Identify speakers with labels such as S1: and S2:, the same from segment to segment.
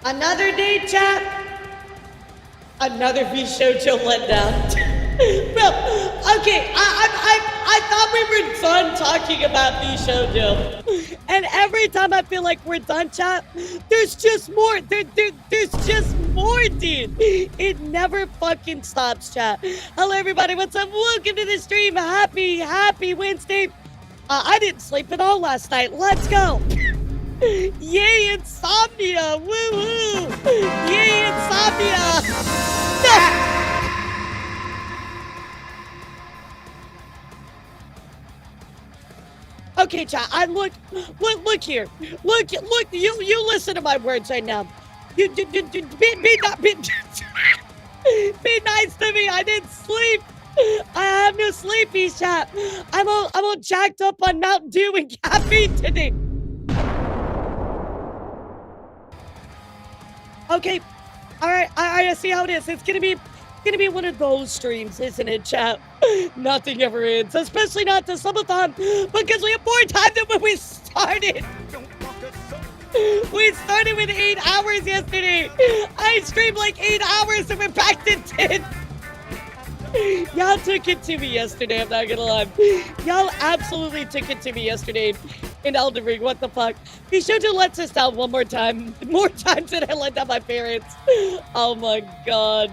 S1: Another day, chat. Another Vshojo letdown. Bro, okay, I thought we were done talking about Vshojo. And every time I feel like we're done, chat, there's just more. There's just more, dude. It never fucking stops, chat. Hello, everybody. What's up? Welcome to the stream. Happy Wednesday. I didn't sleep at all last night. Let's go. Yay, insomnia! Woo-hoo! Yay, insomnia! No! Okay, chat. Look here. Look. You listen to my words right now. Be nice to me. I didn't sleep. I have no sleepy, chat. I'm all jacked up on Mountain Dew and caffeine today. Okay, all right, I see how it is. It's gonna be one of those streams, isn't it, chat? Nothing ever ends, especially not the subathon, because we have more time than when we started. We started with 8 hours yesterday. I streamed like 8 hours and we're back to 10. Y'all took it to me yesterday, I'm not gonna lie. Y'all absolutely took it to me yesterday in Elden Ring, what the fuck. Vshojo lets us down one more time. More times than I let down my parents. Oh my god.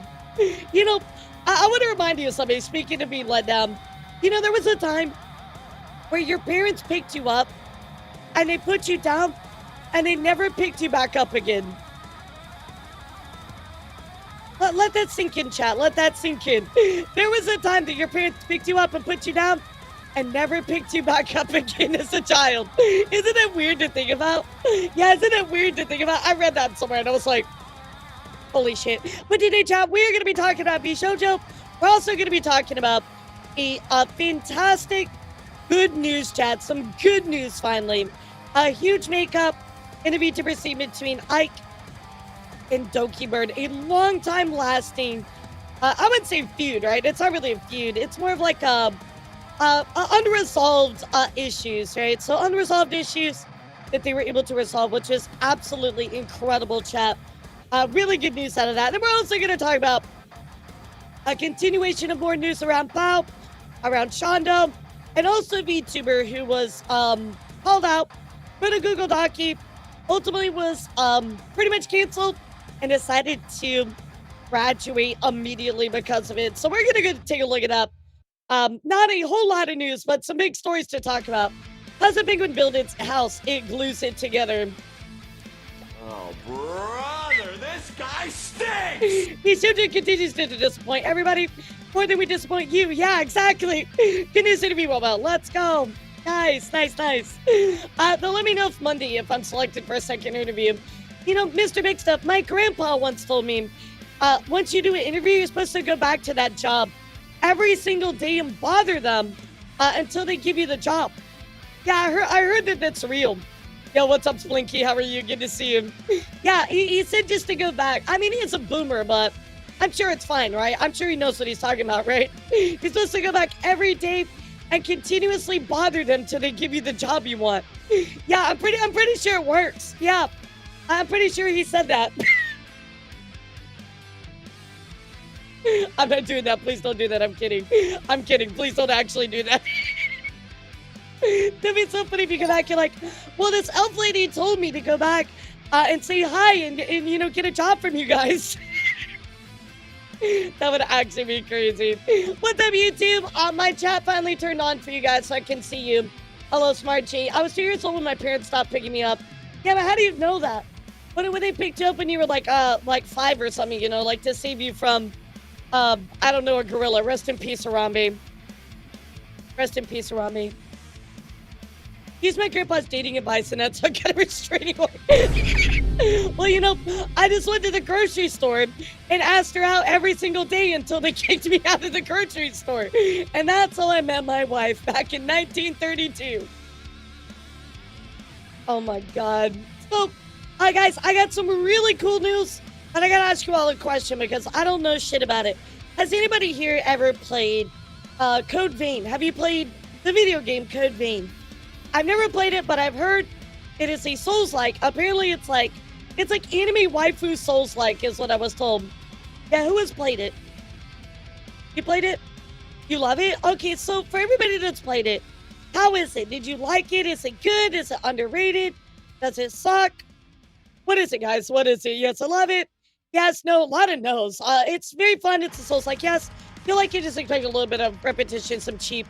S1: You know, I want to remind you of something, speaking of being let down. You know, there was a time where your parents picked you up and they put you down and they never picked you back up again. Let that sink in, chat. Let that sink in. There was a time that your parents picked you up and put you down and never picked you back up again as a child. Isn't it weird to think about? Yeah, isn't it weird to think about? I read that somewhere and I was like, holy shit. But today, chat, we're going to be talking about Vshojo. We're also going to be talking about a fantastic good news, chat. Some good news, finally. A huge makeup in a Vtuber scene between Ike and Doki Bird. A long time lasting, I would say feud, right? It's not really a feud. It's more of like unresolved issues, right? So unresolved issues that they were able to resolve, which is absolutely incredible, chat. Really good news out of that. And we're also going to talk about a continuation of more news around Pao, around Shondo, and also Vtuber, who was called out for the Google Doki, ultimately was pretty much canceled and decided to graduate immediately because of it. So we're going to take a look at that. Not a whole lot of news, but some big stories to talk about. How's a penguin build its house? It glues it together.
S2: Oh, brother, this guy stinks!
S1: Vshojo continues to disappoint everybody more than we disappoint you. Yeah, exactly. Good news interview, well, let's go. Nice. They'll let me know if Monday if I'm selected for a second interview. You know, Mr. Big Stuff, my grandpa once told me, once you do an interview, you're supposed to go back to that job every single day and bother them until they give you the job. Yeah, I heard that that's real. Yo, what's up, Splinky? How are you? Good to see you. Yeah, he said just to go back. I mean, he is a boomer, but I'm sure it's fine, right? I'm sure he knows what he's talking about, right? He's supposed to go back every day and continuously bother them till they give you the job you want. Yeah, I'm pretty sure it works. Yeah, I'm pretty sure he said that. I'm not doing that. Please don't do that. I'm kidding. Please don't actually do that. That'd be so funny if you go back, you're like, well, this elf lady told me to go back and say hi and you know, get a job from you guys. That would actually be crazy. What's up, YouTube? My chat finally turned on for you guys so I can see you. Hello, Smart G. I was 2 years old when my parents stopped picking me up. Yeah, but how do you know that? When they picked you up when you were like 5 or something, you know, like to save you from, I don't know, a gorilla. Rest in peace, Harambe. Rest in peace, Harambe. He's my grandpa's dating advice, and that's a kind of restraining order. Well, you know, I just went to the grocery store and asked her out every single day until they kicked me out of the grocery store. And that's how I met my wife back in 1932. Oh my god. So, hi guys, I got some really cool news, and I gotta ask you all a question because I don't know shit about it. Has anybody here ever played Code Vein? Have you played the video game Code Vein? I've never played it, but I've heard it is a Souls-like. Apparently, it's like It's like anime waifu Souls-like is what I was told. Yeah, who has played it? You played it? You love it? Okay, so for everybody that's played it, how is it? Did you like it? Is it good? Is it underrated? Does it suck? What is it, guys? What is it? Yes, I love it. Yes, no, a lot of no's. It's very fun. It's a Souls-like. Yes, feel like you just expect a little bit of repetition, some cheap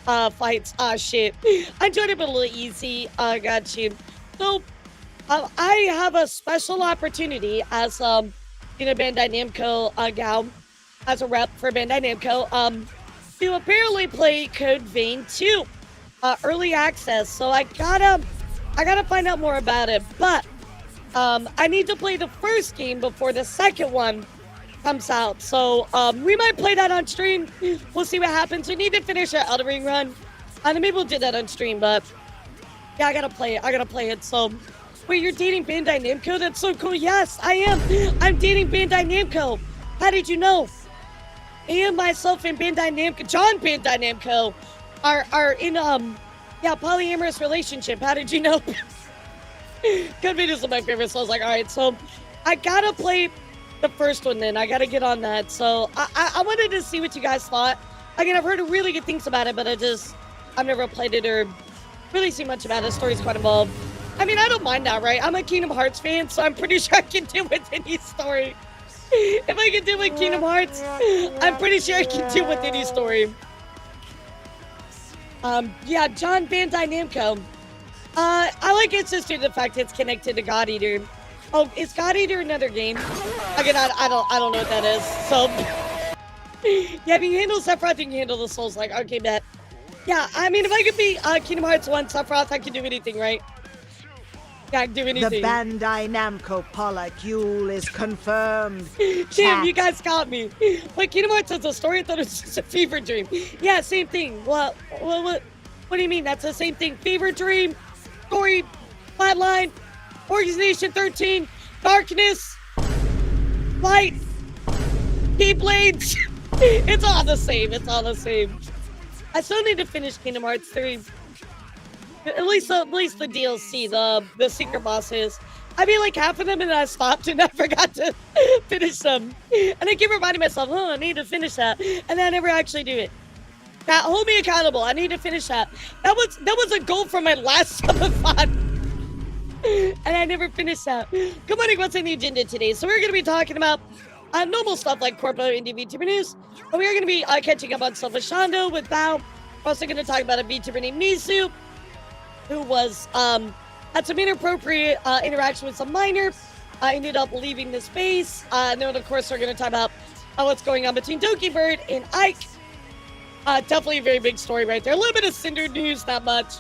S1: fights. Shit. I enjoyed it, but a little easy. Got you. So, I have a special opportunity as Bandai Namco gal, as a rep for Bandai Namco, to apparently play Code Vein 2, early access. So I gotta find out more about it. But I need to play the first game before the second one comes out. So we might play that on stream. We'll see what happens. We need to finish our Elden Ring run. And maybe we'll do that on stream, but yeah, I gotta play it. I gotta play it. So, wait, you're dating Bandai Namco? That's so cool. Yes, I am. I'm dating Bandai Namco. How did you know? And myself and Bandai Namco, John Bandai Namco, are in polyamorous relationship. How did you know? Code Vein is one of my favorites. So I was like, all right, so I gotta play the first one then. I gotta get on that. So I wanted to see what you guys thought. Again, I've heard really good things about it, but I've never played it or really seen much about it. The story's quite involved. I mean, I don't mind that, right? I'm a Kingdom Hearts fan, so I'm pretty sure I can do with any story. If I can do with Kingdom Hearts, I'm pretty sure I can do with any story. Yeah, John Bandai Namco. I like it just due to the fact it's connected to God Eater. Oh, is God Eater another game? Again, I don't know what that is. So, yeah, if you handle Sephiroth, you can handle the Souls. Like, okay, bet. Yeah, I mean, if I could be Kingdom Hearts 1 Sephiroth, I can do anything, right? Yeah, I can do anything.
S3: The Bandai Namco Polycule is confirmed.
S1: Damn, you guys got me. Wait, Kingdom Hearts has a story? I thought it was just a fever dream. Yeah, same thing. What do you mean? That's the same thing. Fever dream, story, flatline, Organization 13, darkness, light, Keyblades. It's all the same. It's all the same. I still need to finish Kingdom Hearts 3. At least the DLC, the secret bosses. I mean, like half of them, and I stopped and I forgot to finish them. And I keep reminding myself, I need to finish that, and then I never actually do it. Now, hold me accountable. I need to finish that. That was a goal from my last subathon, and I never finished that. Good morning. What's on the agenda today? So we're going to be talking about normal stuff like Corpo Indie VTuber news, but we're going to be catching up on stuff with Vshojo, with Bao. We're also going to talk about a VTuber named Misu, who was had some inappropriate interaction with some minor, ended up leaving the space. And then, of course, we're going to talk about what's going on between Doki Bird and Ike. Definitely a very big story right there. A little bit of Cinder news, not much.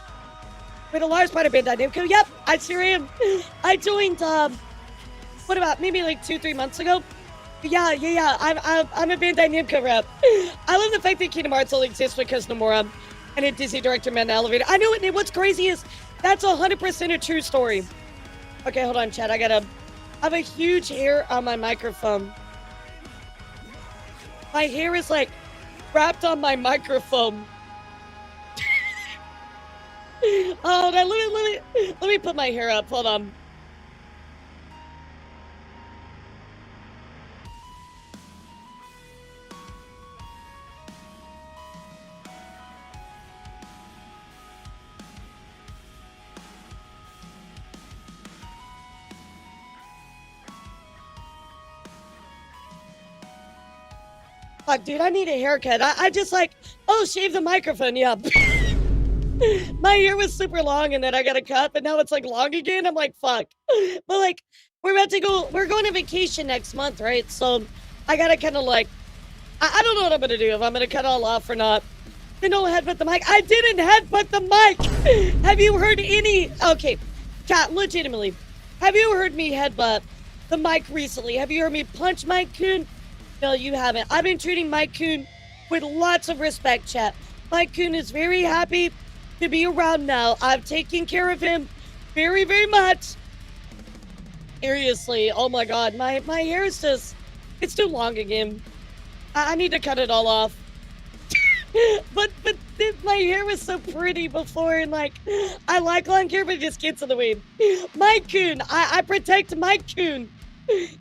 S1: With a large part of Bandai Namco. Yep, I sure am. I joined, what about maybe like 2-3 months ago? Yeah. I'm a Bandai Namco rep. I love the fact that Kingdom Hearts only exists because Nomura and a Disney director met in the elevator. I know it, and what's crazy is that's 100% a true story. Okay, hold on, chat. I have a huge hair on my microphone. My hair is like wrapped on my microphone. Oh, now let me put my hair up. Hold on. Fuck, dude, I need a haircut. I just like, shave the microphone. Yeah. My hair was super long and then I got a cut, but now it's like long again. I'm like, fuck. But like, we're going on vacation next month, right? So I gotta kind of like, I don't know what I'm gonna do, if I'm gonna cut it all off or not. Then don't headbutt the mic. I didn't headbutt the mic. Have you heard any? Okay, chat, legitimately. Have you heard me headbutt the mic recently? Have you heard me punch Mike Kun? No, you haven't. I've been treating Mike Kun with lots of respect, chat. Mike Kun is very happy to be around now. I've taken care of him very, very much. Seriously, oh my god, my hair is just, it's too long again. I need to cut it all off. but my hair was so pretty before, and like, I like long hair, but it just gets in the way. Mike Coon, I protect Mike Coon.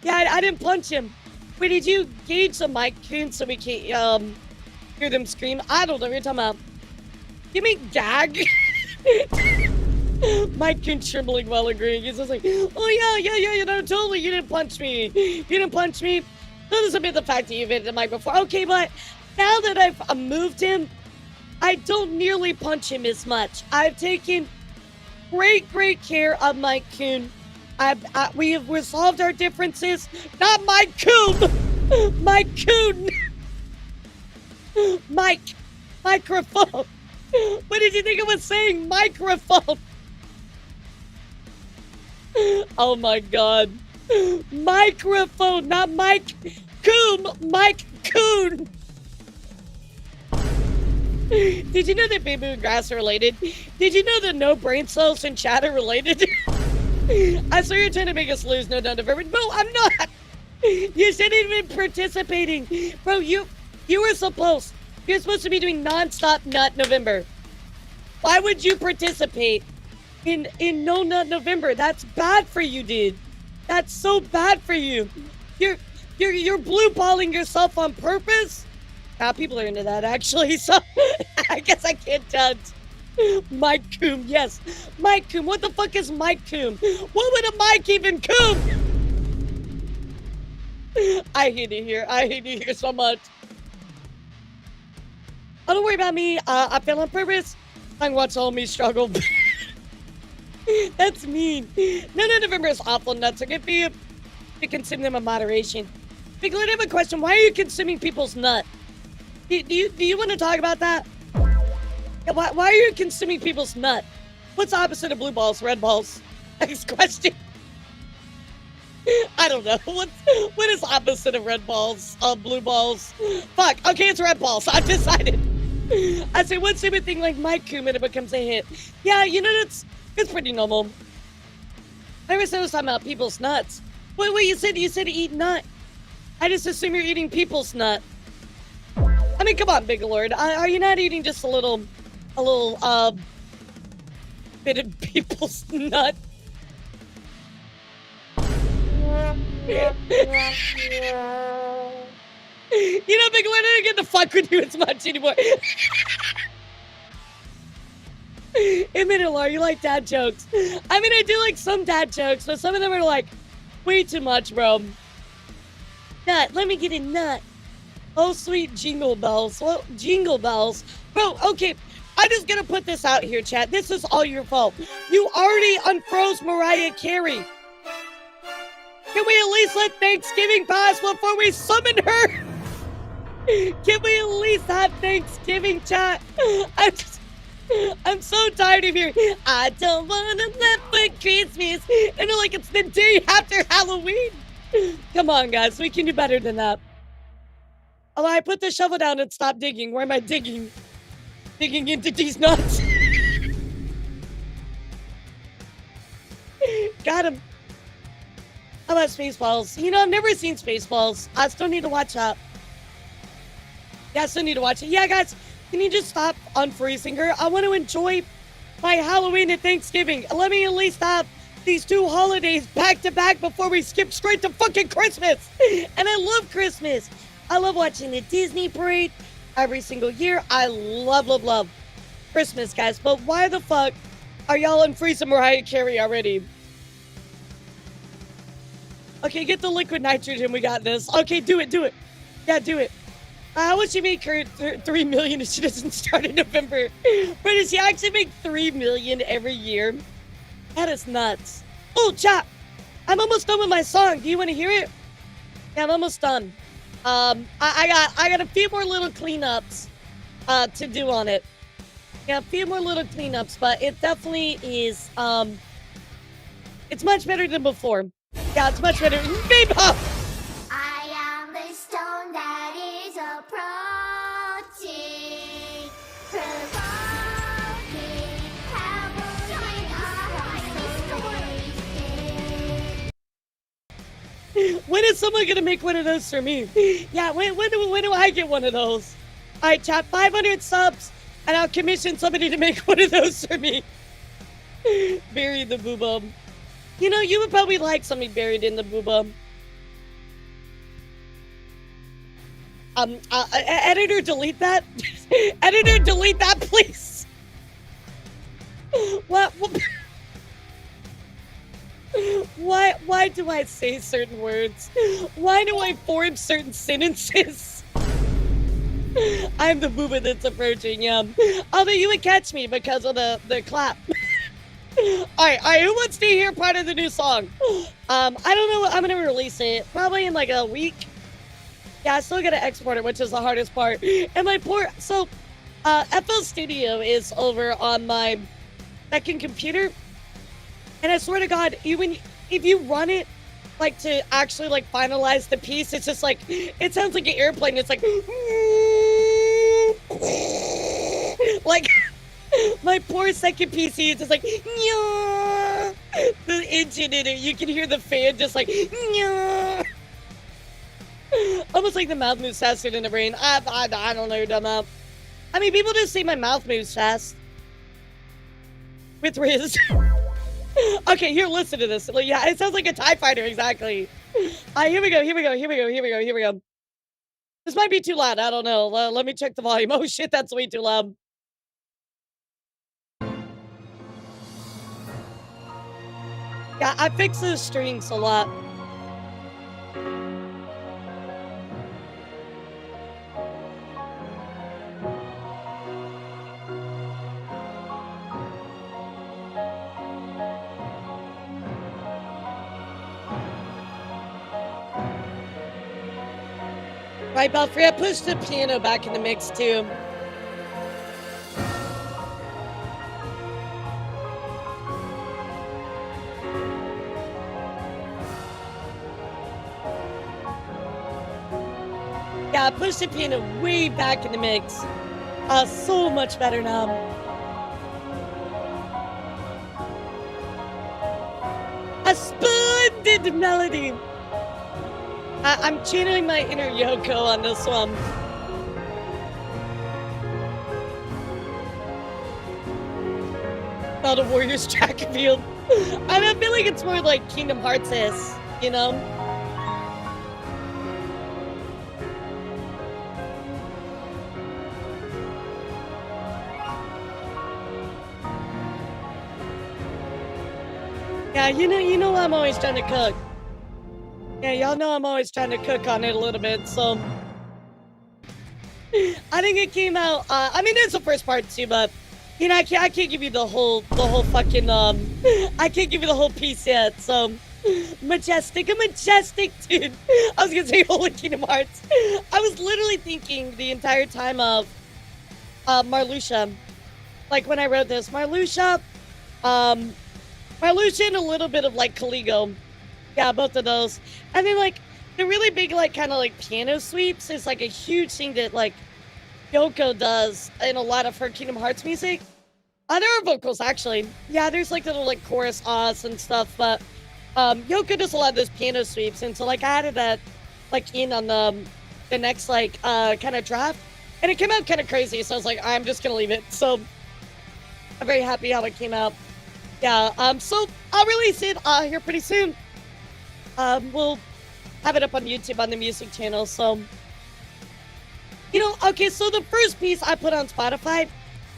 S1: Yeah, I didn't punch him. Wait, did you gauge the Mike Coon so we can't hear them scream? I don't know what you're talking about. You mean gag? Mike Coon trembling while agreeing. He's just like, oh yeah, no, totally. You didn't punch me. You didn't punch me. That doesn't mean the fact that you've hit the mic before. Okay, but now that I've moved him, I don't nearly punch him as much. I've taken great care of Mike Coon. We have resolved our differences. Not Mike Coon! Mike Coon! Microphone! What did you think I was saying? Microphone! Oh my god. Microphone, not Mike Coon! Mike Coon! Did you know that bamboo and grass are related? Did you know that no brain cells in chat are related? I swear you're trying to make us lose no November. No, I'm not! You shouldn't even be participating. Bro, you were supposed. You're supposed to be doing non-stop Nut November. Why would you participate in No Nut November? That's bad for you, dude. That's so bad for you. You're blue balling yourself on purpose? People are into that, actually, so I guess I can't judge. Mike Coom, yes. Mike Coom, what the fuck is Mike Coom? What would a Mike even Coom? I hate it here so much. Oh, don't worry about me. I fell on purpose. I can watch all me struggle. That's mean. No, November is awful. Nuts are good for you. You consume them in moderation. Big Lord, I have a question. Why are you consuming people's nut? Do you want to talk about that? Yeah, why are you consuming people's nut? What's the opposite of blue balls? Red balls? Next question. I don't know. What is opposite of red balls? Blue balls? Fuck. Okay, it's red balls. I've decided. I say one stupid thing like Mike Coom and it becomes a hit. Yeah, you know, it's pretty normal. I never said I was talking about people's nuts. Wait, you said eat nut. I just assume you're eating people's nut. I mean, come on, Big Lord. Are you not eating just a little bit of people's nut? You know, Big Lord, I don't get to fuck with you as much anymore. Admit it, Laura, you like dad jokes. I mean, I do like some dad jokes, but some of them are like way too much, bro. Nut, let me get a nut. Oh, sweet jingle bells. Well, jingle bells. Bro, okay, I'm just gonna put this out here, chat. This is all your fault. You already unfroze Mariah Carey. Can we at least let Thanksgiving pass before we summon her? Can we at least have Thanksgiving, chat? I'm so tired of hearing, I don't wanna live for Christmas. And like it's the day after Halloween. Come on, guys, we can do better than that. Oh, I put the shovel down and stop digging. Where am I digging? Digging into these nuts. Got him. How about Spaceballs? You know, I've never seen Spaceballs. I still need to watch that. Yeah, I still need to watch it. Yeah, guys, can you just stop unfreezing her? I want to enjoy my Halloween and Thanksgiving. Let me at least have these two holidays back to back before we skip straight to fucking Christmas. And I love Christmas. I love watching the Disney parade every single year. I love Christmas, guys. But why the fuck are y'all unfreezing Mariah Carey already? Okay, get the liquid nitrogen. We got this. Okay, do it. Yeah, do it. How would she make her 3 million if she doesn't start in November? But does she actually make 3 million every year? That is nuts. Oh, chat. I'm almost done with my song. Do you want to hear it? Yeah, I'm almost done. I got a few more little cleanups to do on it. Yeah, a few more little cleanups, but it definitely is it's much better than before. Yeah, it's much better. Babe up!
S4: I am the stone that is approaching, provoking,
S1: When is someone gonna make one of those for me? Yeah, when do I get one of those? Alright, chat, 500 subs, And I'll commission somebody to make one of those for me. Bury the booba. You know, you would probably like something buried in the booba. Editor, delete that. Editor, delete that, please. What? Why do I say certain words? Why do I form certain sentences? I'm the booba that's approaching, yeah. Although you would catch me because of the clap. Alright, who wants to hear part of the new song? I don't know, I'm gonna release it probably in like a week. Yeah, I still gotta export it, which is the hardest part. And my FL Studio is over on my second computer. And I swear to God, if you run it, like, to actually, like, finalize the piece, it's just, like, it sounds like an airplane. It's like, like, my poor second PC is just like, the engine in it. You can hear the fan just like, almost like the mouth moves faster than the brain. I don't know, dumb up. I mean, people just say my mouth moves fast. With Riz. Okay, here, listen to this. Yeah, it sounds like a TIE fighter, exactly. Here we go. This might be too loud, I don't know. Let me check the volume. Oh shit, that's way too loud. Yeah, I fix those strings a lot. Right, Belfry, I pushed the piano back in the mix, too. Yeah, I pushed the piano way back in the mix. So much better now. A splendid melody. I'm channeling my inner Yoko on this one. Not a Warriors track and field. I feel like it's more like Kingdom Hearts is, you know? Yeah, you know I'm always trying to cook. Yeah, y'all know I'm always trying to cook on it a little bit, so I think it came out. I mean, there's the first part too, but you know, I can't give you the whole fucking I can't give you the whole piece yet. So majestic, a majestic dude. I was gonna say Holy Kingdom Hearts. I was literally thinking the entire time of Marluxia, like when I wrote this, Marluxia and a little bit of like Caligo. Yeah, both of those. And then, like, the really big, like, kind of, like, piano sweeps is, like, a huge thing that, like, Yoko does in a lot of her Kingdom Hearts music. There are vocals, actually. Yeah, there's, like, little, like, chorus ahs and stuff, but Yoko does a lot of those piano sweeps, and so, like, I added that, like, in on the next, like, kind of draft, and it came out kind of crazy, so I was like, I'm just gonna leave it. So, I'm very happy how it came out. Yeah, so I'll release it here pretty soon. We'll have it up on YouTube on the music channel, so... You know, okay, so the first piece I put on Spotify,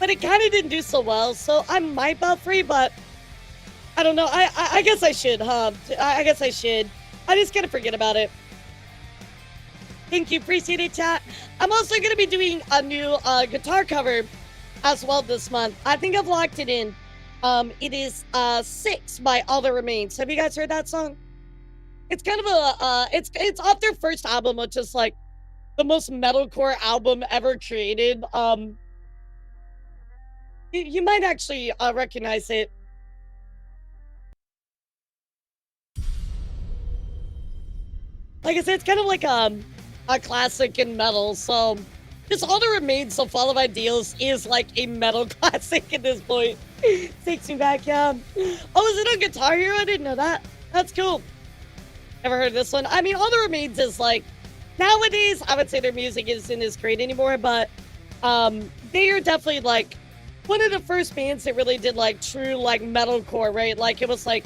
S1: but it kind of didn't do so well, so I might belt free, but... I don't know, I guess I should, huh? I guess I should. I just gotta forget about it. Thank you, appreciate it, chat. I'm also gonna be doing a new guitar cover as well this month. I think I've locked it in. It is 6 by All That Remains. Have you guys heard that song? It's kind of a, it's off their first album, which is like the most metalcore album ever created. You might actually recognize it. Like I said, it's kind of like a classic in metal. So just All That Remains of Fall of Ideals is like a metal classic at this point. Takes me back, yeah. Oh, is it on Guitar Hero? I didn't know that. That's cool. Never heard this one. I mean, All That Remains is like, nowadays, I would say their music isn't as great anymore, but they are definitely like one of the first bands that really did like true like metalcore, right? Like it was like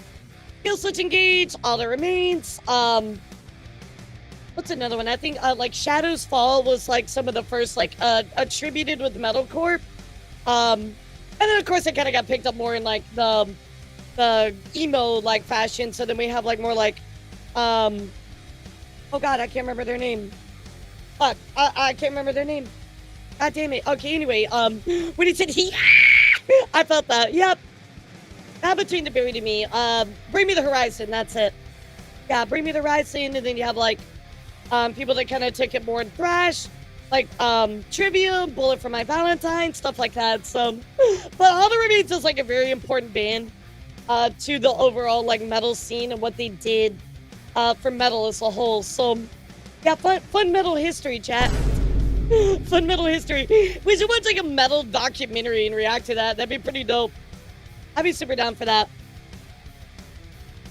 S1: Kill Switch Engage, All That Remains. What's another one? I think like Shadows Fall was like some of the first like attributed with metalcore. And then of course it kind of got picked up more in like the emo like fashion. So then we have like more like oh god, I can't remember their name. Fuck, I can't remember their name. God damn it. Okay, anyway, when he said I felt that. Yep. Not Between the Buried and Me. Bring Me the Horizon, that's it. Yeah, Bring Me the Horizon, and then you have like people that kind of took it more in thrash, like Trivia, Bullet for My Valentine, stuff like that. So, but All That Remains is like a very important band to the overall like metal scene and what they did for metal as a whole. So, yeah, fun metal history, chat. Fun metal history. We should watch like a metal documentary and react to that. That'd be pretty dope. I'd be super down for that.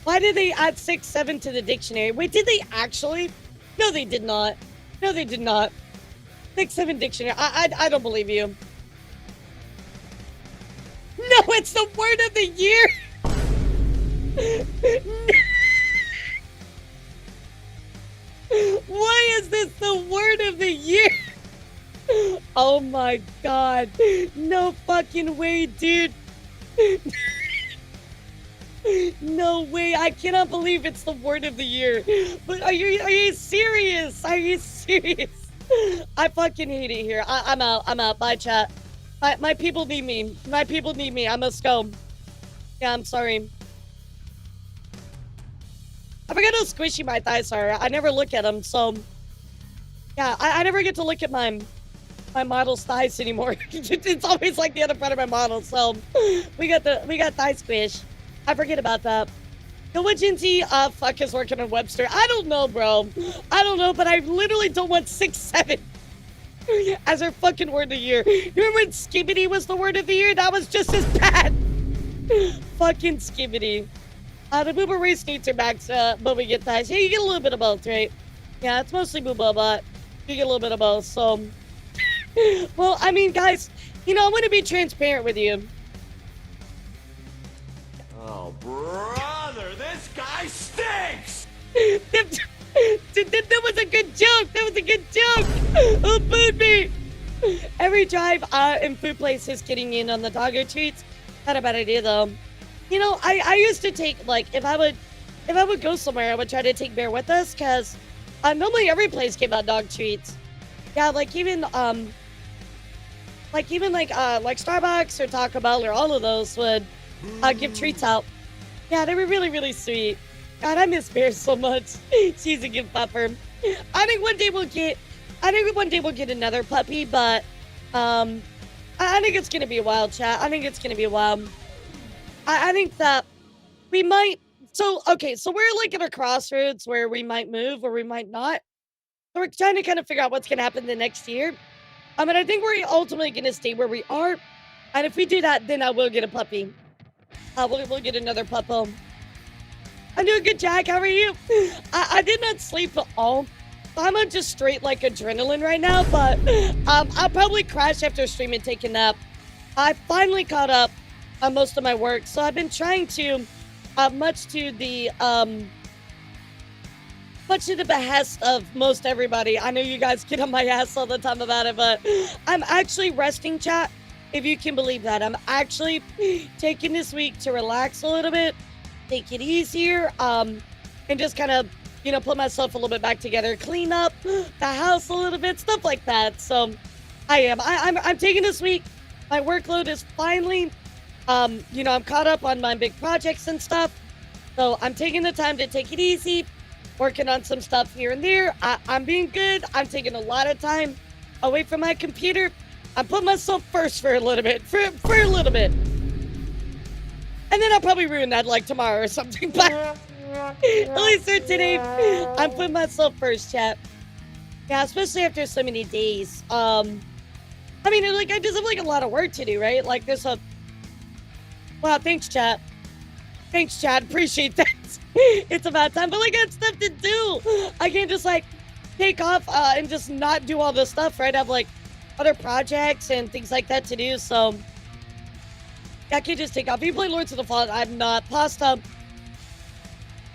S1: Why did they add 6-7 to the dictionary? Wait, did they actually? No, they did not. No, they did not. 6-7 dictionary. I don't believe you. No, it's the word of the year. Why is this the word of the year? Oh my god. No fucking way, dude. No way. I cannot believe it's the word of the year. But are you serious? Are you serious? I fucking hate it here. I'm out. Bye, chat. My people need me. My people need me. I must go. Yeah, I'm sorry. I forgot how squishy my thighs are. I never look at them, so yeah, I never get to look at my model's thighs anymore. It's always like the other part of my model. So we got thigh squish. I forget about that. So what Gen Z fuck is working on Webster? I don't know, bro. I don't know, but I literally don't want 6-7 as our fucking word of the year. You remember when skibbity was the word of the year? That was just as bad. Fucking skibbity. The booba race needs are back, but we get thighs. Yeah, you get a little bit of both, right? Yeah, it's mostly booba, but you get a little bit of both, so. Well, I mean, guys, you know, I want to be transparent with you.
S2: Oh, brother, this guy stinks!
S1: That was a good joke. That was a good joke. Oh, booed me. Every drive in food places getting in on the doggo treats. Not a bad idea, though. You know, I used to take, like, if I would go somewhere, I would try to take Bear with us, because normally every place gave out dog treats. Yeah, like even Starbucks or Taco Bell or all of those would give treats out. Yeah, they were really, really sweet. God, I miss Bear so much. She's a good pupper. I think one day we'll get another puppy, but I think it's gonna be a while, chat. I think it's gonna be a while. I think that we might. So we're like at a crossroads where we might move or we might not. So we're trying to kind of figure out what's gonna happen the next year. And I think we're ultimately gonna stay where we are. And if we do that, then I will get a puppy. We'll get another puppo. I'm doing good, Jack. How are you? I did not sleep at all. I'm on just straight like adrenaline right now, but I'll probably crash after a stream and take a nap. I finally caught up on most of my work, so I've been trying to, much to the behest of most everybody. I know you guys get on my ass all the time about it, but I'm actually resting, chat. If you can believe that, I'm actually taking this week to relax a little bit, take it easier, and just kind of, you know, put myself a little bit back together, clean up the house a little bit, stuff like that. So I'm taking this week. My workload is finally, you know, I'm caught up on my big projects and stuff. So I'm taking the time to take it easy, working on some stuff here and there. I'm being good. I'm taking a lot of time away from my computer. I'm putting myself first for a little bit, for a little bit. And then I'll probably ruin that like tomorrow or something. But at least for today, I'm putting myself first, chat. Yeah, especially after so many days. I mean, like, I just have like a lot of work to do, right? Like there's a... Wow, thanks, chat. Thanks, chat. Appreciate that. It's about time, but like, I got stuff to do. I can't just like take off and just not do all this stuff, right? I have like other projects and things like that to do, so I can't just take off. If you play Lords of the Fallen, I'm not. Pasta,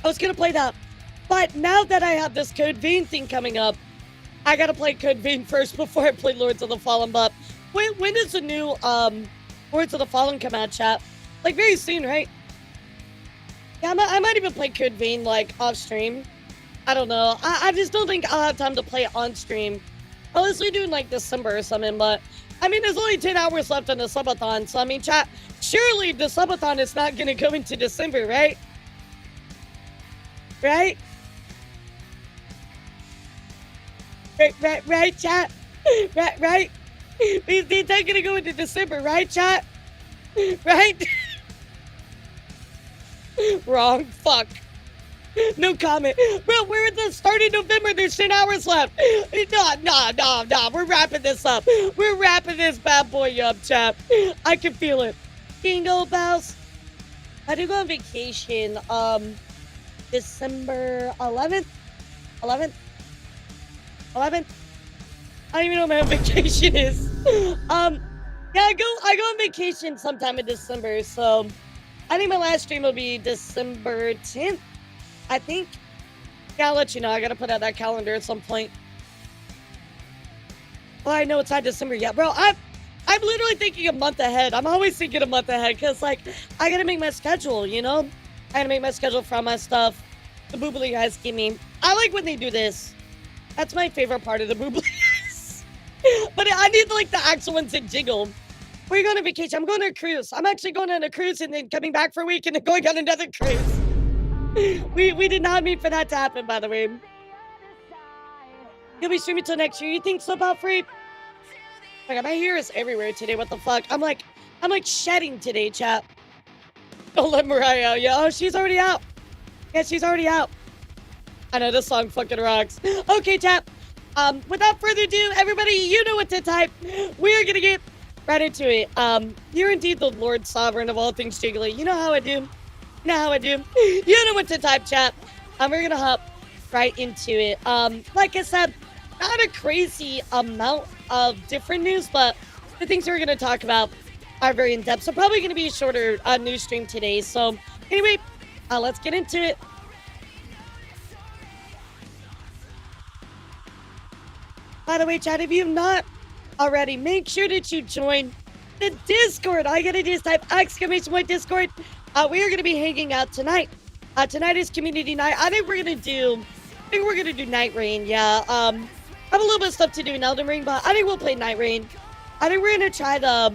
S1: I was gonna play that, but now that I have this Code Vein thing coming up, I gotta play Code Vein first before I play Lords of the Fallen. But when does the new Lords of the Fallen come out, chat? Like very soon, right? Yeah, I might even play Code Vein like off stream. I don't know. I just don't think I'll have time to play it on stream. Unless we do in like December or something. But I mean, there's only 10 hours left on the subathon, so I mean, chat. Surely the subathon is not gonna go into December, right? Right? Right, chat? Right? They're not gonna go into December, right, chat? Right? Wrong. Fuck. No comment. Bro, we're at the start of November. There's 10 hours left. No. We're wrapping this up. We're wrapping this bad boy up, chat. I can feel it. Jingle bells. I do go on vacation, December 11th? 11th? I don't even know when my vacation is. Yeah, I go on vacation sometime in December, so I think my last stream will be December 10th, I think. Yeah, I'll let you know. I gotta put out that calendar at some point. Well, I know it's not December yet, bro. I'm literally thinking a month ahead. I'm always thinking a month ahead, because, like, I gotta make my schedule, you know? I gotta make my schedule for all my stuff. The boobly guys give me. I like when they do this. That's my favorite part of the boobly guys. But I need, like, the actual ones that jiggle. Where are you going on vacation? I'm going on a cruise. I'm actually going on a cruise and then coming back for a week and then going on another cruise. We did not mean for that to happen, by the way. You'll be streaming till next year. You think so, about free? Like, my hair is everywhere today. What the fuck? I'm like shedding today, chat. Don't let Mariah out. Yeah, oh, she's already out. Yeah, she's already out. I know this song fucking rocks. Okay, chat. Without further ado, everybody, you know what to type. We're gonna get right into it. You're indeed the Lord Sovereign of all things jiggly. You know how I do. You know how I do. You know what to type, chat. We're gonna hop right into it. Like I said, not a crazy amount of different news, but the things we're gonna talk about are very in-depth. So probably gonna be a shorter news stream today. So anyway, let's get into it. By the way, chat, if you've not already, make sure that you join the Discord. All you gotta do is type !Discord. We are gonna be hanging out tonight. Tonight is community night. I think we're gonna do Night Rain. Yeah. I have a little bit of stuff to do in Elden Ring, but I think we'll play Night Rain. I think we're gonna try the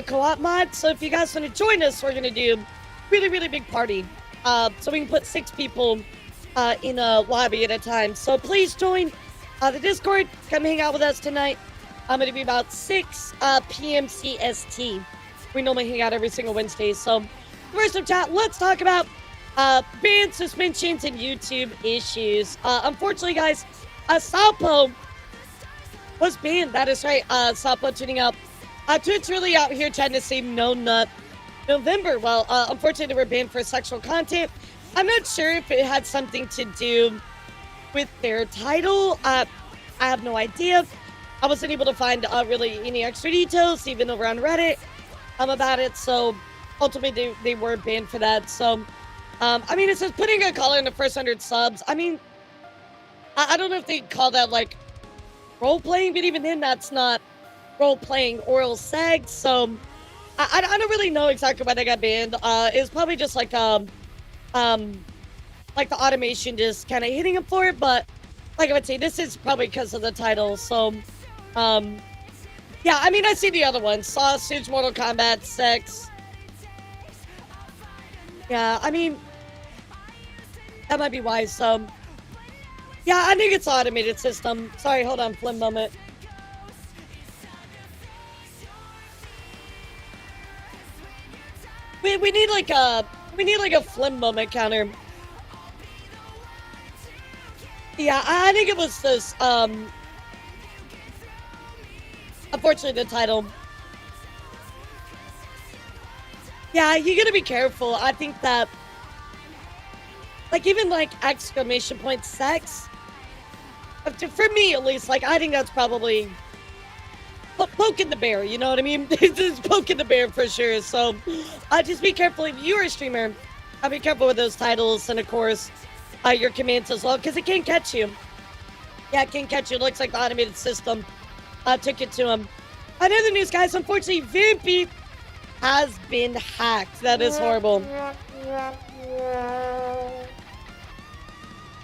S1: co-op mod. So if you guys want to join us, we're gonna do really big party. So we can put 6 people in a lobby at a time. So please join the Discord. Come hang out with us tonight. I'm going to be about 6 p.m. CST. We normally hang out every single Wednesday. So first up, chat, let's talk about ban suspensions and YouTube issues. Unfortunately, guys, Salpo was banned. That is right. Salpo tuning out. Twitch really out here trying to say no nut November. Well, unfortunately, they were banned for sexual content. I'm not sure if it had something to do with their title. I have no idea. I wasn't able to find really any extra details, even over on Reddit, about it. So ultimately, they were banned for that. So, I mean, it says putting a collar in the first 100 subs. I mean, I don't know if they call that like role playing, but even then, that's not role playing oral sex. So I don't really know exactly why they got banned. It's probably just like the automation just kind of hitting them for it. But like I would say, this is probably because of the title. So, yeah, I mean, I see the other ones. Sausage, Mortal Kombat, sex. Yeah, I mean, that might be why. So, yeah, I think it's automated system. Sorry, hold on, Flim moment. We need like a Flim moment counter. Yeah, I think it was this, unfortunately, the title. Yeah, you gotta be careful. I think that, like, even, like, exclamation point sex, for me, at least, like, I think that's probably poking the bear, you know what I mean? It's poking the bear for sure. So just be careful if you're a streamer. Be careful with those titles and, of course, your commands as well, because it can catch you. Yeah, it can catch you. It looks like the automated system took it to him. Another news, guys. Unfortunately, Vampy has been hacked. That is horrible.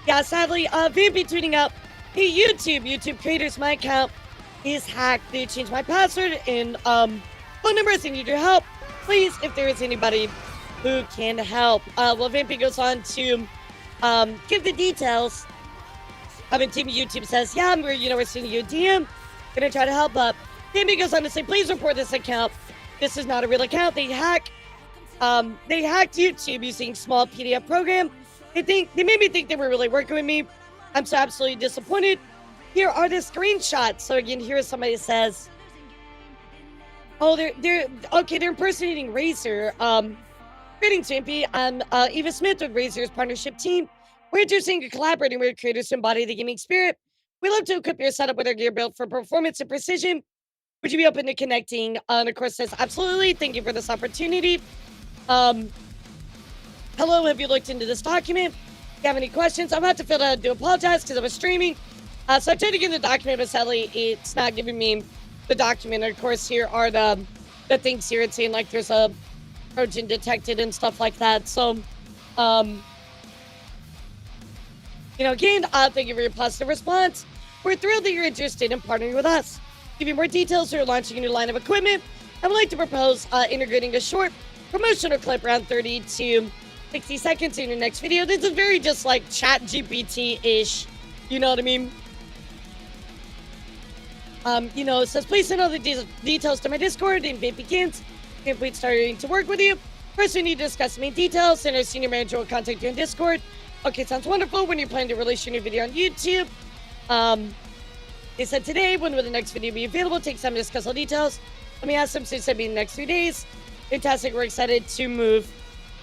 S1: Yeah, sadly, Vampy tweeting out, hey, YouTube creators, my account is hacked. They changed my password and phone numbers. I need your help. Please, if there is anybody who can help. Well, Vampy goes on to give the details. Team YouTube says, yeah, we're sending you a DM. Gonna try to help up. Vampy goes on to say, please report this account. This is not a real account. They hacked YouTube using small PDF program. They made me think they were really working with me. I'm so absolutely disappointed. Here are the screenshots. So again, here somebody says, oh, they're impersonating Razor. Greetings, Vampy. I'm Eva Smith with Razor's partnership team. We're interested in collaborating with creators to embody the gaming spirit. We love to equip your setup with our gear built for performance and precision. Would you be open to connecting? And of course, says absolutely. Thank you for this opportunity. Hello, have you looked into this document? If you have any questions, I'm about to fill out. I do apologize because I was streaming. So I tried to get the document, but sadly, it's not giving me the document. And of course, here are the things here. It's saying like there's a Trojan detected and stuff like that. So, again, thank you for your positive response. We're thrilled that you're interested in partnering with us. Give you more details, we're launching a new line of equipment. I would like to propose integrating a short promotional clip around 30 to 60 seconds in your next video. This is very just like chat GPT-ish. You know what I mean? It says, please send all the details to my Discord and Vape begins. If we'd starting to work with you. First, we need to discuss the main details, and our senior manager will contact you on Discord. Okay, sounds wonderful. When you're planning to release your new video on YouTube. They said today, when will the next video be available? Take time to discuss all details. Let me ask them since it'll be in the next 3 days. Fantastic. We're excited to move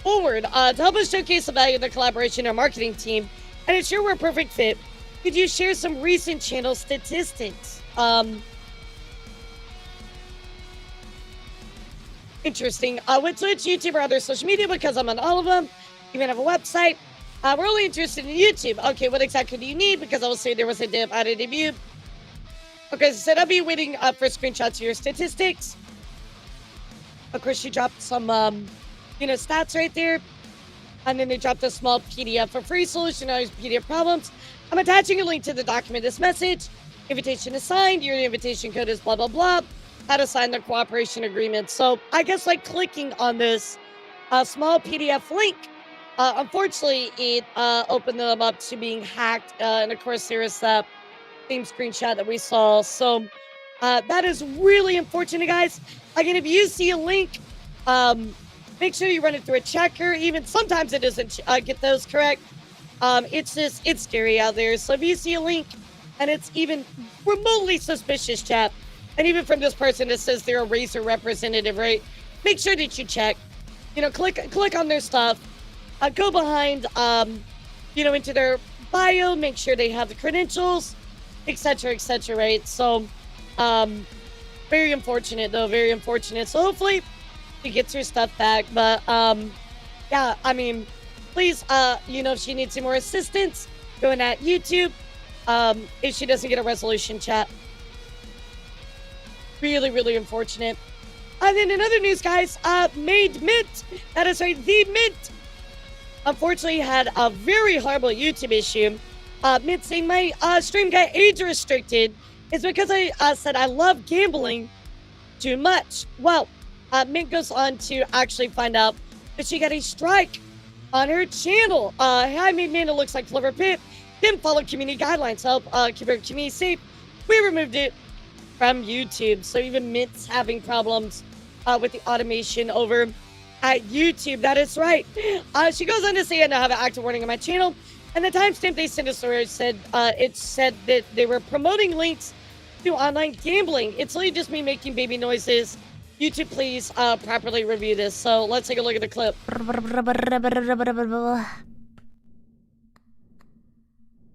S1: forward. To help us showcase the value of the collaboration in our marketing team and ensure we're a perfect fit, could you share some recent channel statistics? Interesting. With Twitch, YouTube, or other social media, because I'm on all of them. Even have a website. We're only interested in YouTube. Okay, what exactly do you need? Because I will say there was a dip out of debut. Okay, so I'll be waiting for screenshots of your statistics. Of course, she dropped some, stats right there. And then they dropped a small PDF for free solution to PDF problems. I'm attaching a link to the document this message. Invitation is signed. Your invitation code is blah, blah, blah. How to sign the cooperation agreement. So I guess like clicking on this small PDF link, unfortunately, it opened them up to being hacked. And of course, there is that same screenshot that we saw. So that is really unfortunate, guys. Again, if you see a link, make sure you run it through a checker. Even sometimes it doesn't get those correct. It's scary out there. So if you see a link and it's even remotely suspicious, chat, and even from this person that says they're a Razer representative, right? Make sure that you check. Click on their stuff. Go behind, into their bio. Make sure they have the credentials, etc., right? So, very unfortunate, though. Very unfortunate. So hopefully she gets her stuff back. But, yeah, I mean, please, if she needs some more assistance, going at YouTube, if she doesn't get a resolution, chat. Really, really unfortunate. And then in other news, guys, Made Mint, that is right, The Mint, unfortunately had a very horrible YouTube issue. Mint saying my stream got age restricted is because I said I love gambling too much. Well, Mint goes on to actually find out that she got a strike on her channel. Hi, Made Mint, it looks like Clever Pit didn't follow community guidelines to help keep our community safe. We removed it from YouTube. So even Mint's having problems with the automation over at YouTube. That is right. She goes on to say, I now have an active warning on my channel. And the timestamp they sent us where it said that they were promoting links to online gambling. It's literally just me making baby noises. YouTube, please properly review this. So let's take a look at the clip.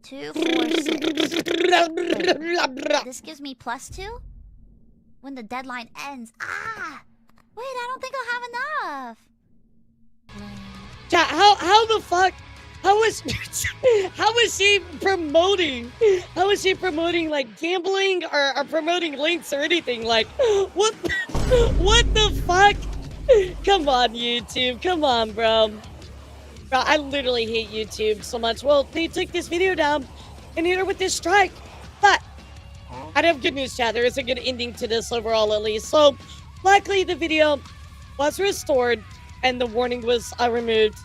S5: 2, 4, 6. Wait, this gives me +2? when the deadline ends. Ah! Wait, I don't think I'll have enough.
S1: Chat, how the fuck? How is she promoting? How is she promoting like gambling or promoting links or anything? Like, what the fuck? Come on, YouTube. Come on, bro. Bro, I literally hate YouTube so much. Well, they took this video down and hit her with this strike. But I have good news, chat. There is a good ending to this overall, at least. So, luckily, the video was restored and the warning was removed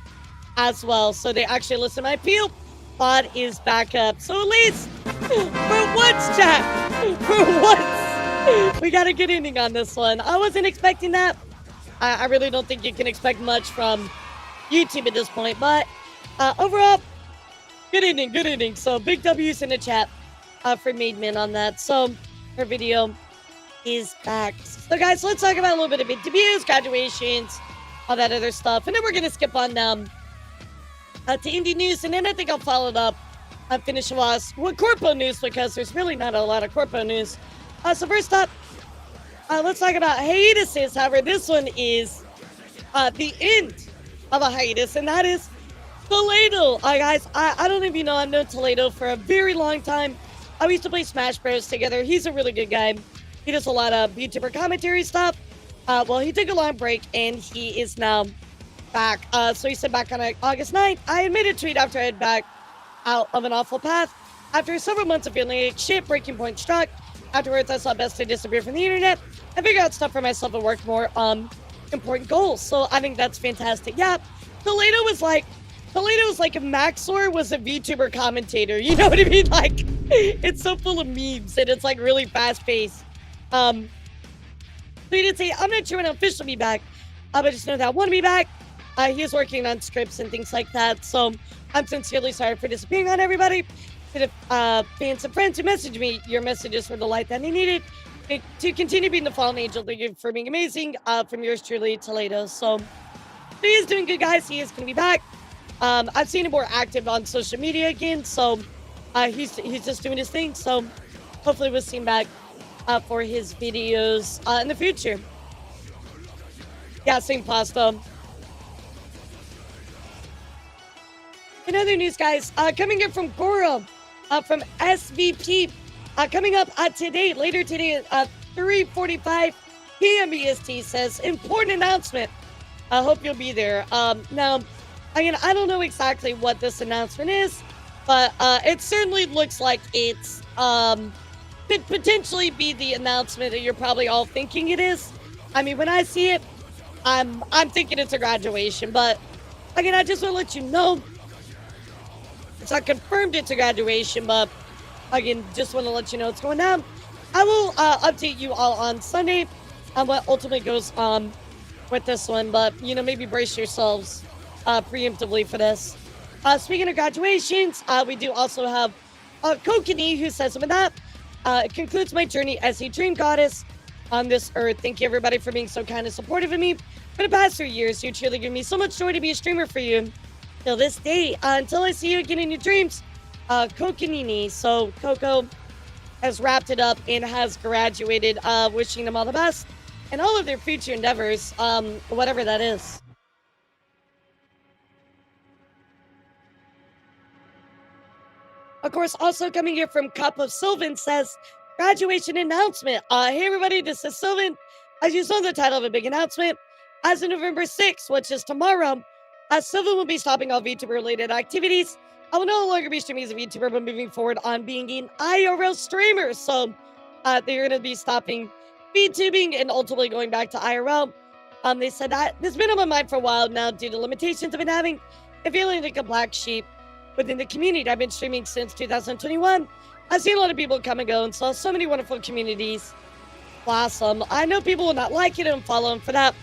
S1: as well. So they actually listened to my appeal. Bot is back up. So at least, for once, chat, for once, we got a good ending on this one. I wasn't expecting that. I really don't think you can expect much from YouTube at this point. But overall, good ending, good ending. So big W's in the chat for Maidman on that. So her video is back. So guys, let's talk about a little bit of interviews, graduations, all that other stuff. And then we're going to skip on to indie news, and then I think I'll follow it up and finish off with Corpo news, because there's really not a lot of Corpo news. So first up, let's talk about hiatuses. However, this one is the end of a hiatus, and that is Toledo. Guys, I don't know if you know, I've known Toledo for a very long time. We used to play Smash Bros. Together. He's a really good guy. He does a lot of Vtuber commentary stuff. Well, he took a long break, and he is now back. So he said back on August 9th, I made a tweet after I had back out of an awful path. After several months of feeling like shit, breaking point struck. Afterwards, I saw it best to disappear from the internet and figure out stuff for myself and work more on important goals. So I think that's fantastic. Yeah, Toledo was like if Maxor was a VTuber commentator. You know what I mean? Like, it's so full of memes and it's like really fast paced. So he did say, I'm not sure when I'll officially be back, but just know that I want to be back. He is working on scripts and things like that. So I'm sincerely sorry for disappearing on everybody. To the fans and friends who messaged me, your messages were the light that I needed to continue being the fallen angel. Thank you for being amazing. From yours truly, Toledo. So he is doing good, guys. He is going to be back. I've seen him more active on social media again. So he's just doing his thing. So hopefully we'll see him back for his videos in the future. Yeah, same pasta. In other news, guys, coming in from Goro, from SVP, coming up later today at 3:45 p.m. EST, says, important announcement. I hope you'll be there. Now, again, I don't know exactly what this announcement is, but it certainly looks like it's could potentially be the announcement that you're probably all thinking it is. I mean, when I see it, I'm thinking it's a graduation, but again, I just want to let you know. It's not confirmed it's a graduation, but again, just want to let you know what's going down. I will update you all on Sunday on what ultimately goes on with this one, but, you know, maybe brace yourselves preemptively for this. Speaking of graduations, we do also have Kokini, who says something that it concludes my journey as a dream goddess on this earth. Thank you, everybody, for being so kind and supportive of me for the past 3 years. You truly give me so much joy to be a streamer for you. Till this day, until I see you again in your dreams, Kokinini. So Coco has wrapped it up and has graduated, wishing them all the best and all of their future endeavors, whatever that is. Of course, also coming here from Cup of Sylvan says, graduation announcement. Hey everybody, this is Sylvan. As you saw the title of a big announcement, as of November 6th, which is tomorrow, Sylvan will be stopping all VTuber-related activities. I will no longer be streaming as a VTuber, but moving forward on being an IRL streamer. So they're going to be stopping VTubing and ultimately going back to IRL. They said that this has been on my mind for a while now due to limitations I've been having and feeling like a black sheep within the community. I've been streaming since 2021. I've seen a lot of people come and go and saw so many wonderful communities blossom. I know people will not like it and follow them for that.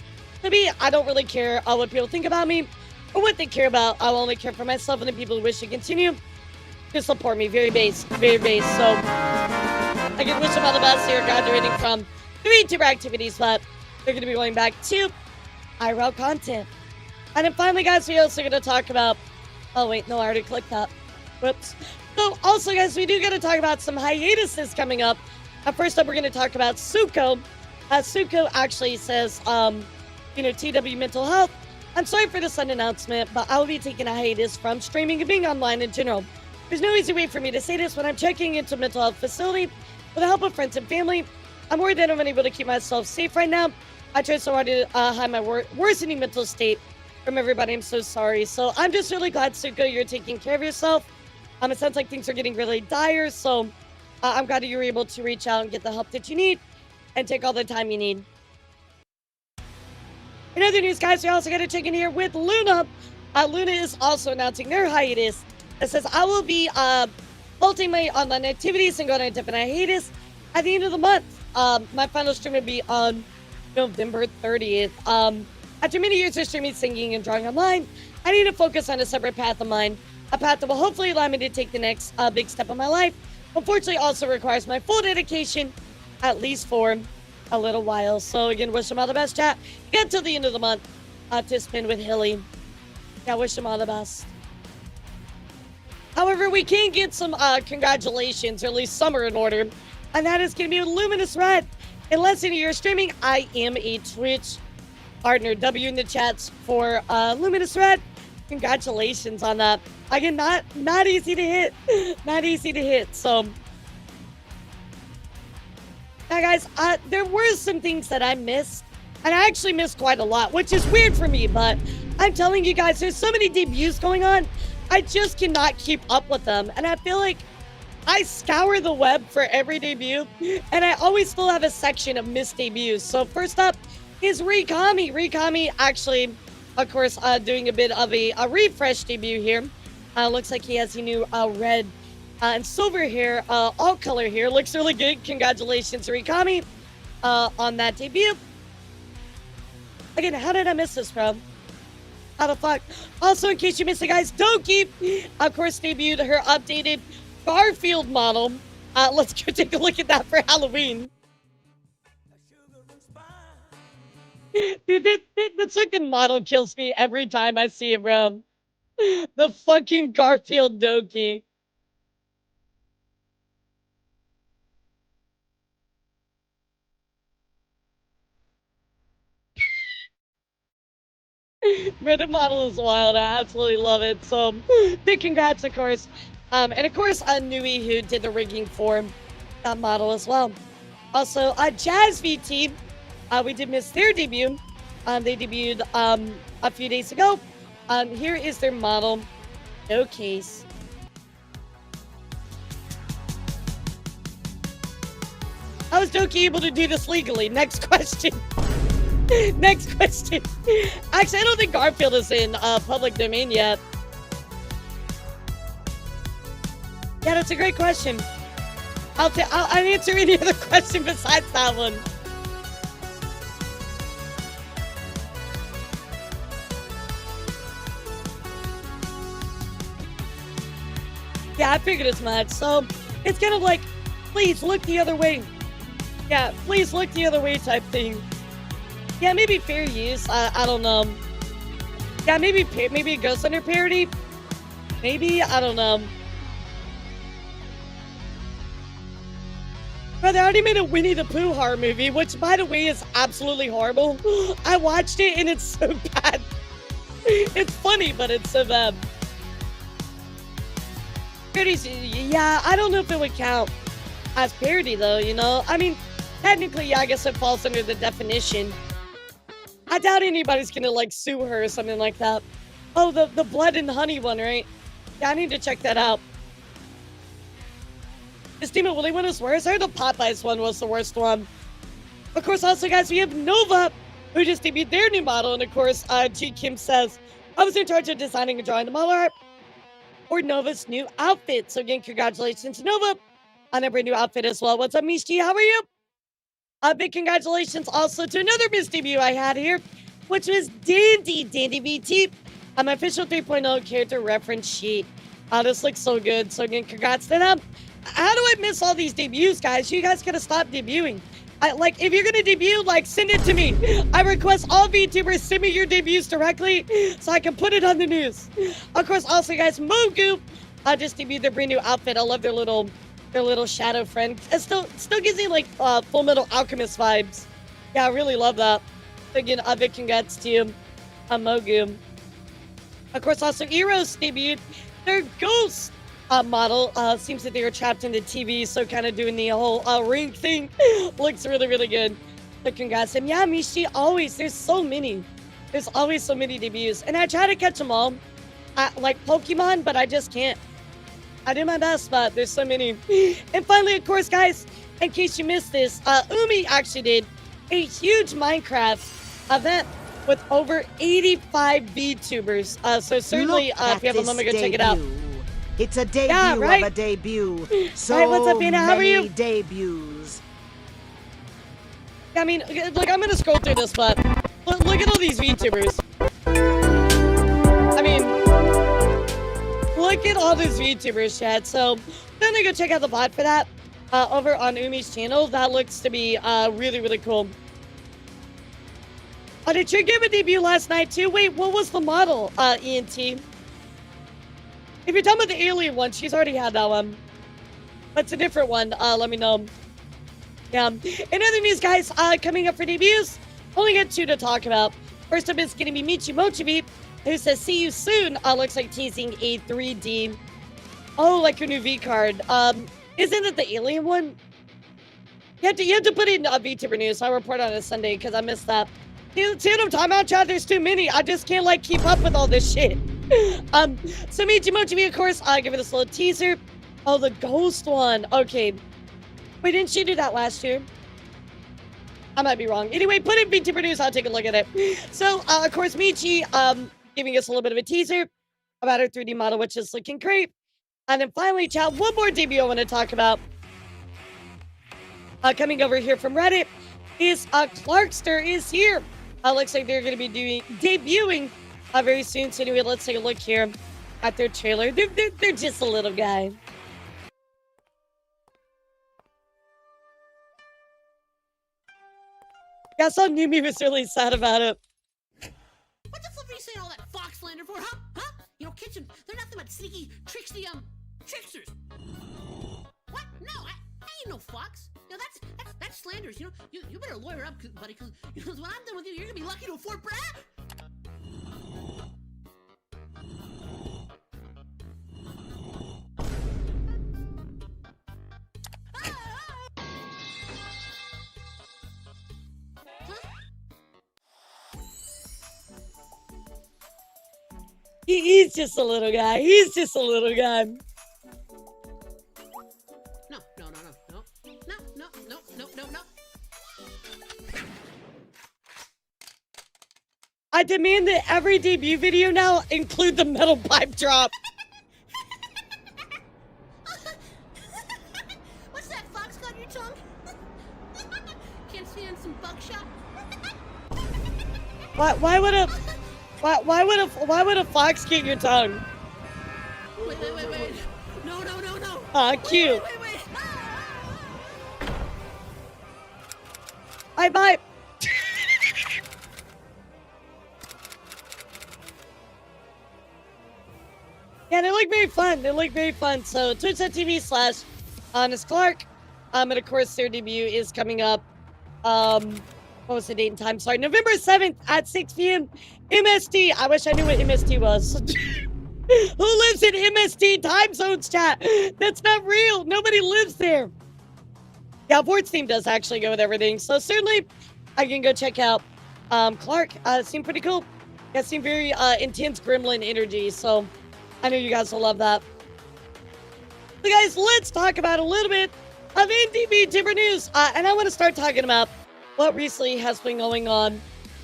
S1: To me, I don't really care what people think about me or what they care about. I will only care for myself and the people who wish to continue to support me. Very base, very base. So I can wish them all the best here, graduating from the VTuber activities, but they're going to be going back to IRL content. And then finally, guys, we're also going to talk about, oh wait, no, I already clicked that. Whoops. So also, guys, we do got to talk about some hiatuses coming up. First up, we're going to talk about Suko. Suko actually says, TW Mental Health. I'm sorry for the sudden announcement, but I will be taking a hiatus from streaming and being online in general. There's no easy way for me to say this when I'm checking into a mental health facility with the help of friends and family. I'm worried that I'm unable to keep myself safe right now. I tried so hard to hide my worsening mental state from everybody. I'm so sorry. So I'm just really glad, Suko, you're taking care of yourself. It sounds like things are getting really dire, so I'm glad that you were able to reach out and get the help that you need and take all the time you need. In other news, guys, we also got to check in here with Luna. Luna is also announcing their hiatus. It says, I will be halting my online activities and going on a different hiatus at the end of the month. My final stream will be on November 30th. After many years of streaming, singing, and drawing online, I need to focus on a separate path of mine. A path that will hopefully allow me to take the next big step in my life. Unfortunately, also requires my full dedication, at least for a little while. So again, wish them all the best, chat. Get till the end of the month to spend with Hilly. Yeah, wish them all the best. However, we can get some congratulations, or at least some are in order. And that is going to be with Luminous Red. In less than a year streaming, I am a Twitch partner. W in the chats for Luminous Red. Congratulations on that. Again, not easy to hit. Not easy to hit. So, now guys, there were some things that I missed. And I actually missed quite a lot, which is weird for me. But I'm telling you guys, there's so many debuts going on. I just cannot keep up with them. And I feel like I scour the web for every debut. And I always still have a section of missed debuts. So first up is Rikami. Rikami actually, of course, doing a bit of a refresh debut here. Looks like he has a new red and silver hair, all color hair. Looks really good. Congratulations, Rikami, on that debut. Again, how did I miss this, bro? How the fuck? Also, in case you missed it, guys, Doki, of course, debuted her updated Garfield model. Let's go take a look at that for Halloween. Dude, the second model kills me every time I see it, bro. The fucking Garfield Doki. Bro, the model is wild. I absolutely love it. So, big congrats, of course. And of course, Nui, who did the rigging for that model as well. Also, Jazz VT. We did miss their debut. They debuted a few days ago. Here is their model. No case. How is Doki able to do this legally? Next question. Next question. Actually, I don't think Garfield is in public domain yet. Yeah, that's a great question. I'll answer any other question besides that one. Yeah, I figured as much. So it's kind of like, please look the other way. Yeah, please look the other way type thing. Yeah, maybe fair use. I don't know. Yeah, maybe it goes under parody. Maybe, I don't know. Bro, they already made a Winnie the Pooh horror movie, which, by the way, is absolutely horrible. I watched it, and it's so bad. It's funny, but it's so bad. Parodies, yeah, I don't know if it would count as parody, though, you know? I mean, technically, yeah, I guess it falls under the definition. I doubt anybody's gonna, like, sue her or something like that. Oh, the blood and honey one, right? Yeah, I need to check that out. Is Demon Willie one was worse? I heard the Popeyes one was the worst one. Of course, also, guys, we have Nova, who just debuted their new model. And, of course, G. Kim says, I was in charge of designing and drawing the model art for Nova's new outfit. So, again, congratulations to Nova on a brand new outfit as well. What's up, Mishti? How are you? Big congratulations also to another Miss debut I had here, which was Dandy BT, my official 3.0 character reference sheet. This looks so good. So again, congrats to them. How do I miss all these debuts, guys? You guys gotta stop debuting. Like, if you're gonna debut, like, send it to me. I request all VTubers send me your debuts directly so I can put it on the news. Of course, also, guys, Mogu just debuted their brand new outfit. I love their little shadow friend. It still gives me like Full Metal Alchemist vibes. Yeah, I really love that. Again, big congrats to you, Mogu. Of course, also Eros debuted their Ghost model. Seems that they were trapped in the TV, so kind of doing the whole ring thing. Looks really, really good. So congrats. And yeah, Mishi, always, there's so many. There's always so many debuts. And I try to catch them all, like Pokemon, but I just can't. I do my best, but there's so many. And finally, of course, guys, in case you missed this, Umi actually did a huge Minecraft event with over 85 VTubers. So certainly, if you have a moment, go check it out.
S3: It's a debut
S1: right?
S3: of a debut. So
S1: Right, what's up, Anna? How are you?
S3: many debuts.
S1: I mean, look, I'm gonna scroll through this, but look at all these VTubers. I mean, look at all these VTubers, chat. So, then I go check out the bot for that over on Umi's channel. That looks to be really, really cool. Oh, did you give a debut last night too? Wait, what was the model, ENT? If you're talking about the alien one, she's already had that one. That's a different one. Let me know. Yeah. In other news, guys, coming up for debuts, only got 2 to talk about. First up is going to be Michi Mochibi, who says, see you soon. Looks like teasing a 3D. Oh, like your new V card. Isn't it the alien one? You have to put in VTuber news. So I'll report on it Sunday because I missed that. See what I'm talking about, chat? There's too many. I just can't, like, keep up with all this shit. So Michi Mochibi, of course, give it this little teaser. Oh, the ghost one. Okay. Wait, didn't she do that last year? I might be wrong. Anyway, put in VTuber news. I'll take a look at it. So, of course, Michi giving us a little bit of a teaser about her 3D model, which is looking great. And then finally, chat, one more debut I want to talk about. Coming over here from Reddit is Clarkster is here. Looks like they're going to be debuting very soon. So anyway, let's take a look here at their trailer. They're just a little guy. Yeah, I saw Numi was really sad about it.
S6: What the flip are you saying all that fox slander for, huh? Huh? You know, kitchen, they're nothing but sneaky, tricksy, tricksters. What? No, I ain't no fox. You know, that's slanders. You know, you better lawyer up, buddy, because when I'm done with you, you're gonna be lucky to afford Brad.
S1: He's just a little guy. He's just a little guy.
S6: No.
S1: I demand that every debut video now include the metal pipe drop.
S6: What's that fox got on your tongue? Can't stand some buckshot?
S1: Why would a fox get your tongue?
S6: Wait. No.
S1: Aw, cute.
S6: Wait.
S1: Bye. Yeah, they look very fun. So twitch.tv/Honest Clark. And of course their debut is coming up. What was the date and time? Sorry, November 7th at 6 p.m. MST. I wish I knew what MST was. Who lives in MST time zones, chat? That's not real. Nobody lives there. Yeah, Vort's theme does actually go with everything. So certainly I can go check out Clark. Seemed pretty cool. Yeah, seemed very intense gremlin energy. So I know you guys will love that. So guys, let's talk about a little bit of indie VTuber news. And I want to start talking about what recently has been going on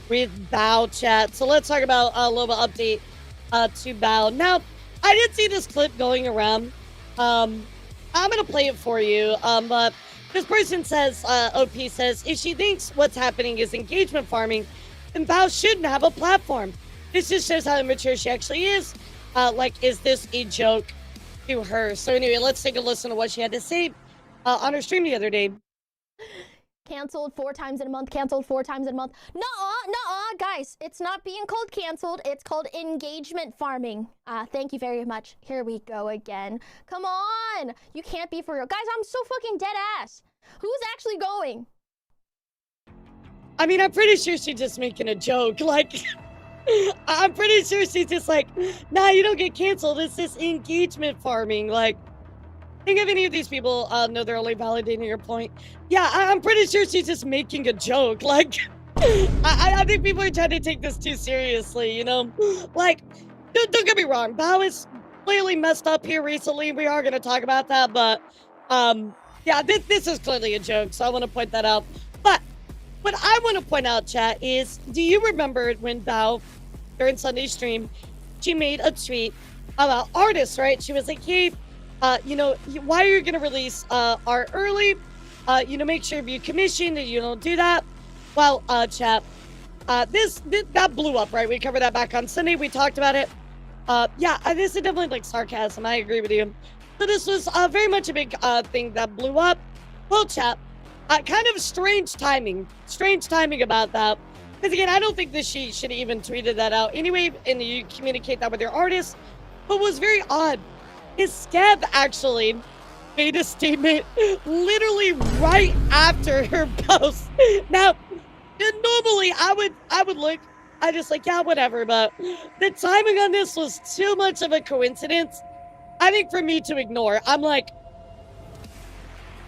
S1: with Bao chat. So let's talk about a little bit update to Bao. Now, I did see this clip going around. I'm going to play it for you. But this person says, OP says, if she thinks what's happening is engagement farming, then Bao shouldn't have a platform. This just shows how immature she actually is. Like, is this a joke to her? So anyway, let's take a listen to what she had to say on her stream the other day.
S7: Canceled 4 times in a month, canceled 4 times in a month. Nuh-uh, guys, it's not being called canceled, it's called engagement farming. Thank you very much. Here we go again. Come on, you can't be for real. Guys, I'm so fucking dead ass. Who's actually going?
S1: I mean, I'm pretty sure she's just making a joke. Like, I'm pretty sure she's just like, nah, you don't get canceled. It's this engagement farming. Like, think of any of these people, no, they're only validating your point. Yeah, I'm pretty sure she's just making a joke. Like, I think people are trying to take this too seriously, you know? Like, don't get me wrong. Bao is clearly messed up here recently. We are going to talk about that, but, yeah, this is clearly a joke, so I want to point that out. But what I want to point out, chat, is do you remember when Bao, during Sunday's stream, she made a tweet about artists, right? She was like, hey, you know, why are you going to release art early? You know, make sure if you commission that you don't do that. Well, chat, that blew up, right? We covered that back on Sunday. We talked about it. Yeah, this is definitely like sarcasm. I agree with you. So this was very much a big thing that blew up. Well, chat, kind of strange timing about that. Because again, I don't think that she should have even tweeted that out anyway, and you communicate that with your artist. But what was very odd is Scab actually made a statement literally right after her post. Now, normally I would look, I just like, yeah, whatever, but the timing on this was too much of a coincidence, I think, for me to ignore. I'm like,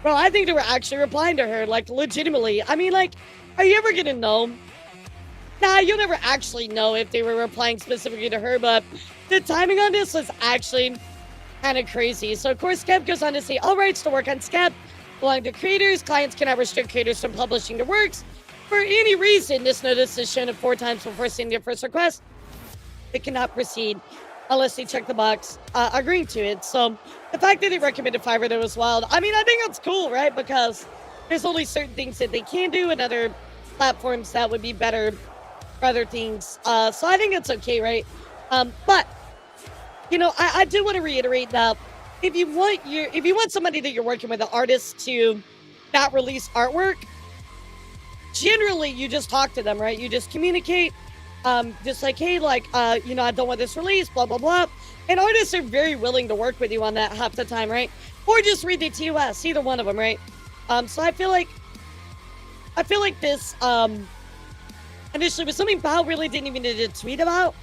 S1: bro, I think they were actually replying to her, like, legitimately. I mean, like, are you ever gonna know? Nah, you'll never actually know if they were replying specifically to her, but the timing on this was actually kind of crazy. So, of course, Scab goes on to say, all rights to work on Scab belong to creators. Clients cannot restrict creators from publishing their works. For any reason, this notice is shown up 4 times before sending their first request. They cannot proceed unless they check the box agreeing to it. So, the fact that they recommended Fiverr, that was wild. I mean, I think that's cool, right? Because there's only certain things that they can do and other platforms that would be better for other things. So I think it's okay, right? But you know, I do want to reiterate that if you want somebody that you're working with, an artist, to not release artwork, generally you just talk to them, right? You just communicate, just like, hey, like, you know, I don't want this released, blah blah blah. And artists are very willing to work with you on that half the time, right? Or just read the TOS, either one of them, right? So I feel like this initially was something Bao really didn't even need to tweet about.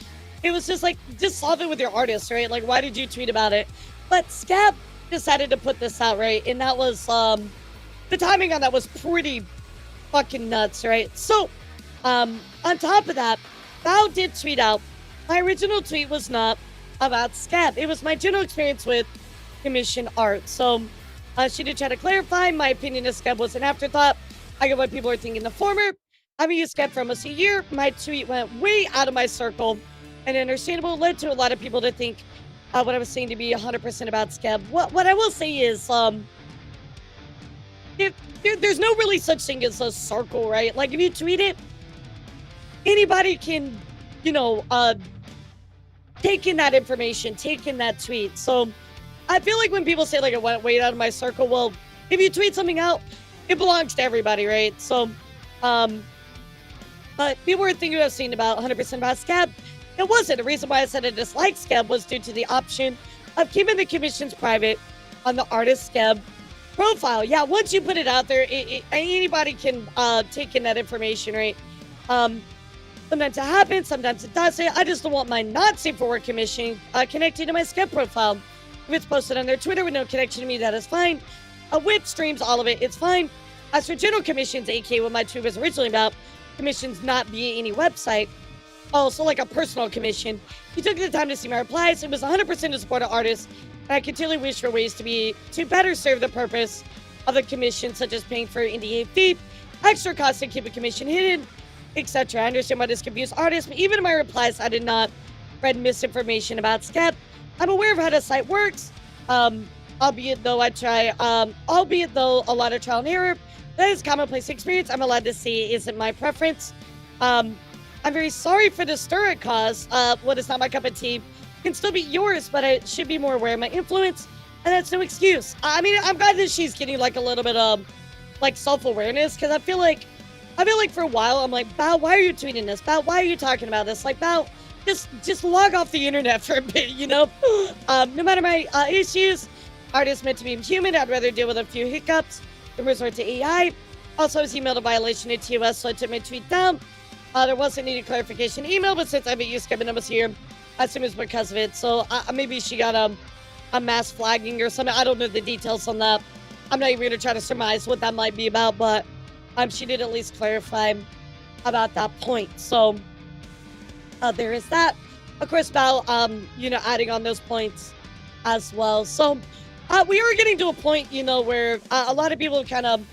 S1: It was just like, just solve it with your artist, right? Like, why did you tweet about it? But Scab decided to put this out, right? And that was, the timing on that was pretty fucking nuts, right? So, on top of that, Bao did tweet out, my original tweet was not about Scab. It was my general experience with commission art. So, she did try to clarify, my opinion of Scab was an afterthought. I get what people are thinking the former. I've used Scab for almost a year. My tweet went way out of my circle, and understandable, led to a lot of people to think what I was saying to be 100% about Scab. What I will say is, there's no really such thing as a circle, right? Like, if you tweet it, anybody can, you know, take in that information, take in that tweet. So I feel like when people say, like, it went way out of my circle, well, if you tweet something out, it belongs to everybody, right? So, but people were thinking I was saying about 100% about Scab. It wasn't. The reason why I said I disliked Scab was due to the option of keeping the commissions private on the artist Scab profile. Yeah, once you put it out there, anybody can take in that information, right? Sometimes it happens, sometimes it doesn't. I just don't want my not safe for work commission connected to my Scab profile. If it's posted on their Twitter with no connection to me, that is fine. Whip streams, all of it, it's fine. As for general commissions, aka what my tweet was originally about, commissions not via any website, also like a personal commission. You took the time to see my replies. It was 100% to support an artist, and I continually wish for ways to better serve the purpose of the commission, such as paying for NDA fee, extra costs to keep a commission hidden, etc. I understand why this confused artists, but even in my replies, I did not spread misinformation about Scab. I'm aware of how the site works, albeit though a lot of trial and error. That is commonplace experience. I'm allowed to say isn't my preference. I'm very sorry for the stir it caused. What is not my cup of tea can still be yours, but I should be more aware of my influence, and that's no excuse. I mean, I'm glad that she's getting like a little bit of like self-awareness, because I feel like for a while I'm like, Bao, why are you tweeting this? Bao, why are you talking about this? Like, Bao, just log off the internet for a bit, you know? No matter my issues, art is meant to be human. I'd rather deal with a few hiccups than resort to AI. Also, I was emailed a violation of TOS, so I took my tweet down. There wasn't needed clarification email, but since I haven't used Kevin numbers here, I assume it's because of it. So maybe she got a mass flagging or something. I don't know the details on that. I'm not even going to try to surmise what that might be about, but she did at least clarify about that point. So there is that. Of course, Val, adding on those points as well. So we are getting to a point, where a lot of people kind of...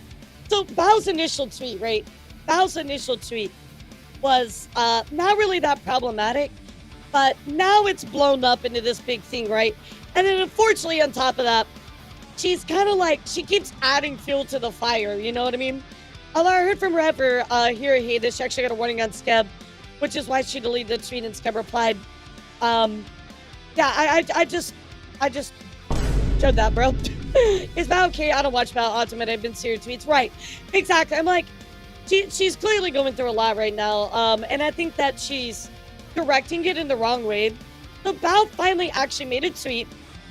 S1: So Val's initial tweet, right? Val's initial tweet was not really that problematic, but now it's blown up into this big thing, right? And then unfortunately, on top of that, she's kind of like, she keeps adding fuel to the fire, you know what I mean? Although I heard from Rever here, hey, this she actually got a warning on Skeb, which is why she deleted the tweet and Skeb replied. I just showed that, bro. Is Val okay? I don't watch Val Ultimate. I've been serious tweets. Right. Exactly. I'm like, she's clearly going through a lot right now. And I think that she's directing it in the wrong way. So Val finally actually made a tweet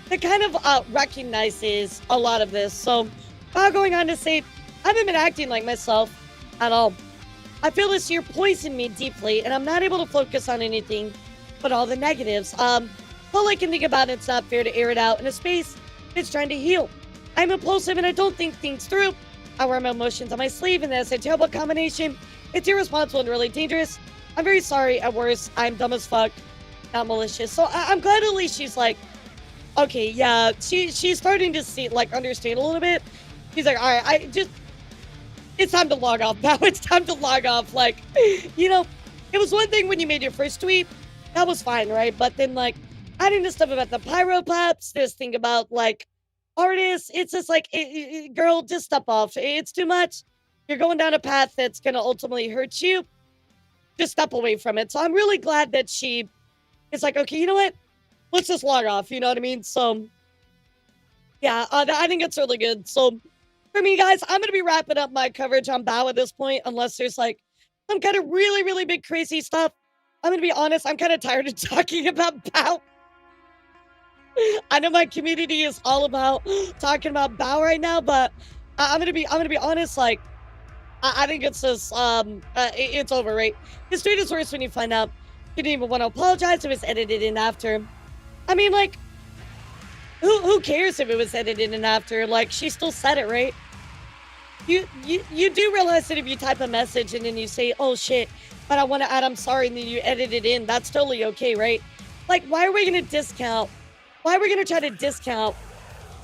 S1: that kind of recognizes a lot of this. So Val going on to say, I haven't been acting like myself at all. I feel this year poisoned me deeply, and I'm not able to focus on anything but all the negatives. All I can think about, it's not fair to air it out in a space that's trying to heal. I'm impulsive and I don't think things through. I wear my emotions on my sleeve, and that's a terrible combination. It's irresponsible and really dangerous. I'm very sorry. At worst, I'm dumb as fuck, not malicious. So I'm glad at least she's like, okay, yeah, she's starting to see, like, understand a little bit. She's like, all right, it's time to log off now. It's time to log off. Like, it was one thing when you made your first tweet. That was fine, right? But then, like, adding this stuff about the pyropops, this thing about, like, artists, it's just like, girl, just step off. It's too much. You're going down a path that's going to ultimately hurt you. Just step away from it. So I'm really glad that she is like, okay, you know what? Let's just log off. You know what I mean? So, yeah, I think it's really good. So, for me, guys, I'm going to be wrapping up my coverage on Bao at this point, unless there's, like, some kind of really, really big, crazy stuff. I'm going to be honest, I'm kind of tired of talking about Bao. I know my community is all about talking about Bao right now, but I'm gonna be honest. Like, I think it's just it's over, right? His tweet is worse when you find out he didn't even want to apologize. It was edited in after. I mean, like, who cares if it was edited in after? Like, she still said it, right? You do realize that if you type a message and then you say, oh shit, but I want to add I'm sorry, and then you edit it in, that's totally okay, right? Like, why are we gonna discount? Why are we going to try to discount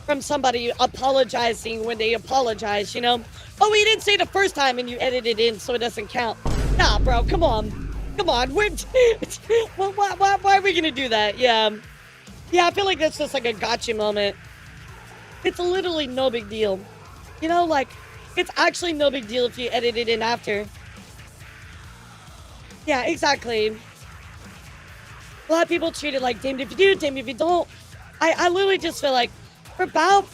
S1: from somebody apologizing when they apologize, Oh, we didn't say the first time and you edited it in, so it doesn't count. Nah, bro, come on. Come on. Why are we going to do that? Yeah, I feel like that's just like a gotcha moment. It's literally no big deal. Like, it's actually no big deal if you edit it in after. Yeah, exactly. A lot of people treat it like damned if you do, damned if you don't. I literally just feel like, for Bao,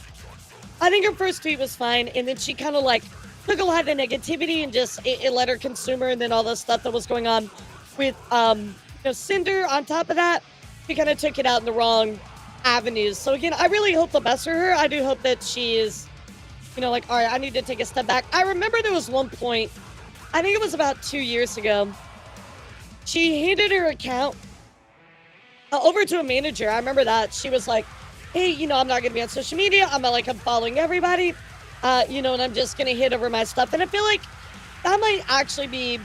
S1: I think her first tweet was fine, and then she kind of, like, took a lot of the negativity and just it let her consume her, and then all the stuff that was going on with, Cinder on top of that, she kind of took it out in the wrong avenues. So, again, I really hope the best for her. I do hope that she is, like, all right, I need to take a step back. I remember there was one point, I think it was about 2 years ago, she handed her account over to a manager. I remember that. She was like, hey, I'm not going to be on social media. I'm following everybody, and I'm just going to hit over my stuff. And I feel like that might actually be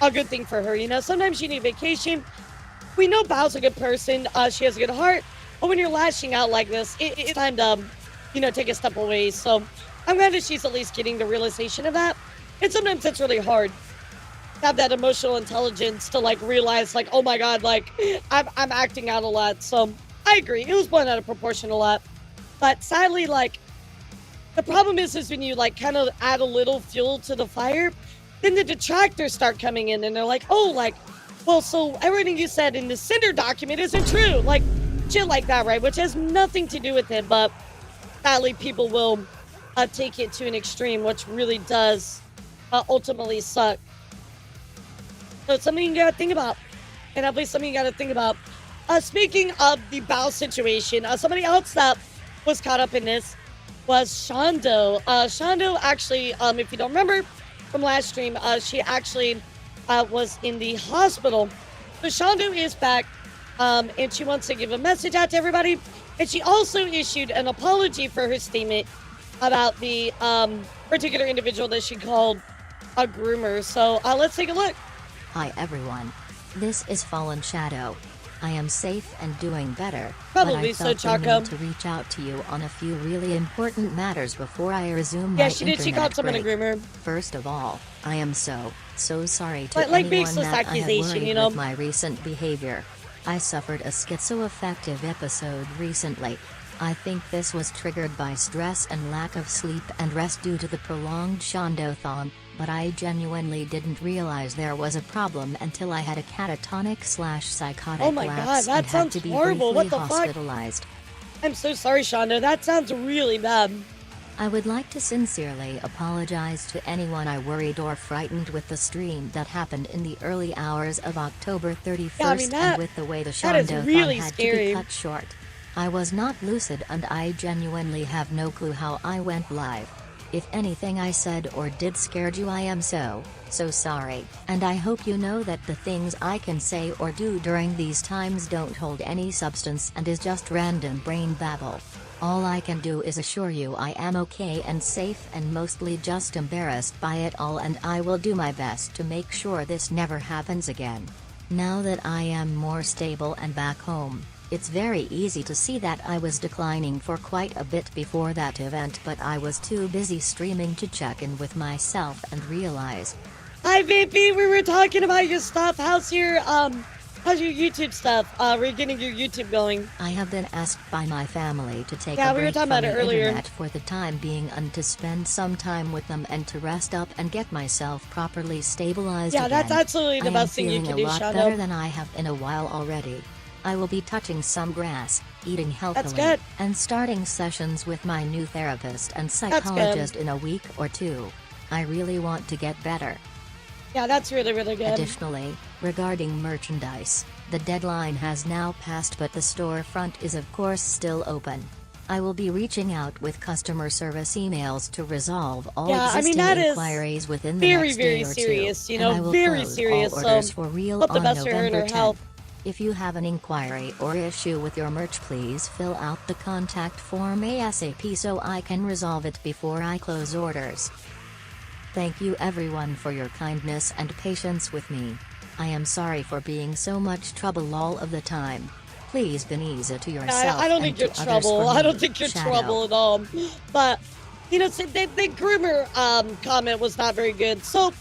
S1: a good thing for her. Sometimes you need vacation. We know Bao's a good person. She has a good heart. But when you're lashing out like this, it's time to, take a step away. So I'm glad that she's at least getting the realization of that. And sometimes it's really hard. Have that emotional intelligence to like realize like, oh my god, like I'm acting out a lot. So I agree, it was blown out of proportion a lot, but sadly, like, the problem is when you like kind of add a little fuel to the fire, then the detractors start coming in and they're like, oh, like, well, so everything you said in the Cinder document isn't true, like shit like that, right? Which has nothing to do with it, but sadly people will take it to an extreme, which really does ultimately suck. So it's something you gotta think about. And definitely something you gotta think about. Speaking of the Bao situation, somebody else that was caught up in this was Shondo. Shondo actually, if you don't remember, from last stream, she actually was in the hospital. So Shondo is back, and she wants to give a message out to everybody. And she also issued an apology for her statement about the particular individual that she called a groomer. So let's take a look.
S8: Hi everyone. This is Fallen Shadow. I am safe and doing better,
S1: Probably
S8: but I
S1: so,
S8: felt the
S1: Chaco.
S8: need to reach out to you on a few really important matters before I resume
S1: Yeah,
S8: my
S1: she did. She
S8: internet
S1: called someone a
S8: break.
S1: groomer.
S8: First of all, I am so sorry to
S1: But, like,
S8: anyone
S1: baseless
S8: that I have
S1: accusation,
S8: worried
S1: you know?
S8: with my recent behavior. I suffered a schizoaffective episode recently. I think this was triggered by stress and lack of sleep and rest due to the prolonged Shondo-thon, but I genuinely didn't realize there was a problem until I had a catatonic/psychotic
S1: Oh my God,
S8: lapse
S1: that
S8: and had
S1: sounds
S8: to be
S1: horrible.
S8: briefly
S1: What the fuck?
S8: hospitalized.
S1: I'm so sorry, Shondo. That sounds really bad.
S8: I would like to sincerely apologize to anyone I worried or frightened with the stream that happened in the early hours of October 31st
S1: Yeah, I mean,
S8: and with the way the
S1: that is
S8: Shondo-thon
S1: really
S8: had
S1: scary.
S8: to be cut short. I was not lucid and I genuinely have no clue how I went live. If anything I said or did scared you, I am so sorry, and I hope you know that the things I can say or do during these times don't hold any substance and is just random brain babble. All I can do is assure you I am okay and safe and mostly just embarrassed by it all, and I will do my best to make sure this never happens again. Now that I am more stable and back home, it's very easy to see that I was declining for quite a bit before that event, but I was too busy streaming to check in with myself and realize.
S1: Hi, VP. We were talking about your stuff. How's your YouTube stuff? We're getting your YouTube going.
S8: I have been asked by my family to take
S1: Yeah,
S8: a
S1: we were
S8: break
S1: talking
S8: from
S1: about it
S8: the
S1: earlier.
S8: internet for the time being and to spend some time with them and to rest up and get myself properly stabilized
S1: Yeah,
S8: again.
S1: that's absolutely the
S8: I
S1: best
S8: am
S1: thing you
S8: feeling
S1: can
S8: a
S1: do,
S8: lot
S1: Shondo.
S8: better than I have in a while already. I will be touching some grass, eating healthily,
S1: good.
S8: and starting sessions with my new therapist and
S1: good.
S8: psychologist in a week or two. I really want to get better.
S1: Yeah, that's really, really good.
S8: Additionally, regarding merchandise, the deadline has now passed, but the storefront is of course still open. I will be reaching out with customer service emails to resolve all
S1: Yeah, I mean,
S8: existing
S1: that is
S8: inquiries within the
S1: very,
S8: next
S1: very
S8: day or
S1: serious,
S8: two,
S1: you
S8: and
S1: know,
S8: I will
S1: very
S8: close
S1: serious,
S8: all
S1: so
S8: orders for real
S1: hope the
S8: on
S1: best for her and
S8: November
S1: her
S8: 10th.
S1: health.
S8: If you have an inquiry or issue with your merch, please fill out the contact form ASAP so I can resolve it before I close orders. Thank you everyone for your kindness and patience with me. I am sorry for being so much trouble all of the time. Please be easy to yourself.
S1: I don't
S8: and
S1: think you're
S8: to others
S1: trouble.
S8: for
S1: I don't
S8: me.
S1: think you're
S8: Shadow.
S1: trouble at all. But, you know, so the groomer comment was not very good. So,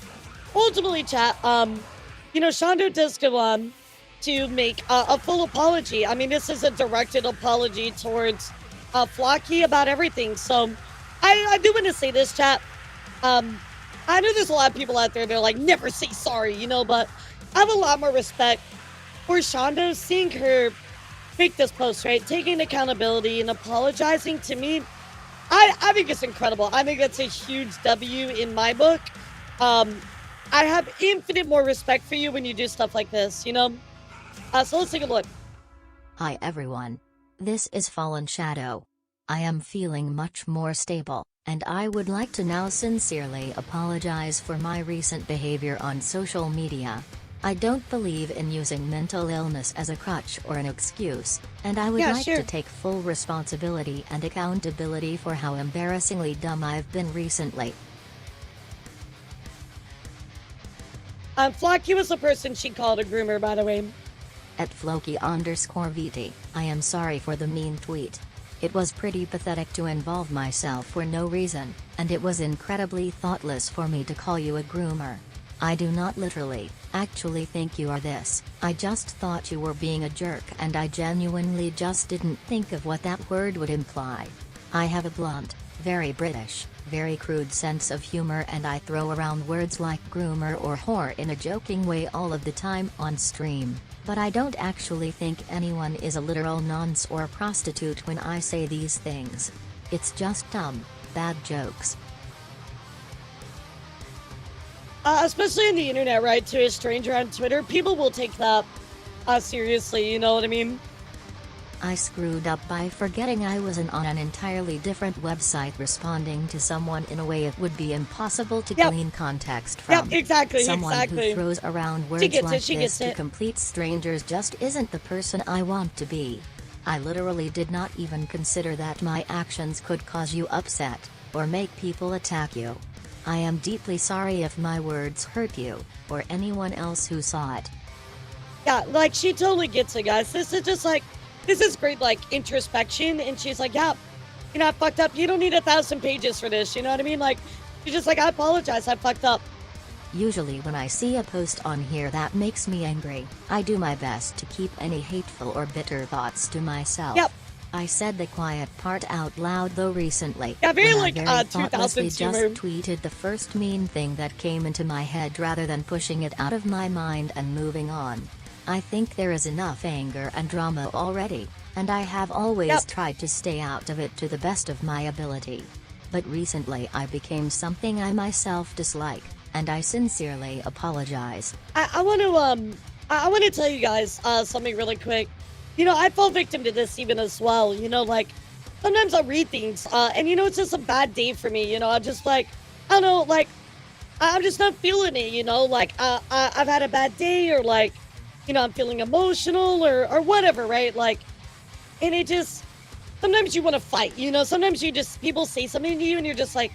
S1: ultimately, chat, you know, Shondo does go on to make a full apology. I mean, this is a directed apology towards Flocky about everything. So, I do want to say this, chat. I know there's a lot of people out there that are like, never say sorry, you know, but I have a lot more respect for Shondo. Seeing her make this post, right? Taking accountability and apologizing to me, I think it's incredible. I think that's a huge W in my book. I have infinite more respect for you when you do stuff like this, you know? So let's take a look.
S8: Hi everyone. This is Fallen Shadow. I am feeling much more stable, and I would like to now sincerely apologize for my recent behavior on social media. I don't believe in using mental illness as a crutch or an excuse, and I would like to take full responsibility and accountability for how embarrassingly dumb I've been recently.
S1: Flocky was the person she called a groomer, by the way.
S8: At Floki_VT, I am sorry for the mean tweet. It was pretty pathetic to involve myself for no reason, and it was incredibly thoughtless for me to call you a groomer. I do not literally, actually think you are this. I just thought you were being a jerk, and I genuinely just didn't think of what that word would imply. I have a blunt, very British, very crude sense of humor, and I throw around words like groomer or whore in a joking way all of the time on stream. But I don't actually think anyone is a literal nonce or prostitute when I say these things. It's just dumb, bad jokes.
S1: Especially on the internet, right? To a stranger on Twitter, people will take that seriously, you know what I mean?
S8: I screwed up by forgetting I was on an entirely different website responding to someone in a way it would be impossible to glean context from.
S1: Yep, exactly,
S8: Someone
S1: exactly.
S8: who throws around words like this to complete strangers just isn't the person I want to be. I literally did not even consider that my actions could cause you upset, or make people attack you. I am deeply sorry if my words hurt you, or anyone else who saw it.
S1: Yeah, like, she totally gets it, guys. This is just like, this is great, like, introspection, and she's like, yeah, you know, I fucked up. You don't need 1,000 pages for this, you know what I mean? Like, she's just like, I apologize, I fucked up.
S8: Usually when I see a post on here that makes me angry, I do my best to keep any hateful or bitter thoughts to myself.
S1: Yep.
S8: I said the quiet part out loud though recently,
S1: Yeah, very
S8: when
S1: like,
S8: I very thoughtlessly
S1: 2000s
S8: just
S1: humor.
S8: tweeted the first mean thing that came into my head rather than pushing it out of my mind and moving on. I think there is enough anger and drama already, and I have always tried to stay out of it to the best of my ability. But recently I became something I myself dislike, and I sincerely apologize.
S1: I want to tell you guys something really quick. You know, I fall victim to this even as well. You know, like, sometimes I'll read things, and you know, it's just a bad day for me. You know, I'm just like, I don't know, like, I'm just not feeling it. You know, like, I've had a bad day, or like, you know, I'm feeling emotional, or whatever, right? Like, and it just, sometimes you want to fight. You know, sometimes people say something to you, and you're just like,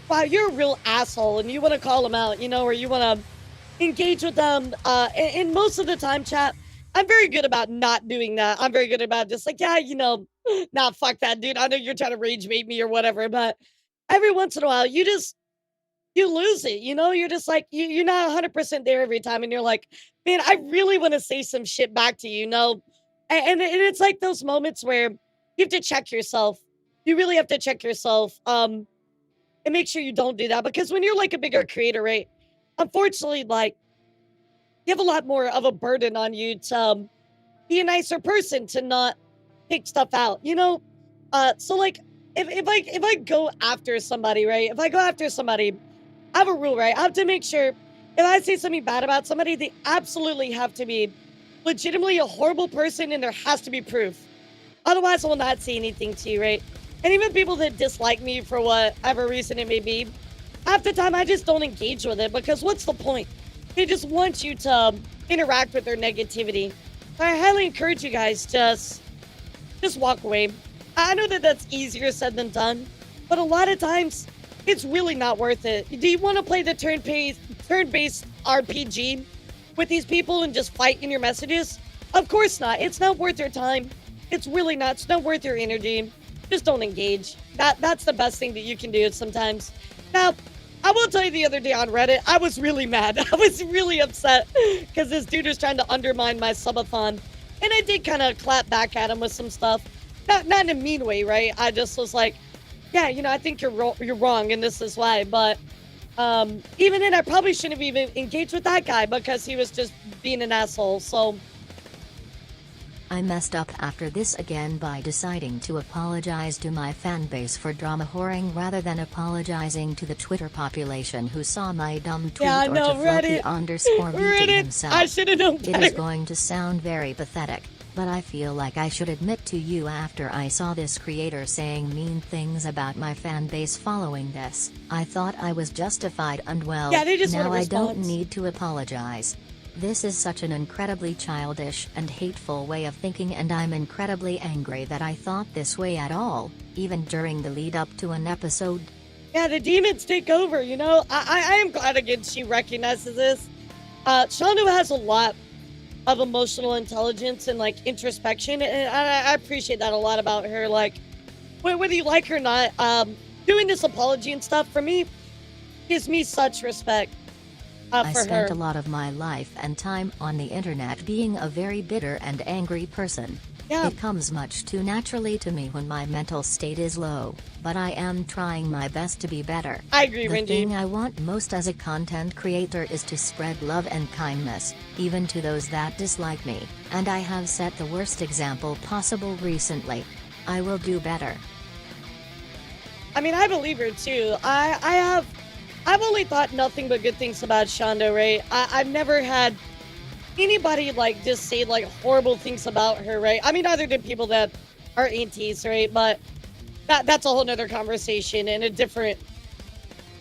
S1: wow, you're a real asshole, and you want to call them out, you know, or you want to engage with them. And most of the time, chat, I'm very good about not doing that. I'm very good about just like, yeah, you know, nah, fuck that, dude. I know you're trying to rage bait me or whatever, but every once in a while, you lose it, you know? You're just like, you're not 100% there every time, and you're like, man, I really want to say some shit back to you, you know? And it's like those moments where you have to check yourself. You really have to check yourself. And make sure you don't do that, because when you're like a bigger creator, right? Unfortunately, like, you have a lot more of a burden on you to be a nicer person, to not pick stuff out, you know? So like, if I go after somebody, right? If I go after somebody, I have a rule, right? I have to make sure if I say something bad about somebody, they absolutely have to be legitimately a horrible person, and there has to be proof. Otherwise, I will not say anything to you, right? And even people that dislike me for whatever reason it may be, half the time I just don't engage with it, because what's the point? They just want you to interact with their negativity. So I highly encourage you guys, just walk away. I know that that's easier said than done, but a lot of times it's really not worth it. Do you want to play the turn-based RPG with these people and just fight in your messages? Of course not. It's not worth your time. It's really not. It's not worth your energy. Just don't engage. That's the best thing that you can do sometimes. Now, I will tell you, the other day on Reddit, I was really mad. I was really upset because this dude was trying to undermine my subathon. And I did kind of clap back at him with some stuff. Not in a mean way, right? I just was like, yeah, you know, I think you're wrong, and this is why. But even then, I probably shouldn't have even engaged with that guy, because he was just being an asshole. So
S8: I messed up after this again by deciding to apologize to my fanbase for drama whoring rather than apologizing to the Twitter population who saw my dumb tweet,
S1: yeah,
S8: or
S1: no,
S8: to
S1: Reddit,
S8: beating himself.
S1: I should have known better.
S8: It is going to sound very pathetic, but I feel like I should admit to you after I saw this creator saying mean things about my fanbase following this. I thought I was justified, and well,
S1: yeah, they just
S8: now
S1: want a
S8: I don't
S1: response.
S8: need to apologize. This is such an incredibly childish and hateful way of thinking, and I'm incredibly angry that I thought this way at all, even during the lead up to an episode.
S1: Yeah, the demons take over, you know? I am glad again she recognizes this. Vshojo has a lot of emotional intelligence and like introspection, and I appreciate that a lot about her. Like, whether you like her or not, doing this apology and stuff for me gives me such respect.
S8: I
S1: for
S8: spent
S1: her.
S8: a lot of my life and time on the internet being a very bitter and angry person.
S1: Yeah.
S8: It comes much too naturally to me when my mental state is low, but I am trying my best to be better.
S1: I agree,
S8: The
S1: Renji.
S8: thing I want most as a content creator is to spread love and kindness, even to those that dislike me, and I have set the worst example possible recently. I will do better.
S1: I mean, I believe her too. I've only thought nothing but good things about Vshojo, right? I've never had anybody like just say like horrible things about her, right? I mean, other than people that are aunties, right? But that's a whole nother conversation and a different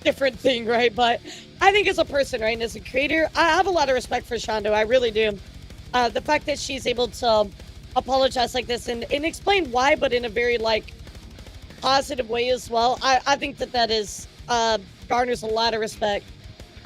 S1: thing, right? But I think as a person, right, and as a creator, I have a lot of respect for Shondo. I really do. The fact that she's able to apologize like this and explain why, but in a very like positive way as well. I think that is garners a lot of respect.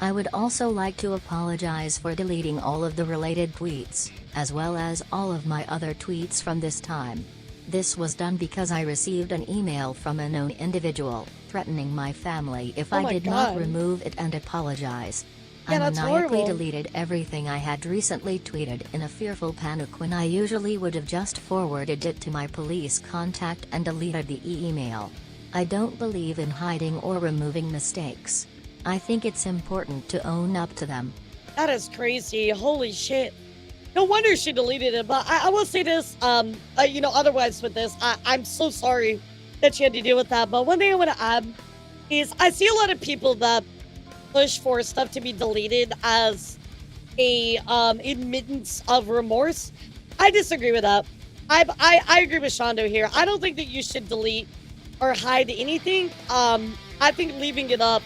S8: I would also like to apologize for deleting all of the related tweets, as well as all of my other tweets from this time. This was done because I received an email from a known individual, threatening my family if I did not remove it and apologize. I maniacally deleted everything I had recently tweeted in a fearful panic when I usually would have just forwarded it to my police contact and deleted the email. I don't believe in hiding or removing mistakes. I think it's important to own up to them.
S1: That is crazy. Holy shit. No wonder she deleted it. But I will say this, otherwise with this, I'm so sorry that she had to deal with that. But one thing I want to add is I see a lot of people that push for stuff to be deleted as a admittance of remorse. I disagree with that. I agree with Shondo here. I don't think that you should delete or hide anything. I think leaving it up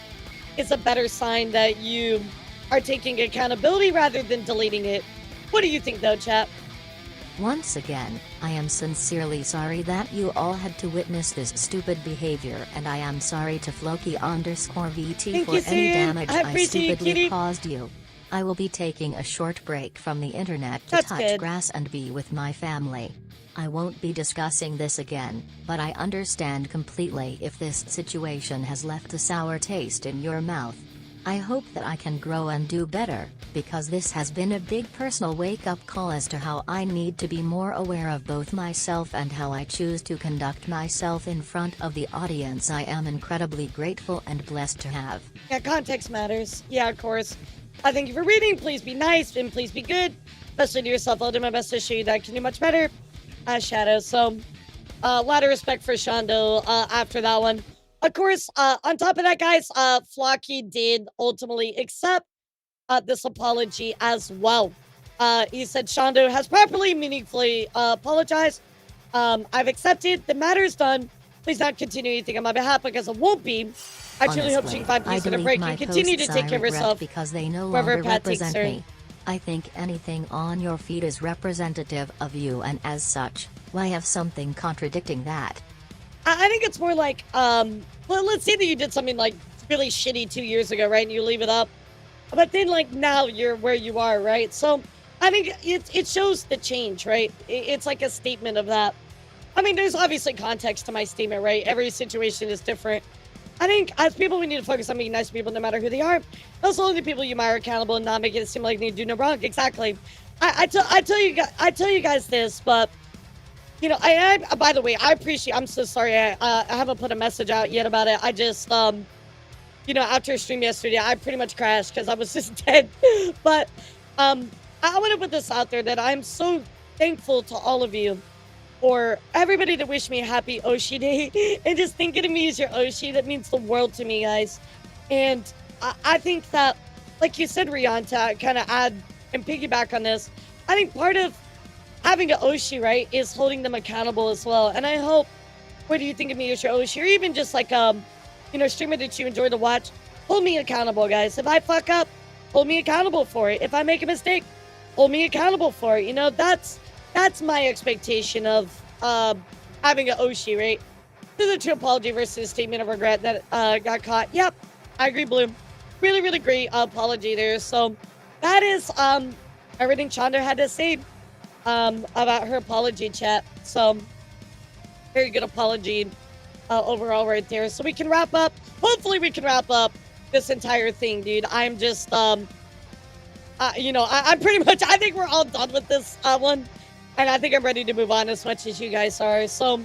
S1: is a better sign that you are taking accountability rather than deleting it. What do you think though, chap?
S8: Once again, I am sincerely sorry that you all had to witness this stupid behavior, and I am sorry to Floki_VT for any damage I stupidly caused you. I will be taking a short break from the internet to touch grass and be with my family. I won't be discussing this again, but I understand completely if this situation has left a sour taste in your mouth. I hope that I can grow and do better, because this has been a big personal wake-up call as to how I need to be more aware of both myself and how I choose to conduct myself in front of the audience I am incredibly grateful and blessed to have.
S1: Yeah, context matters. Yeah, of course. Thank you for reading. Please be nice and please be good, especially to yourself. I'll do my best to show you that I can do much better. Shadow. So, a lot of respect for Shondo after that one. Of course, on top of that, guys, Flocky did ultimately accept this apology as well. He said Shondo has properly, meaningfully apologized. I've accepted. The matter is done. Please not continue anything on my behalf because it won't be. I truly hope she can find peace in a break and continue to take care of herself.
S8: Because they no longer represent me. I think anything on your feed is representative of you, and as such, why have something contradicting that?
S1: I think it's more like, well, let's say that you did something like really shitty 2 years ago, right? And you leave it up. But then like now you're where you are, right? So I think it shows the change, right? It's like a statement of that. I mean, there's obviously context to my statement, right? Every situation is different. I think as people, we need to focus on being nice to people no matter who they are. Those are only the people you admire accountable and not make it seem like they do no wrong. Exactly. I tell you guys this, but you know, I by the way, I appreciate. I'm so sorry. I haven't put a message out yet about it. I just you know, after a stream yesterday, I pretty much crashed because I was just dead. But I want to put this out there that I'm so thankful to all of you for everybody to wish me a happy Oshi Day and just thinking of me as your Oshi. That means the world to me, guys. And I think that, like you said, Rian, to kind of add and piggyback on this, I think part of having an Oshi, right, is holding them accountable as well. And I hope, whether you think of me as your Oshi or even just like you know, streamer that you enjoy to watch, hold me accountable, guys. If I fuck up, hold me accountable for it. If I make a mistake, hold me accountable for it. You know, that's my expectation of having an Oshi, right? This is a true apology versus a statement of regret that got caught. Yep, I agree, Bloom. Really, really great apology there. So that is everything Shondo had to say about her apology, chat. So very good apology overall right there. So we can wrap up. Hopefully we can wrap up this entire thing, dude. I'm just you know, I'm pretty much, I think we're all done with this one. And I think I'm ready to move on as much as you guys are. So,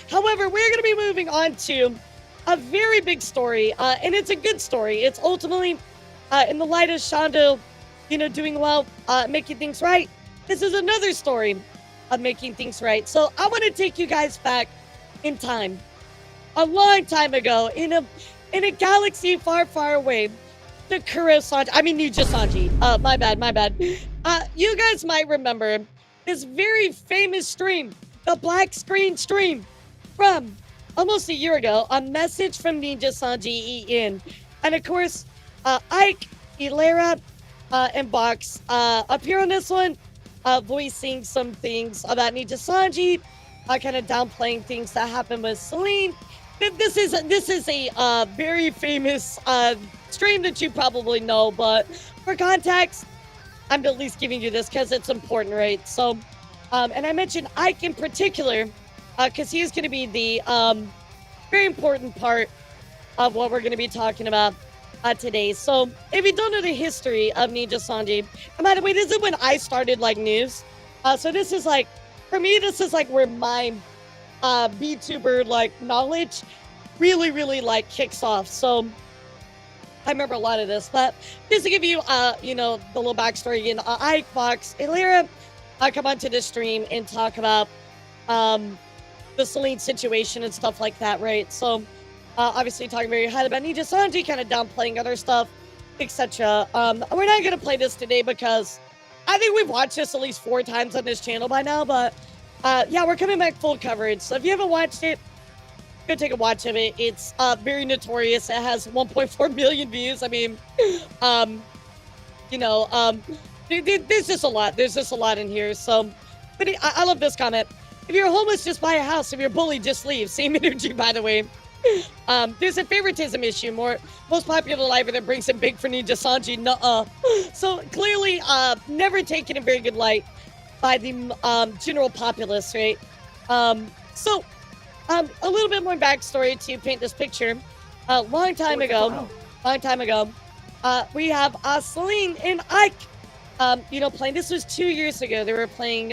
S1: however, we're going to be moving on to a very big story. And it's a good story. It's ultimately, in the light of Shondo, you know, doing well, making things right. This is another story of making things right. So, I want to take you guys back in time. A long time ago, in a galaxy far, far away, the Kuro Sanji, I mean Ninja Sanji. My bad. You guys might remember this very famous stream, the black screen stream from almost a year ago, a message from Ninja Sanji EN. And of course, Ike, elara, and Box appear on this one, voicing some things about Ninja Sanji, kind of downplaying things that happened with Celine. This is a very famous stream that you probably know, but for context, I'm at least giving you this because it's important, right? So, and I mentioned Ike in particular because he is going to be the very important part of what we're going to be talking about today. So, if you don't know the history of Ninja Sanji, and by the way, this is when I started like news. So this is like, for me, this is like where my Vtuber like knowledge really like kicks off. So I remember a lot of this, but just to give you you know, the little backstory again, Ike, Fox, elara, I come onto this stream and talk about the Celine situation and stuff like that, right? So obviously talking very highly about Ninja Sanji, kind of downplaying other stuff, etc. We're not gonna play this today because I think we've watched this at least 4 times on this channel by now, but yeah, we're coming back full coverage. So if you haven't watched it, go take a watch of it. It's very notorious. It has 1.4 million views. I mean, you know, there's just a lot. There's just a lot in here. So, but I love this comment. If you're homeless, just buy a house. If you're bullied, just leave. Same energy, by the way. There's a favoritism issue. Most popular liver that brings in big for Ninja Sanji. Nuh-uh. So clearly, never taken in very good light by the general populace, right? So, a little bit more backstory to paint this picture. A long time ago, we have Celine and Ike, you know, playing. This was 2 years ago. They were playing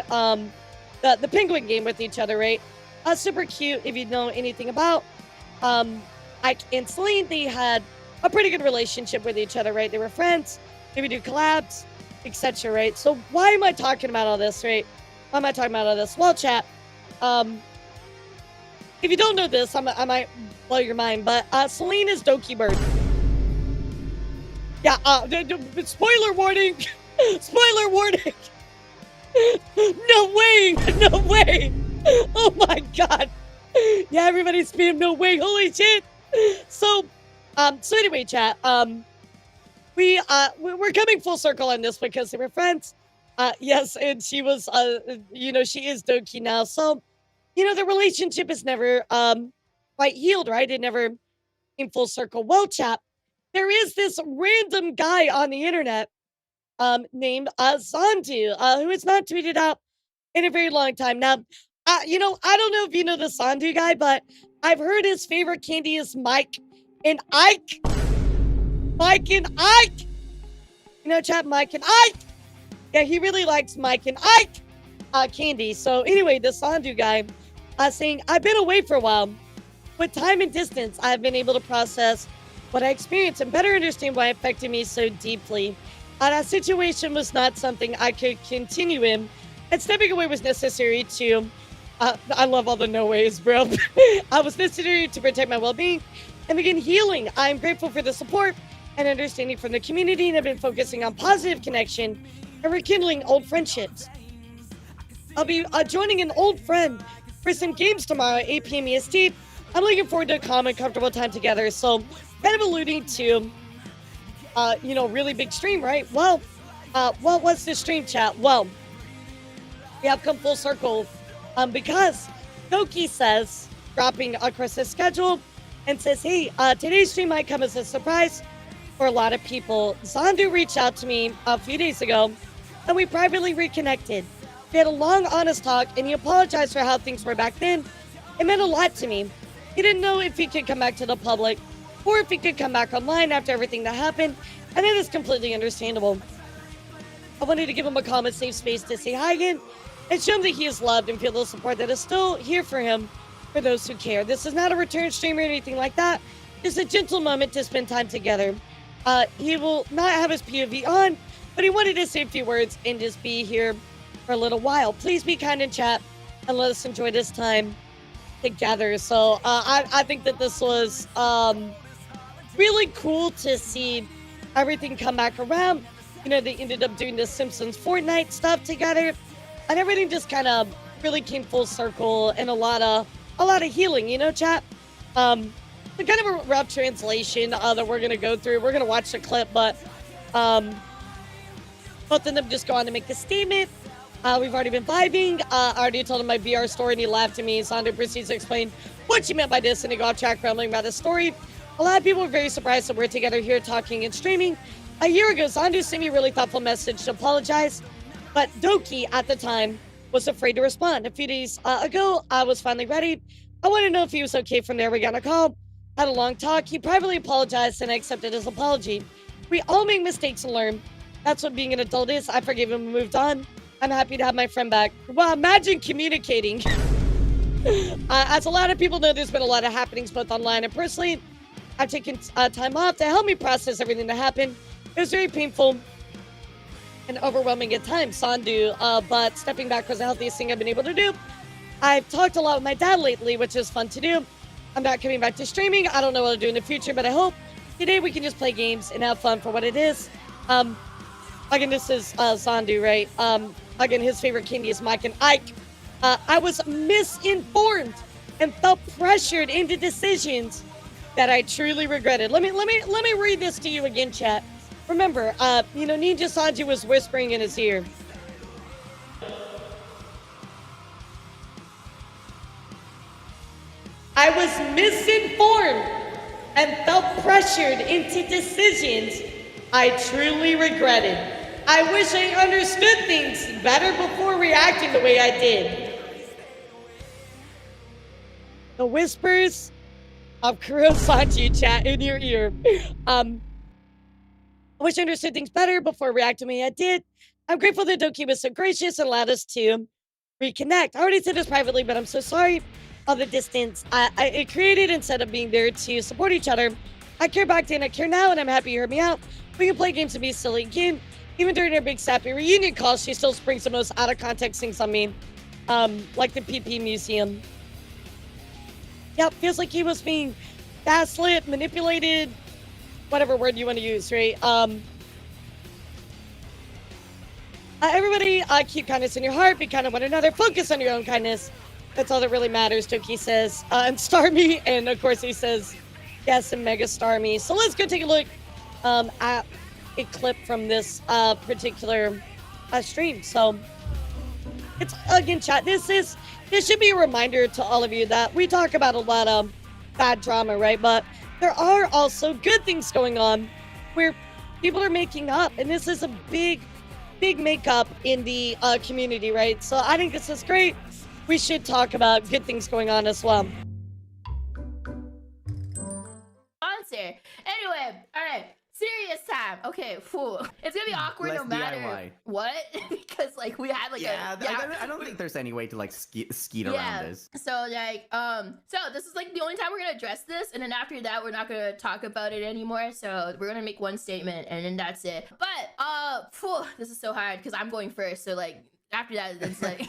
S1: the Penguin game with each other, right? Super cute. If you know anything about Ike and Celine, they had a pretty good relationship with each other, right? They were friends. They would do collabs, etc., right? So why am I talking about all this, right? Why am I talking about all this? Well, chat, if you don't know this, I might blow your mind, but Celine is Doki Bird. Yeah, spoiler warning! Spoiler warning! No way! Oh my god! Yeah, everybody spam no way, holy shit! So anyway, chat, we're coming full circle on this because they were friends. Yes, and she was, you know, she is Doki now, so you know, the relationship is never quite healed, right? It never came full circle. Well, chat, there is this random guy on the internet named Sandu, who has not tweeted out in a very long time. Now, you know, I don't know if you know the Sandu guy, but I've heard his favorite candy is Mike and Ike. Mike and Ike! You know, chat, Mike and Ike! Yeah, he really likes Mike and Ike candy. So anyway, the Sandu guy saying, I've been away for a while. With time and distance, I've been able to process what I experienced and better understand why it affected me so deeply. That situation was not something I could continue in, and stepping away was necessary to, I love all the no ways, bro. I was necessary to protect my well-being and begin healing. I'm grateful for the support and understanding from the community, and have been focusing on positive connection and rekindling old friendships. I'll be joining an old friend for some games tomorrow at 8 p.m. EST. I'm looking forward to a calm and comfortable time together. So, kind of alluding to, you know, really big stream, right? Well, what was this stream, chat? Well, we have come full circle because Doki says, dropping across his schedule, and says, hey, today's stream might come as a surprise for a lot of people. Sandu reached out to me a few days ago, and we privately reconnected. We had a long, honest talk, and he apologized for how things were back then. It meant a lot to me. He didn't know if he could come back to the public, or if he could come back online after everything that happened, and it is completely understandable. I wanted to give him a calm and safe space to say hi again, and show him that he is loved and feel the support that is still here for him, for those who care. This is not a return stream or anything like that. It's a gentle moment to spend time together. He will not have his POV on, but he wanted to say a few words and just be here for a little while. Please be kind in chat and let us enjoy this time together. So I think that this was really cool to see everything come back around. You know, they ended up doing the Simpsons Fortnite stuff together, and everything just kind of really came full circle, and a lot of healing, you know, chat. The kind of a rough translation that we're gonna go through. We're gonna watch the clip, but both of them just go on to make a statement. We've already been vibing. I already told him my VR story, and he laughed at me. Sandu proceeds to explain what she meant by this, and he got off track rambling about the story. A lot of people were very surprised that we're together here talking and streaming. A year ago, Sandu sent me a really thoughtful message to apologize, but Doki at the time was afraid to respond. A few days ago, I was finally ready. I wanted to know if he was okay. From there, we got a call, had a long talk. He privately apologized, and I accepted his apology. We all make mistakes and learn. That's what being an adult is. I forgave him and moved on. I'm happy to have my friend back. Well, imagine communicating. As a lot of people know, there's been a lot of happenings both online and personally. I've taken time off to help me process everything that happened. It was very painful and overwhelming at times, Sandu, but stepping back was the healthiest thing I've been able to do. I've talked a lot with my dad lately, which is fun to do. I'm not coming back to streaming. I don't know what I'll do in the future, but I hope today we can just play games and have fun for what it is. Again, this is Sandu, right? Again, his favorite candy is Mike and Ike. I was misinformed and felt pressured into decisions that I truly regretted. Let me read this to you again, chat. Remember, Ninja Sanji was whispering in his ear. I was misinformed and felt pressured into decisions I truly regretted. I wish I understood things better before reacting the way I did. The whispers of Kuro Sanji, chat, in your ear. I wish I understood things better before reacting the way I did. I'm grateful that Doki was so gracious and allowed us to reconnect. I already said this privately, but I'm so sorry of the distance it created instead of being there to support each other. I care back then, I care now, and I'm happy you heard me out. We can play games and be silly again. Even during our big sappy reunion calls, she still springs the most out of context things on me. Like the PP Museum. Yep, feels like he was being gaslit, manipulated, whatever word you want to use, right? Everybody, keep kindness in your heart, be kind to one another, focus on your own kindness. That's all that really matters, Doki says. And Starmie, and of course he says, yes, and Mega Starmie. So let's go take a look at a clip from this particular stream. So it's, again, chat, this should be a reminder to all of you that we talk about a lot of bad drama, right? But there are also good things going on where people are making up, and this is a big makeup in the community, right? So I think this is great. We should talk about good things going on as well.
S9: Sponsor. Anyway, all right. Serious time. Okay, phew. It's gonna be awkward no matter
S10: DIY.
S9: what, because like we had like
S10: I don't think there's any way to like skeet around this.
S9: So like so this is like the only time we're gonna address this, and then after that we're not gonna talk about it anymore. So we're gonna make one statement and then that's it. But phew, this is so hard because I'm going first. So like after that it's like.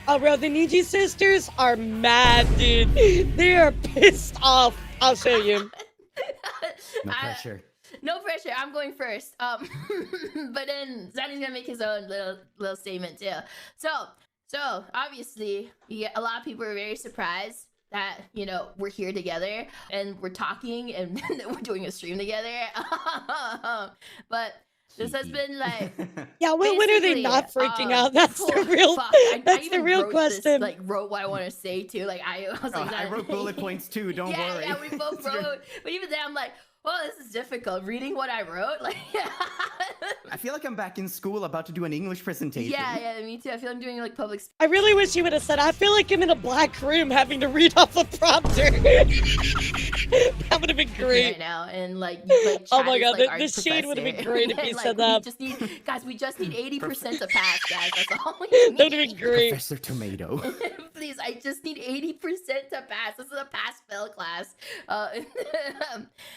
S1: Oh, bro, the Niji sisters are mad, dude. They are pissed off. I'll show you.
S10: No pressure.
S9: No pressure. I'm going first. But then Zanny's gonna make his own little statement too. So obviously, a lot of people are very surprised that we're here together and we're talking and we're doing a stream together. But this has been like,
S1: yeah. When are they not freaking out? That's the real. That's the real question.
S9: Wrote what I want to say too. Like I was like,
S10: I wrote bullet points too. Don't worry.
S9: Yeah, we both wrote. But even then, I'm like, well, this is difficult. Reading what I wrote, like.
S10: I feel like I'm back in school about to do an English presentation.
S9: Yeah, me too. I feel I'm doing like public.
S1: I really wish you would have said, I feel like I'm in a black room having to read off a prompter. That would have been great.
S9: Right now, and like
S1: oh my god,
S9: like,
S1: the shade would have been great if you said that.
S9: We just need 80% to pass, guys. That's all we need.
S1: That would have been great.
S10: Professor Tomato.
S9: Please, I just need 80% to pass. This is a pass-fail class.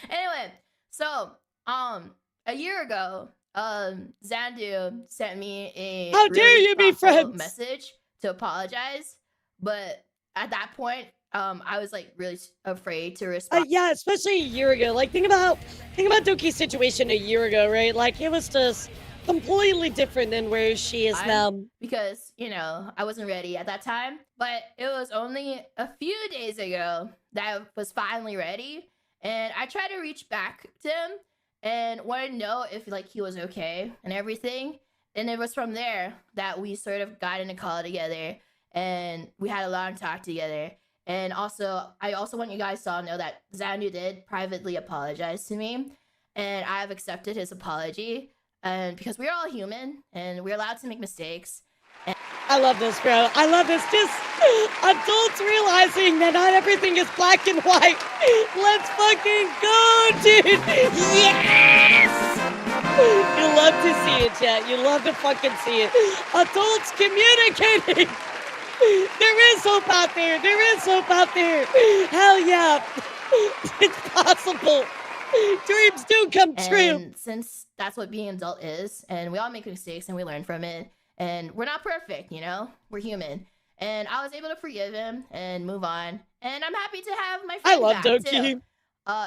S9: Anyway, so a year ago, Zandu sent me a
S1: how dare you be friends
S9: message to apologize, but at that point, I was like really afraid to respond.
S1: Yeah, especially a year ago. Like, think about think about Doki's situation a year ago, right? Like, it was just completely different than where she is now.
S9: Because, you know, I wasn't ready at that time. But it was only a few days ago that I was finally ready. And I tried to reach back to him and wanted to know if, like, he was okay and everything. And it was from there that we sort of got in a call together. And we had a long talk together. And also, I also want you guys to all know that Xandu did privately apologize to me. And I've accepted his apology. And because we're all human and we're allowed to make mistakes.
S1: I love this, bro. I love this. Just adults realizing that not everything is black and white. Let's fucking go, dude. Yes! You love to see it, chat. You love to fucking see it. Adults communicating. There is hope out there. There is hope out there. Hell yeah. It's possible. Dreams do come true.
S9: And since that's what being an adult is, and we all make mistakes and we learn from it, and we're not perfect, you know? We're human. And I was able to forgive him and move on. And I'm happy to have my friend
S1: I love
S9: back,
S1: Doki.
S9: too.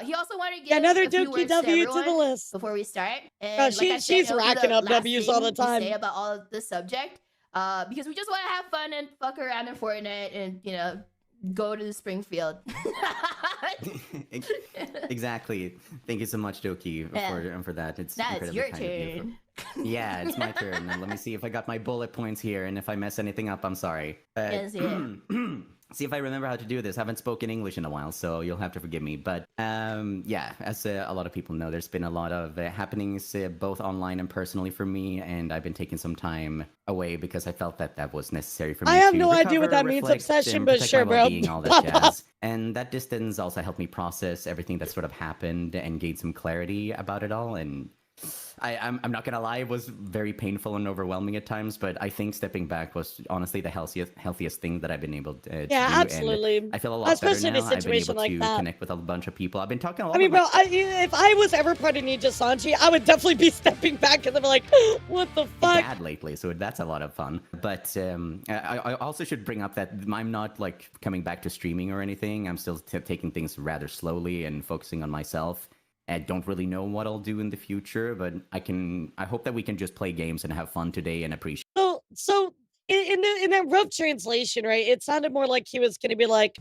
S9: He also wanted to give
S1: Another
S9: a few
S1: Doki
S9: words
S1: W
S9: to
S1: to the
S9: everyone
S1: list.
S9: before we start. And
S1: Bro,
S9: like I said,
S1: she's
S9: it'll be
S1: racking
S9: the
S1: up
S9: last
S1: W's all the
S9: thing we
S1: time.
S9: say about all of this subject. Because we just want to have fun and fuck around in Fortnite and, you know, go to Springfield.
S10: Exactly. Thank you so much, Doki, for that. It's
S9: Now it's
S10: incredibly
S9: your
S10: kind of you.
S9: turn.
S10: Yeah, it's my turn. And let me see if I got my bullet points here, and if I mess anything up, I'm sorry.
S9: Yes, yeah.
S10: See if I remember how to do this. I haven't spoken English in a while, so you'll have to forgive me. But yeah, as a lot of people know, there's been a lot of happenings both online and personally for me, and I've been taking some time away because I felt that that was necessary for me.
S1: I have
S10: to
S1: no idea what
S10: recover,
S1: that means,
S10: reflect,
S1: obsession,
S10: and
S1: but
S10: protect
S1: sure,
S10: my
S1: bro.
S10: well-being, all that jazz. And that distance also helped me process everything that sort of happened and gain some clarity about it all. And I'm not gonna lie, it was very painful and overwhelming at times, but I think stepping back was honestly the healthiest thing that I've been able to do.
S1: Absolutely.
S10: And I feel a lot
S1: Especially
S10: better
S1: in
S10: now.
S1: a
S10: I've been
S1: situation
S10: able
S1: like
S10: to
S1: that.
S10: connect with a bunch of people. I've been talking a lot.
S1: I mean, bro, if I was ever part of Ninja Sanji, I would definitely be stepping back and they'd be like, what the fuck?
S10: Dad lately, so that's a lot of fun. But I also should bring up that I'm not like coming back to streaming or anything. I'm still taking things rather slowly and focusing on myself. I don't really know what I'll do in the future, but I hope that we can just play games and have fun today and appreciate.
S1: So in that rough translation, right? It sounded more like he was gonna be like,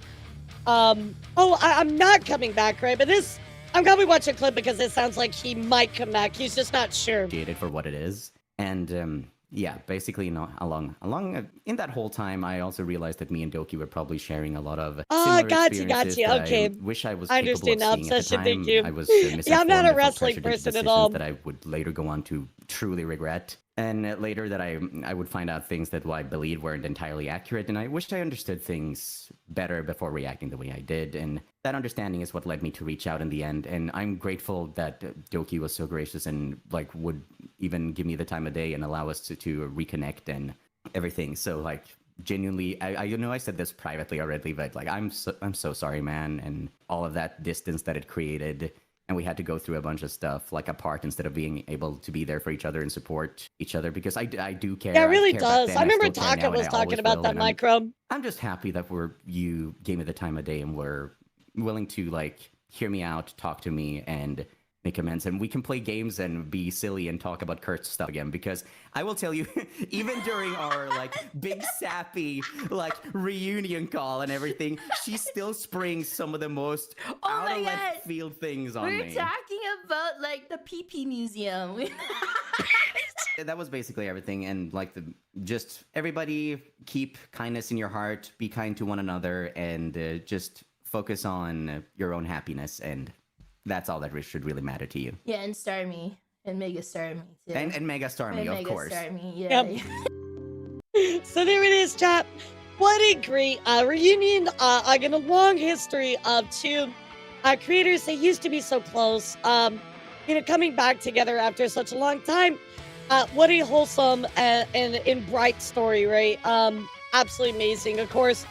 S1: I'm not coming back, right? But I'm probably watching a clip because it sounds like he might come back. He's just not sure.
S10: It for what it is, and yeah, basically, along in that whole time, I also realized that me and Doki were probably sharing a lot of similar experiences that
S1: okay.
S10: I wish I was
S1: I
S10: capable
S1: understand
S10: of
S1: now,
S10: seeing at the
S1: obsession.
S10: time.
S1: Thank you.
S10: I was
S1: Yeah, I'm not a
S10: misinformed and felt
S1: wrestling
S10: pressured into
S1: person at
S10: decisions
S1: all.
S10: that I would later go on to truly regret. And later that I would find out things that I believed weren't entirely accurate, and I wished I understood things better before reacting the way I did. And that understanding is what led me to reach out in the end. And I'm grateful that Doki was so gracious and like would even give me the time of day and allow us to reconnect and everything. So like genuinely, I know I said this privately already, but like I'm so sorry, man, and all of that distance that it created. And we had to go through a bunch of stuff like apart instead of being able to be there for each other and support each other, because I do care.
S1: Yeah, it really
S10: I care back
S1: does.
S10: then,
S1: I remember
S10: still care now,
S1: Taka
S10: and
S1: was
S10: I
S1: talking
S10: always
S1: about
S10: will,
S1: that,
S10: and
S1: Micro.
S10: I'm just happy that you gave me the time of day and were willing to like hear me out, talk to me, and make amends, and we can play games and be silly and talk about Kurt's stuff again. Because I will tell you, even during our like big sappy like reunion call and everything, she still springs some of the most out of left field things on me.
S9: We're talking about like the PP museum.
S10: That was basically everything, and like just everybody keep kindness in your heart, be kind to one another, and just focus on your own happiness, and that's all that should really matter to you.
S9: Yeah, and Star Me. And Mega Star Me, too.
S10: And Mega Star Me, of course.
S9: Mega Star Me, yeah.
S1: Yep. So there it is, chat. What a great reunion. Again, a long history of two creators that used to be so close. Coming back together after such a long time. What a wholesome and bright story, right? Absolutely amazing. Of course,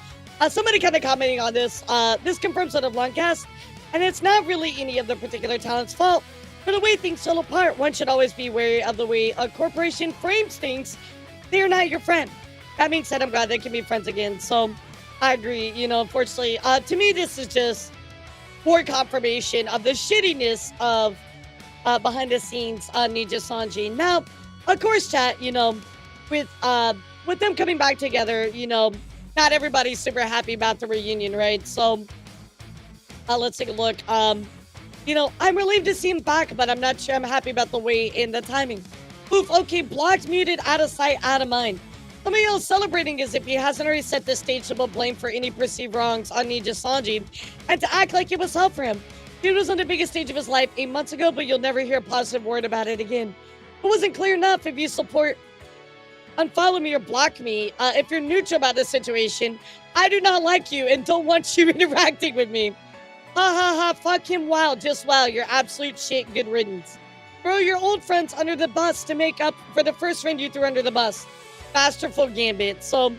S1: somebody kind of commenting on this. This confirms that of Longcast. And it's not really any of the particular talent's fault. For the way things fell apart, one should always be wary of the way a corporation frames things. They are not your friend. That being said, I'm glad they can be friends again. So I agree. Unfortunately, to me, this is just more confirmation of the shittiness of behind the scenes on Ninja Sanji. Now, of course, chat, you know, with them coming back together, you know, not everybody's super happy about the reunion, right? So, let's take a look. You know, I'm relieved to see him back, but I'm not sure I'm happy about the way and the timing. Oof, okay, blocked, muted, out of sight, out of mind. Somebody else celebrating as if he hasn't already set the stage to put blame for any perceived wrongs on Ninja Sanji and to act like it was hell for him. Dude was on the biggest stage of his life 8 months ago, but you'll never hear a positive word about it again. It wasn't clear enough. If you support, unfollow me or block me. If you're neutral about this situation, I do not like you and don't want you interacting with me. Ha ha ha, fuck him, wow, just wow, you're absolute shit, good riddance. Throw your old friends under the bus to make up for the first friend you threw under the bus. Masterful gambit. So,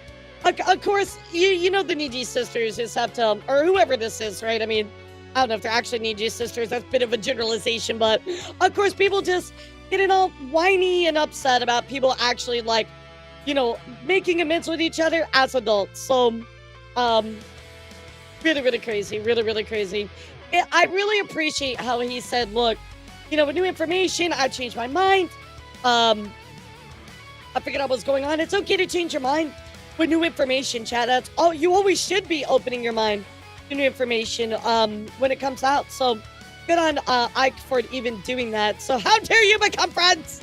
S1: of course, you know the Niji sisters just have to, or whoever this is, right? I mean, I don't know if they're actually Niji sisters, that's a bit of a generalization, but of course, people just getting all whiny and upset about people actually, like, you know, making amends with each other as adults. So, really, really crazy. Really, really crazy. I really appreciate how he said, look, you know, with new information, I changed my mind. I figured out what's going on. It's okay to change your mind with new information, chat. That's all. You always should be opening your mind to new information when it comes out. So good on Ike for even doing that. So how dare you become friends?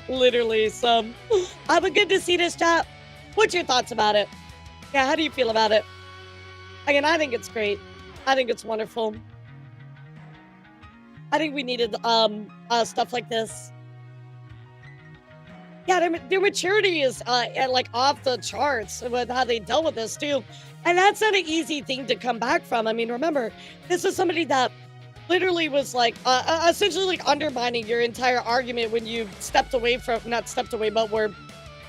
S1: Literally. So but good to see this, chat. What's your thoughts about it? Yeah, how do you feel about it? Again, I think it's great. I think it's wonderful. I think we needed stuff like this. Yeah, their maturity is like off the charts with how they dealt with this too. And that's not an easy thing to come back from. I mean, remember, this is somebody that literally was like essentially like undermining your entire argument when you stepped away from, not stepped away, but were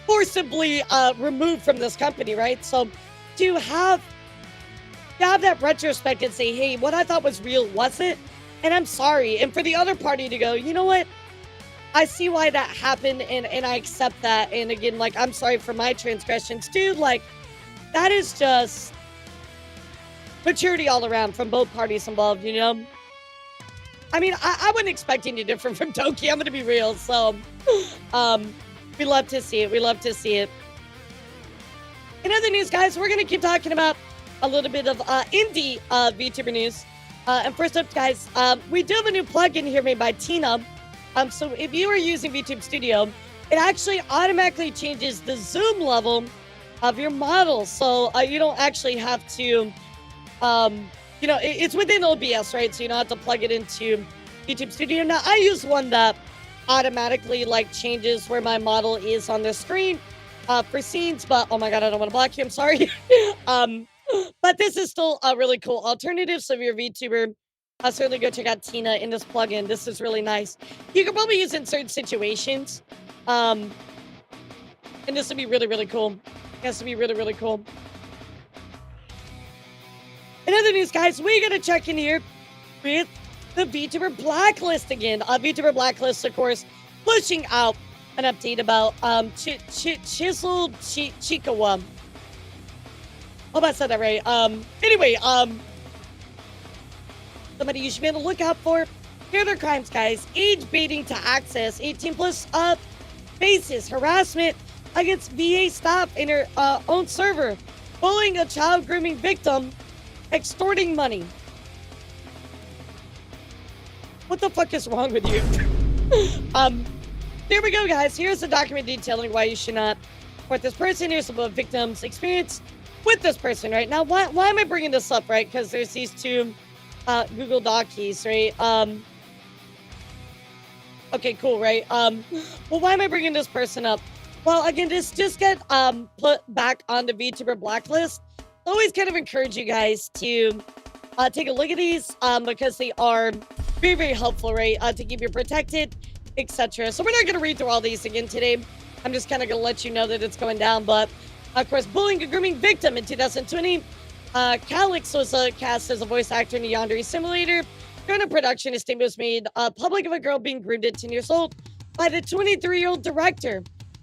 S1: forcibly removed from this company, right? So to have that retrospect and say, hey, what I thought was real wasn't, and I'm sorry. And for the other party to go, you know what? I see why that happened, and I accept that. And again, like, I'm sorry for my transgressions, dude. Like, that is just maturity all around from both parties involved, you know? I mean, I wasn't expecting any different from Doki. I'm going to be real. So, we love to see it. We love to see it. In other news, guys, we're going to keep talking about a little bit of indie VTuber news. And first up, guys, we do have a new plugin here made by Tina. So if you are using VTube Studio, it actually automatically changes the zoom level of your model. So you don't actually have to, you know, it's within OBS, right? So you don't have to plug it into VTube Studio. Now, I use one that automatically, like, changes where my model is on the screen for scenes. But, oh my God, I don't want to block you. I'm sorry. But this is still a really cool alternative. So if you're a VTuber, certainly go check out Tina in this plugin. This is really nice. You can probably use it in certain situations. And this would be really, really cool. This would be really, really cool. In other news, guys, we're going to check in here with the Vtuber Blacklist again. Vtuber Blacklist, of course, pushing out an update about Chisel Chikawa. Hope I said that right. Anyway, somebody you should be on the lookout for. Here are their crimes, guys. Age baiting to access 18 plus faces, harassment against VA staff in her own server, bullying a child grooming victim, extorting money. What the fuck is wrong with you? There we go, guys. Here's the document detailing why you should not support this person. Here's some of the victim's experience with this person, right? Now, why am I bringing this up, right? Because there's these two Google Doc keys, right? Okay, cool, right? Well, why am I bringing this person up? Well, again, just get put back on the VTuber Blacklist. Always kind of encourage you guys to take a look at these because they are very, very helpful, right? To keep you protected, etc. So we're not going to read through all these again today. I'm just kind of going to let you know that it's going down. But, of course, bullying a grooming victim in 2020. Calix was cast as a voice actor in the Yandere Simulator. During a production, a statement was made public of a girl being groomed at 10 years old by the 23-year-old director.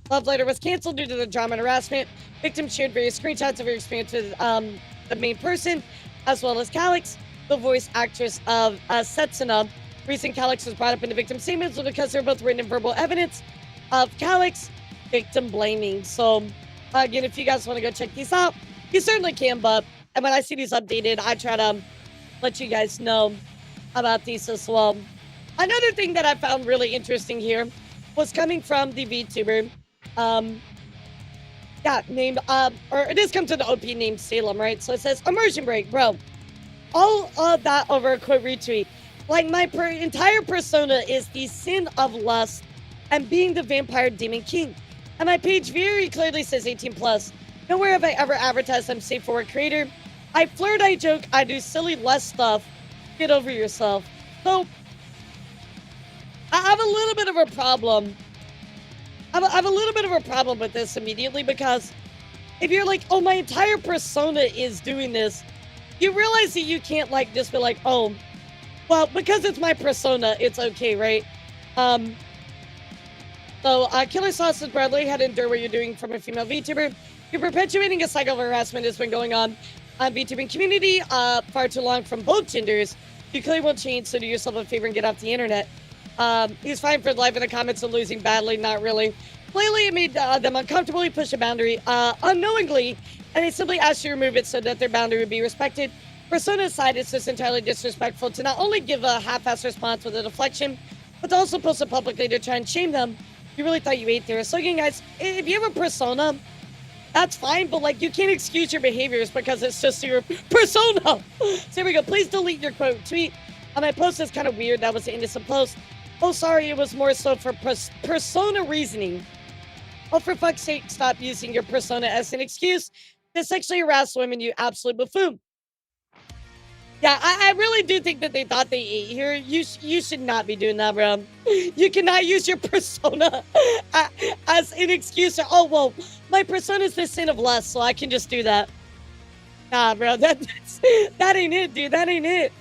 S1: Love Letter was canceled due to the drama and harassment. Victim shared various screenshots of her experience with the main person, as well as Calix, the voice actress of Setsuna, Recent Calyx was brought up in the victim statements because they're both written in verbal evidence of Calyx victim blaming. So, again, if you guys want to go check these out, you certainly can, but and when I see these updated, I try to let you guys know about these as well. Another thing that I found really interesting here was coming from the VTuber, named, or it is come to the OP named Salem, right? So it says, immersion break, bro. All of that over a quote retweet. Like, my entire persona is the sin of lust and being the vampire demon king. And my page very clearly says 18 plus. Nowhere have I ever advertised I'm safe for work creator. I flirt, I joke, I do silly lust stuff. Get over yourself. So, I have a little bit of a problem. I have a little bit of a problem with this immediately, because if you're like, oh, my entire persona is doing this, you realize that you can't like just be like, oh, well, because it's my persona, it's okay, right? So, Killer Sausage Bradley had to endure what you're doing from a female VTuber. You're perpetuating a cycle of harassment that's been going on VTubing community far too long from both genders. You clearly won't change, so do yourself a favor and get off the internet. He's fine for life in the comments and losing badly, not really. Clearly, it made them uncomfortable. He pushed a boundary unknowingly, and they simply asked you to remove it so that their boundary would be respected. Persona aside, it's just entirely disrespectful to not only give a half-assed response with a deflection, but to also post it publicly to try and shame them. You really thought you ate there. So again, guys, if you have a persona, that's fine, but like, you can't excuse your behaviors because it's just your persona. So here we go. Please delete your quote tweet. My post is kind of weird. That was an innocent post. Oh, sorry, it was more so for persona reasoning. Oh, for fuck's sake, stop using your persona as an excuse to sexually harass women, you absolute buffoon. Yeah, I really do think that they thought they ate here. You should not be doing that, bro. You cannot use your persona as an excuse. Or, oh, well, my persona is the sin of lust, so I can just do that. Nah, bro, that ain't it, dude. That ain't it.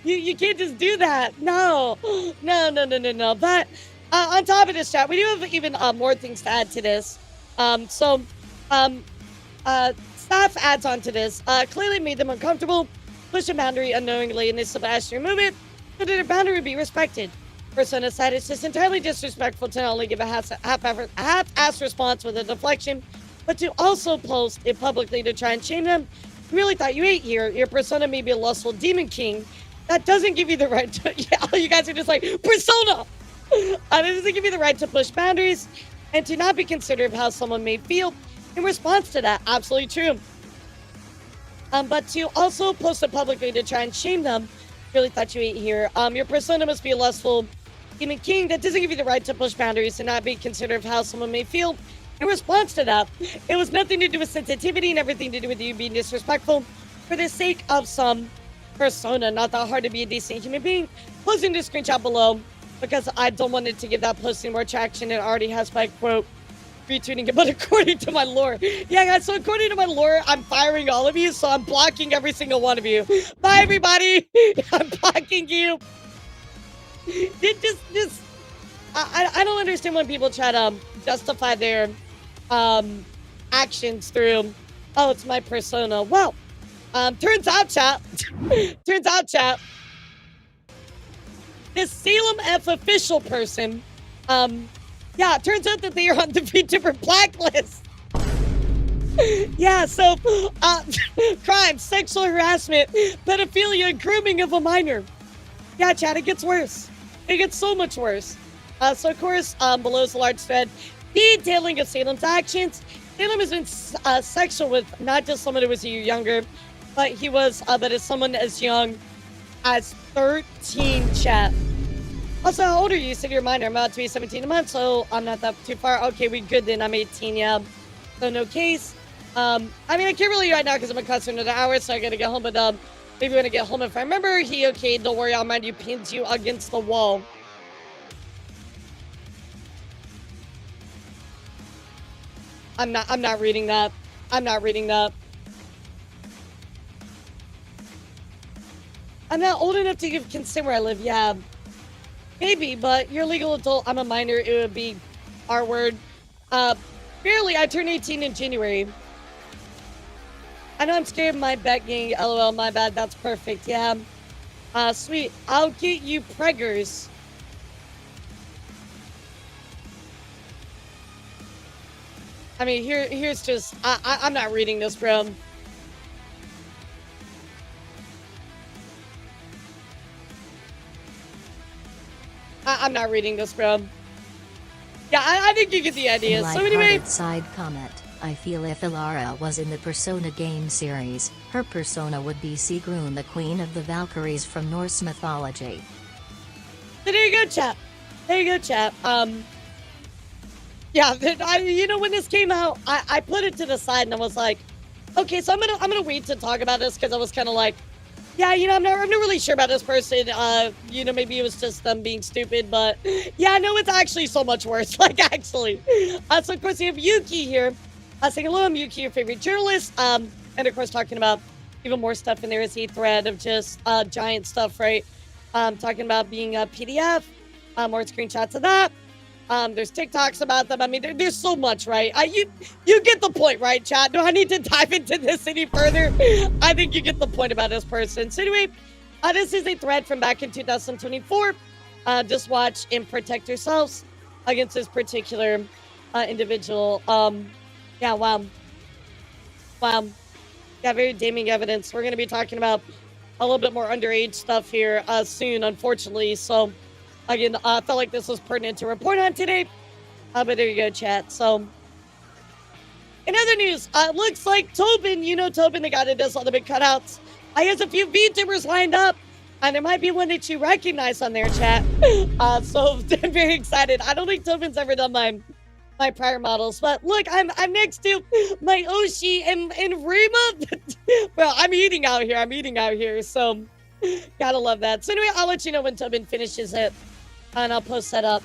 S1: You can't just do that. No. But on top of this, chat, we do have even more things to add to this. Staff adds on to this. Clearly made them uncomfortable. Push a boundary unknowingly, and they still asked to remove it, so that their boundary be respected. Persona side, it's just entirely disrespectful to not only give a half-assed response with a deflection, but to also post it publicly to try and shame them. You really thought you ate here. Your persona may be a lustful demon king. That doesn't give you the right to... Yeah, you guys are just like, persona! That doesn't give you the right to push boundaries and to not be considerate of how someone may feel in response to that. Absolutely true. But to also post it publicly to try and shame them, really thought you ate here. Your persona must be a lustful demon king. That doesn't give you the right to push boundaries and not be considerate of how someone may feel in response to that. It was nothing to do with sensitivity and everything to do with you being disrespectful for the sake of some persona. Not that hard to be a decent human being. Posting this screenshot below because I don't want it to give that posting more traction. It already has by quote retweeting it, but according to my lore. Yeah, guys, so according to my lore, I'm firing all of you, so I'm blocking every single one of you. Bye, everybody. I'm blocking you. I don't understand when people try to justify their actions through, oh, it's my persona. Well, turns out, chat, this Salem F official person, yeah, it turns out that they are on the VTuber blacklist. Yeah, so, crime, sexual harassment, pedophilia, grooming of a minor. Yeah, chat, it gets worse. It gets so much worse. So, of course, below is a large thread detailing of Salem's actions. Salem has been sexual with not just someone who was a year younger, but he was, but as someone as young as 13, chat. Also, how old are you? You said you're a minor. I'm about to be 17 a month, so I'm not that too far. Okay, we good then. I'm 18, yeah. So no case. I mean, I can't really right now because I'm a customer another hour, so I gotta get home. But maybe when I get home, if I remember, okay. Don't worry, I'll mind you. Pins you against the wall. I'm not reading that. I'm not reading that. I'm not old enough to give consent where I live. Yeah. Maybe, but you're a legal adult. I'm a minor. It would be our word. Barely. I turned 18 in January. I know I'm scared of my bet gang. LOL, my bad. That's perfect. Yeah. Sweet. I'll get you preggers. I mean, here's just, I'm not reading this, bro. I'm not reading this, bro. Yeah, I think you get the idea. So anyway,
S8: side comment. I feel if Elara was in the Persona game series, her persona would be Sigrun, the queen of the Valkyries from Norse mythology.
S1: So there you go, chat. There you go, chat. Yeah, you know, when this came out, I put it to the side and I was like, okay, so I'm gonna wait to talk about this because I was kind of like, yeah, you know, I'm not really sure about this person. You know, maybe it was just them being stupid, but yeah, no, it's actually so much worse. Like, actually. So of course, you have Yuki here. Saying hello, I'm Yuki, your favorite journalist. And of course, talking about even more stuff in there is a thread of just giant stuff, right? Talking about being a PDF, more screenshots of that. There's TikToks about them. I mean, there's so much, right? You get the point, right, chat? Do I need to dive into this any further? I think you get the point about this person. So anyway, this is a thread from back in 2024. Just watch and protect yourselves against this particular individual. Yeah, wow. Wow. Yeah, very damning evidence. We're going to be talking about a little bit more underage stuff here soon, unfortunately. So, again, I felt like this was pertinent to report on today. But there you go, chat. So, in other news, looks like Tobin, you know Tobin, the guy that does all the big cutouts, he has a few VTubers lined up. And there might be one that you recognize on their chat. So, I'm very excited. I don't think Tobin's ever done my prior models, but look, I'm next to my Oshi and Rima. Well, I'm eating out here, so gotta love that. So anyway, I'll let you know when Tobin finishes it, and I'll post that up.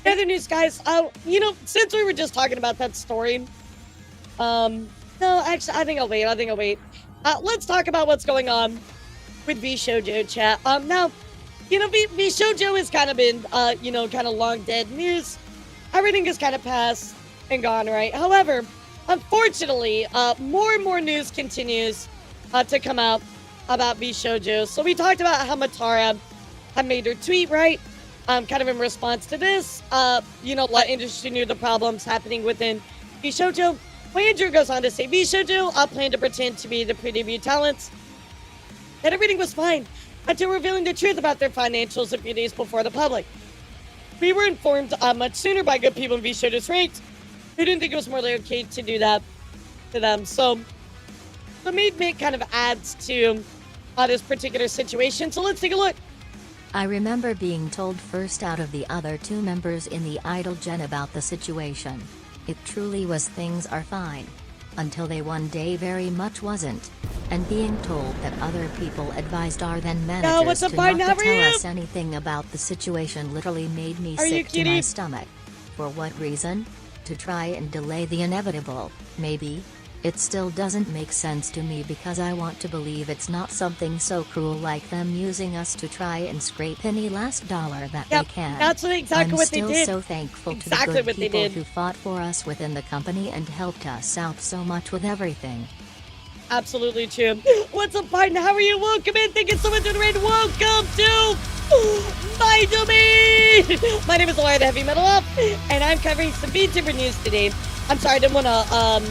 S1: Other news, guys, you know, since we were just talking about that story, no, actually, I think I'll wait. Let's talk about what's going on with Vshojo, chat. Now, you know, Vshojo has kind of been, you know, kind of long dead news. Everything is kind of passed and gone, right? However, unfortunately, more and more news continues to come out about Vshojo. So we talked about how Matara had made her tweet, right? Kind of in response to this. You know, let industry knew the problems happening within Vshojo. Well, Andrew goes on to say, Vshojo plan to pretend to be the pre-debut talents. That everything was fine until revealing the truth about their financials a few days before the public. We were informed much sooner by good people in Vshojo's ranks who didn't think it was morally okay to do that to them. So the Mint kind of adds to this particular situation. So let's take a look.
S8: I remember being told first out of the other two members in the Idol Gen about the situation. It truly was things are fine. Until they one day very much wasn't. And being told that other people advised our then managers to not to tell us anything about the situation literally made me sick to my stomach. For what reason? To try and delay the inevitable, maybe? It still doesn't make sense to me because I want to believe it's not something so cruel like them using us to try and scrape any last dollar that they can.
S1: That's exactly what they did.
S8: I'm still so thankful to the good people who fought for us within the company and helped us out so much with everything.
S1: Absolutely true. What's up, Biden? How are you? Welcome in. Thank you so much for the raid. Welcome to my domain. My name is Elara, the Heavy Metal Up, and I'm covering some Vtuber news today. I'm sorry, I didn't want to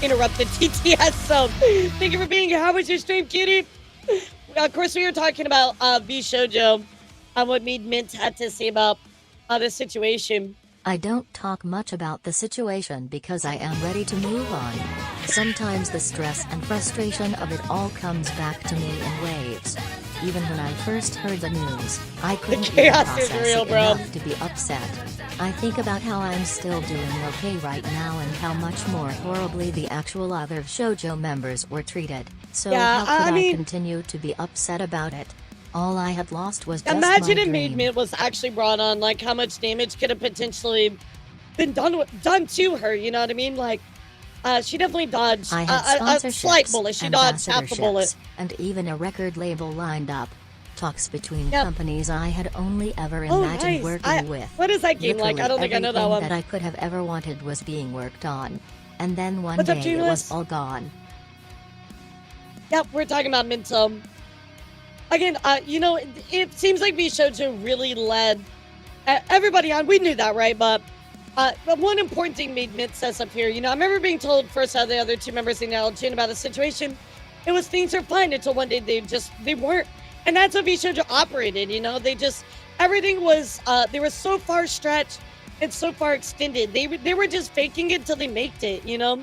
S1: interrupt the TTS, so thank you for being here. How was your stream, cutie? Of course, we were talking about Vshojo and what Mint had to say about the situation.
S8: I don't talk much about the situation because I am ready to move on. Sometimes the stress and frustration of it all comes back to me in waves. Even when I first heard the news, I couldn't even process it enough to be upset. I think about how I'm still doing okay right now and how much more horribly the actual other Vshojo members were treated. So how could I continue to be upset about it? All I had lost was just my dream.
S1: Imagine if Mint was actually brought on, like how much damage could have potentially been done to her, you know what I mean? Like, she definitely dodged a slight bullet. She dodged half the bullet.
S8: And even a record label lined up. Talks between companies I had only ever imagined working with.
S1: What is that game like? I don't think I know that one.
S8: That I could have ever wanted was being worked on. And then one day it was all gone.
S1: Yep, we're talking about Mint. again, you know, it seems like Vshojo really led everybody on. We knew that, right? But one important thing made Mint says up here, you know, I remember being told first out of the other two members in the LGN about a situation. It was things are fine until one day they weren't. And that's how Vshojo operated, you know, everything was, they were so far stretched and so far extended. They were just faking it till they made it, you know?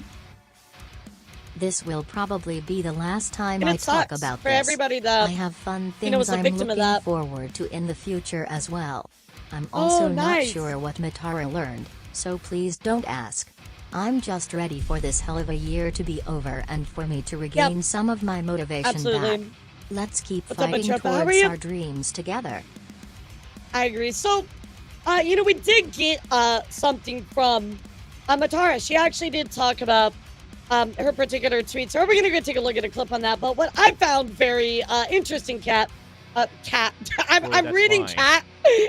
S8: This will probably be the last time
S1: And
S8: I
S1: it
S8: talk
S1: sucks
S8: about
S1: for
S8: this.
S1: everybody that,
S8: I have fun
S1: you know,
S8: things
S1: was a
S8: I'm
S1: victim of
S8: looking
S1: that.
S8: forward to in the future as well. I'm also not
S1: nice.
S8: sure what Matara learned, so please don't ask. I'm just ready for this hell of a year to be over and for me to regain some of my motivation
S1: Absolutely.
S8: back. Let's keep
S1: What's up,
S8: fighting
S1: Matrapa? How are
S8: towards
S1: you?
S8: our dreams together.
S1: I agree. So, you know, we did get something from Matara. She actually did talk about her particular tweet. So we're going to go take a look at a clip on that. But what I found very interesting, Cat. I'm reading
S11: fine.
S1: chat,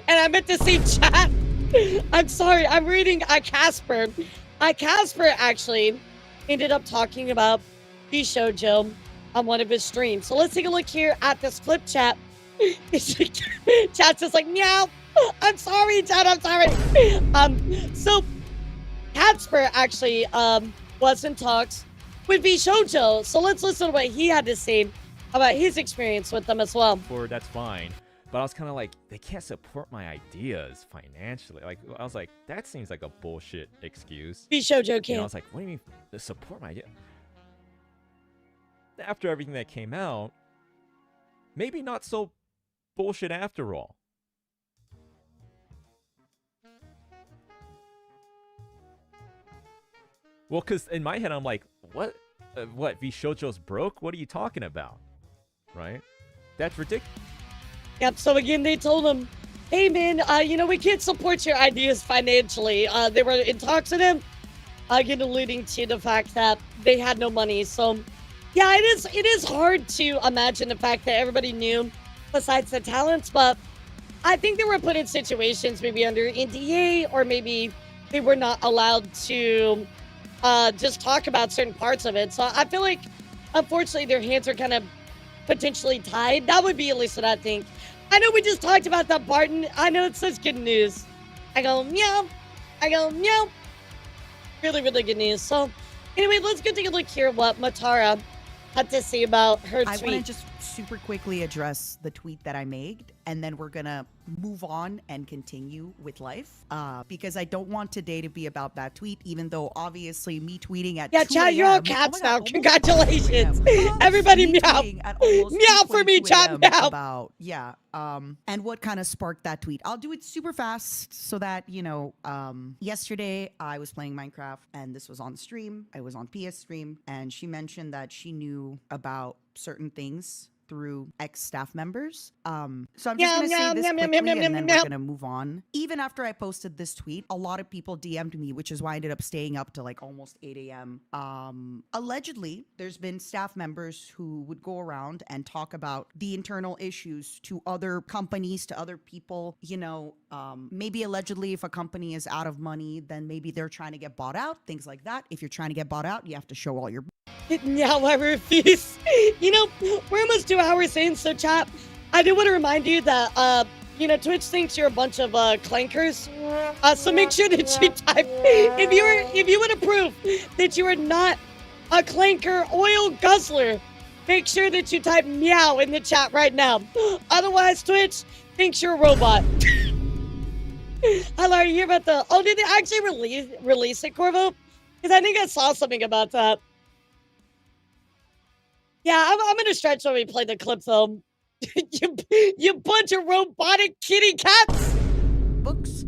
S1: and I meant to say chat. I'm sorry. I'm reading Casper. Casper actually ended up talking about Vshojo on one of his streams. So let's take a look here at this clip, chat. Chat's just like, meow. I'm sorry, chat. I'm sorry. So Casper actually was in talks with Vshojo. So let's listen to what he had to say about his experience with them as well.
S11: That's fine. But I was kind of like, they can't support my ideas financially. Like, I was like, that seems like a bullshit excuse.
S1: Vshojo
S11: You know, I
S1: can't.
S11: was like, what do you mean to support my idea? After everything that came out, maybe not so bullshit after all. Well, because in my head, I'm like, what? What? Vshojo's broke? What are you talking about? Right? That's ridiculous.
S1: Yep. So again, they told him, "Hey man, you know we can't support your ideas financially." They were in talks with him, again alluding to the fact that they had no money. So, yeah, it is hard to imagine the fact that everybody knew, besides the talents. But I think they were put in situations maybe under NDA, or maybe they were not allowed to just talk about certain parts of it. So I feel like, unfortunately, their hands are kind of potentially tied. That would be at least what I think. I know we just talked about that, Barton. I know it's such good news. I go, meow. I go, meow. Really, really good news. So, anyway, let's go take a look here what Matara had to say about her
S12: I
S1: tweet.
S12: want to just super quickly address the tweet that I made, and then we're going to move on and continue with life, because I don't want today to be about that tweet, even though obviously me tweeting at 2
S1: chat, you're all
S12: a.m.
S1: cats
S12: oh my
S1: now.
S12: God,
S1: Congratulations.
S12: 2 a.m.
S1: Everybody
S12: Me
S1: meow.
S12: tweeting at almost
S1: Meow for me,
S12: 2:22
S1: chat,
S12: a.m.
S1: meow.
S12: About, and what kind of sparked that tweet. I'll do it super fast so that, you know, yesterday I was playing Minecraft, and this was on stream. I was on PS stream, and she mentioned that she knew about certain things through ex-staff members. So I'm just going to say this quickly, and then we're going to move on. Even after I posted this tweet, a lot of people DM'd me, which is why I ended up staying up to like almost 8 a.m. Allegedly, there's been staff members who would go around and talk about the internal issues to other companies, to other people. You know, maybe allegedly if a company is out of money, then maybe they're trying to get bought out, things like that. If you're trying to get bought out, you have to show all your...
S1: Now I refuse. You know, we're almost 2 hours in, so chat, I do want to remind you that, you know, Twitch thinks you're a bunch of clankers. So make sure that you type, if you want to prove that you are not a clanker oil guzzler, make sure that you type meow in the chat right now. Otherwise, Twitch thinks you're a robot. Hello, are you here about the... Oh, did they actually release it, Corvo? Because I think I saw something about that. Yeah, I'm gonna stretch when we play the clip, though. you bunch of robotic kitty cats!
S12: Books,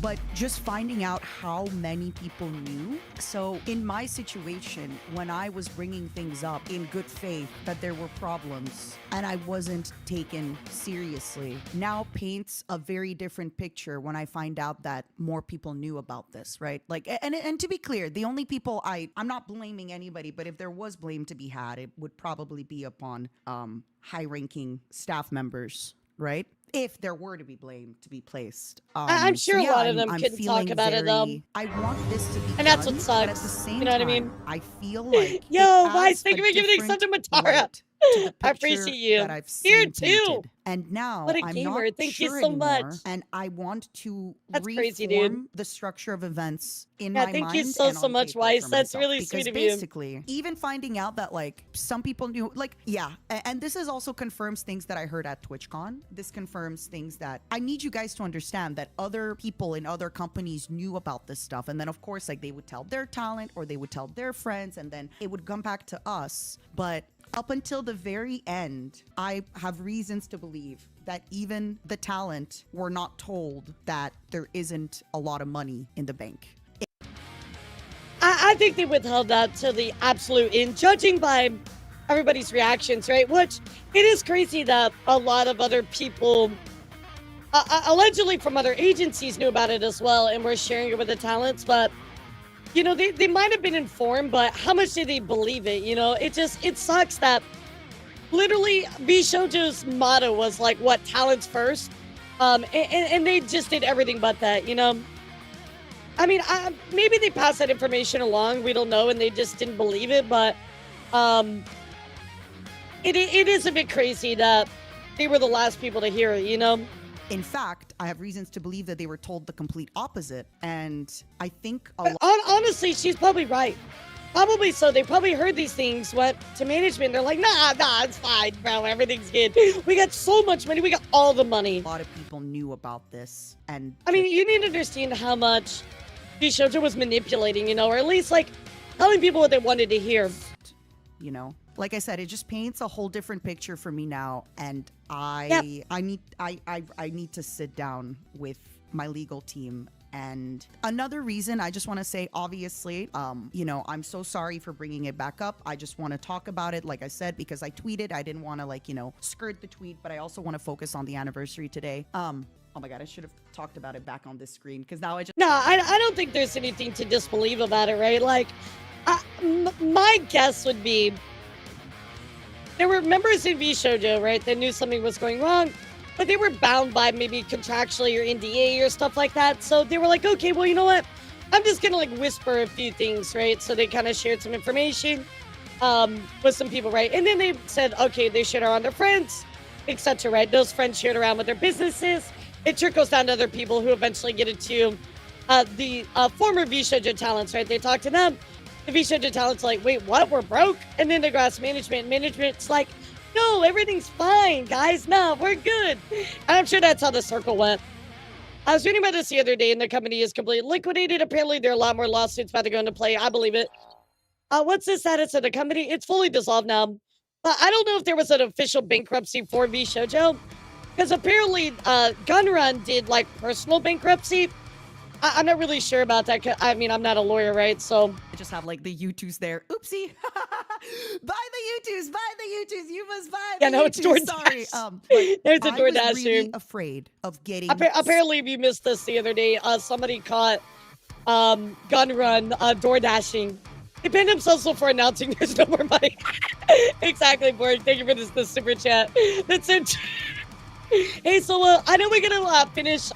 S12: but just finding out how many people knew. So in my situation, when I was bringing things up in good faith that there were problems and I wasn't taken seriously, now paints a very different picture when I find out that more people knew about this, right? Like, and to be clear, the only people I'm not blaming anybody, but if there was blame to be had, it would probably be upon high-ranking staff members, right? If there were to be blame to be placed.
S1: I'm sure
S12: so yeah,
S1: a lot of them
S12: I'm
S1: couldn't talk
S12: feeling
S1: about it, though.
S12: I want this to be
S1: And that's what
S12: done,
S1: sucks.
S12: but at the same
S1: You know what I
S12: time,
S1: mean?
S12: I feel like
S1: Yo,
S12: it
S1: Vice,
S12: adds
S1: thank you
S12: a
S1: for giving
S12: different
S1: something, Matara.
S12: light to the
S1: I
S12: picture
S1: appreciate you.
S12: that I've
S1: Here
S12: seen
S1: too.
S12: painted. And now
S1: What a
S12: I'm
S1: gamer.
S12: not
S1: Thank you
S12: sure
S1: so
S12: anymore,
S1: much.
S12: and I want to
S1: That's crazy,
S12: reform
S1: dude.
S12: the structure of events in
S1: Yeah,
S12: my
S1: thank you
S12: mind
S1: so,
S12: and
S1: so
S12: on
S1: much,
S12: paper
S1: Weiss.
S12: for
S1: That's
S12: myself.
S1: really
S12: Because
S1: sweet of you.
S12: basically, even finding out that like some people knew, like, yeah, and this is also confirms things that I heard at TwitchCon. This confirms things that I need you guys to understand, that other people in other companies knew about this stuff, and then of course, like, they would tell their talent or they would tell their friends, and then it would come back to us. But up until the very end, I have reasons to believe that even the talent were not told that there isn't a lot of money in the bank.
S1: I think they withheld that to the absolute end, judging by everybody's reactions, right? Which, it is crazy that a lot of other people, allegedly from other agencies, knew about it as well and were sharing it with the talents, but you know, they might have been informed, but how much did they believe it? You know, it sucks that literally Vshojo's motto was like, what, talents first? And they just did everything but that, you know? I mean, maybe they passed that information along, we don't know, and they just didn't believe it, but it is a bit crazy that they were the last people to hear it, you know?
S12: In fact, I have reasons to believe that they were told the complete opposite, and I think
S1: honestly, she's probably right. Probably so. They probably heard these things, went to management. They're like, nah, it's fine, bro. Everything's good. We got so much money. We got all the money.
S12: A lot of people knew about this, and
S1: I mean, you need to understand how much Vshojo was manipulating, you know, or at least like telling people what they wanted to hear.
S12: You know, like I said, it just paints a whole different picture for me now, and I need to sit down with my legal team. And another reason, I just want to say, obviously, you know, I'm so sorry for bringing it back up. I just want to talk about it, like I said, because I tweeted. I didn't want to, like, you know, skirt the tweet, but I also want to focus on the anniversary today. Oh my God, I should have talked about it back on this screen, because now I just...
S1: No, I don't think there's anything to disbelieve about it, right? Like, my guess would be there were members in Vshojo, right, that knew something was going wrong, but they were bound by maybe contractually or NDA or stuff like that. So they were like, okay, well, you know what? I'm just going to like whisper a few things, right? So they kind of shared some information with some people, right? And then they said, okay, they shared around their friends, etc., right? Those friends shared around with their businesses. It trickles down to other people who eventually get it to the former Vshojo talents, right? They talk to them. The Vshojo talents like, wait, what? We're broke? And then they go ask management. Management's like, no, everything's fine, guys. No, we're good. And I'm sure that's how the circle went. I was reading about this the other day, and the company is completely liquidated. Apparently, there are a lot more lawsuits about to go into play. I believe it. What's the status of the company? It's fully dissolved now. But I don't know if there was an official bankruptcy for Vshojo, because apparently Gunrun did like personal bankruptcy. I'm not really sure about that. I mean, I'm not a lawyer, right? So
S12: I just have like the U2s there. Oopsie. Buy the U2s. Buy the U2s. You must buy the
S1: no, it's
S12: U2s.
S1: DoorDash.
S12: Sorry.
S1: There's a
S12: I
S1: DoorDash
S12: was really
S1: soon.
S12: afraid of getting...
S1: Apparently, if you missed this the other day, somebody caught Gunrun DoorDashing. They banned themselves for announcing there's no more money. Exactly, Borg. Thank you for this super chat. That's it. Hey, so I know we're gonna finish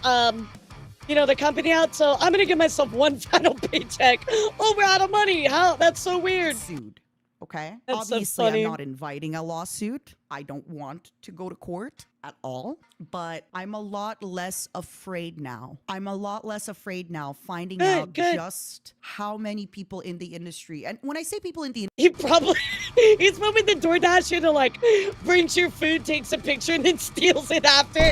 S1: you know, the company out, so I'm gonna give myself one final paycheck. Oh, we're out of money. How? That's so weird.
S12: Sued. Okay.
S1: That's so
S12: Obviously,
S1: funny.
S12: I'm not inviting a lawsuit. I don't want to go to court at all, but I'm a lot less afraid now. I'm a lot less afraid now finding out just how many people in the industry, and when I say people in the
S1: he's probably the DoorDasher to like brings your food, takes a picture, and then steals it after.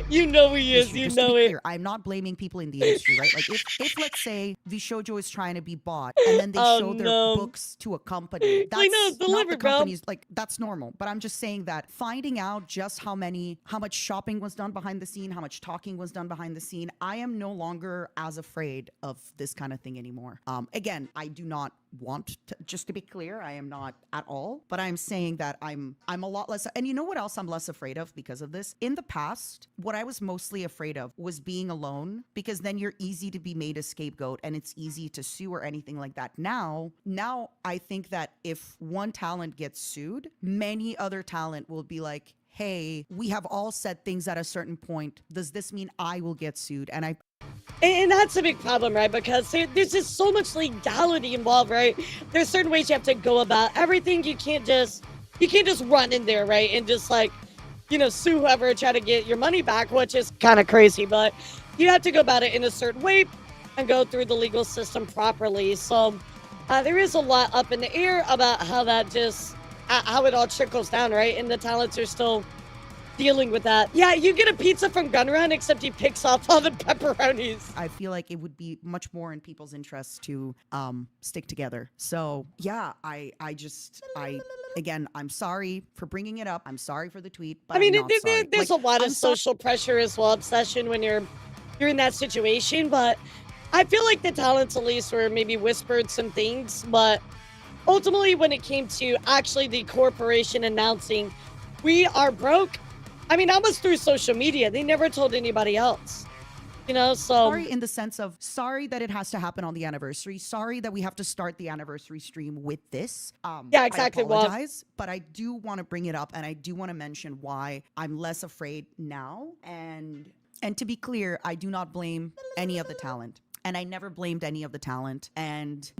S1: You know he is. You know it.
S12: Clear, I'm not blaming people in the industry, right? Like if let's say Vshojo is trying to be bought and then they show their books to a company, that's not the company's, like, that's normal. But I'm just saying that finding out just how much shopping was done behind the scene, how much talking was done behind the scene, I am no longer as afraid of this kind of thing anymore. Again, I do not want to, just to be clear, I am not at all, but I'm saying that I'm a lot less. And you know what else I'm less afraid of because of this? In the past, what I was mostly afraid of was being alone, because then you're easy to be made a scapegoat and it's easy to sue or anything like that. Now I think that if one talent gets sued, many other talent will be like, hey, we have all said things at a certain point. Does this mean I will get sued? And
S1: And that's a big problem, right? Because there's just so much legality involved, right? There's certain ways you have to go about everything. You can't just run in there, right? And just like, sue whoever, try to get your money back, which is kind of crazy. But you have to go about it in a certain way and go through the legal system properly. So there is a lot up in the air about how that just, how it all trickles down, right? And the talents are still dealing with that. Yeah, you get a pizza from Gun Run, except he picks off all the pepperonis.
S12: I feel like it would be much more in people's interests to stick together. So yeah, again, I'm sorry for bringing it up. I'm sorry for the tweet, but I'm not sorry.
S1: There's a lot of social pressure as well, obsession when you're in that situation. But I feel like the talents at least were maybe whispered some things, but ultimately when it came to actually the corporation announcing we are broke, I mean, that was through social media. They never told anybody else. So
S12: sorry in the sense of sorry that it has to happen on the anniversary. Sorry that we have to start the anniversary stream with this.
S1: Yeah, exactly.
S12: I apologize, but I do want to bring it up, and I do want to mention why I'm less afraid now. And to be clear, I do not blame any of the talent. And I never blamed any of the talent. And,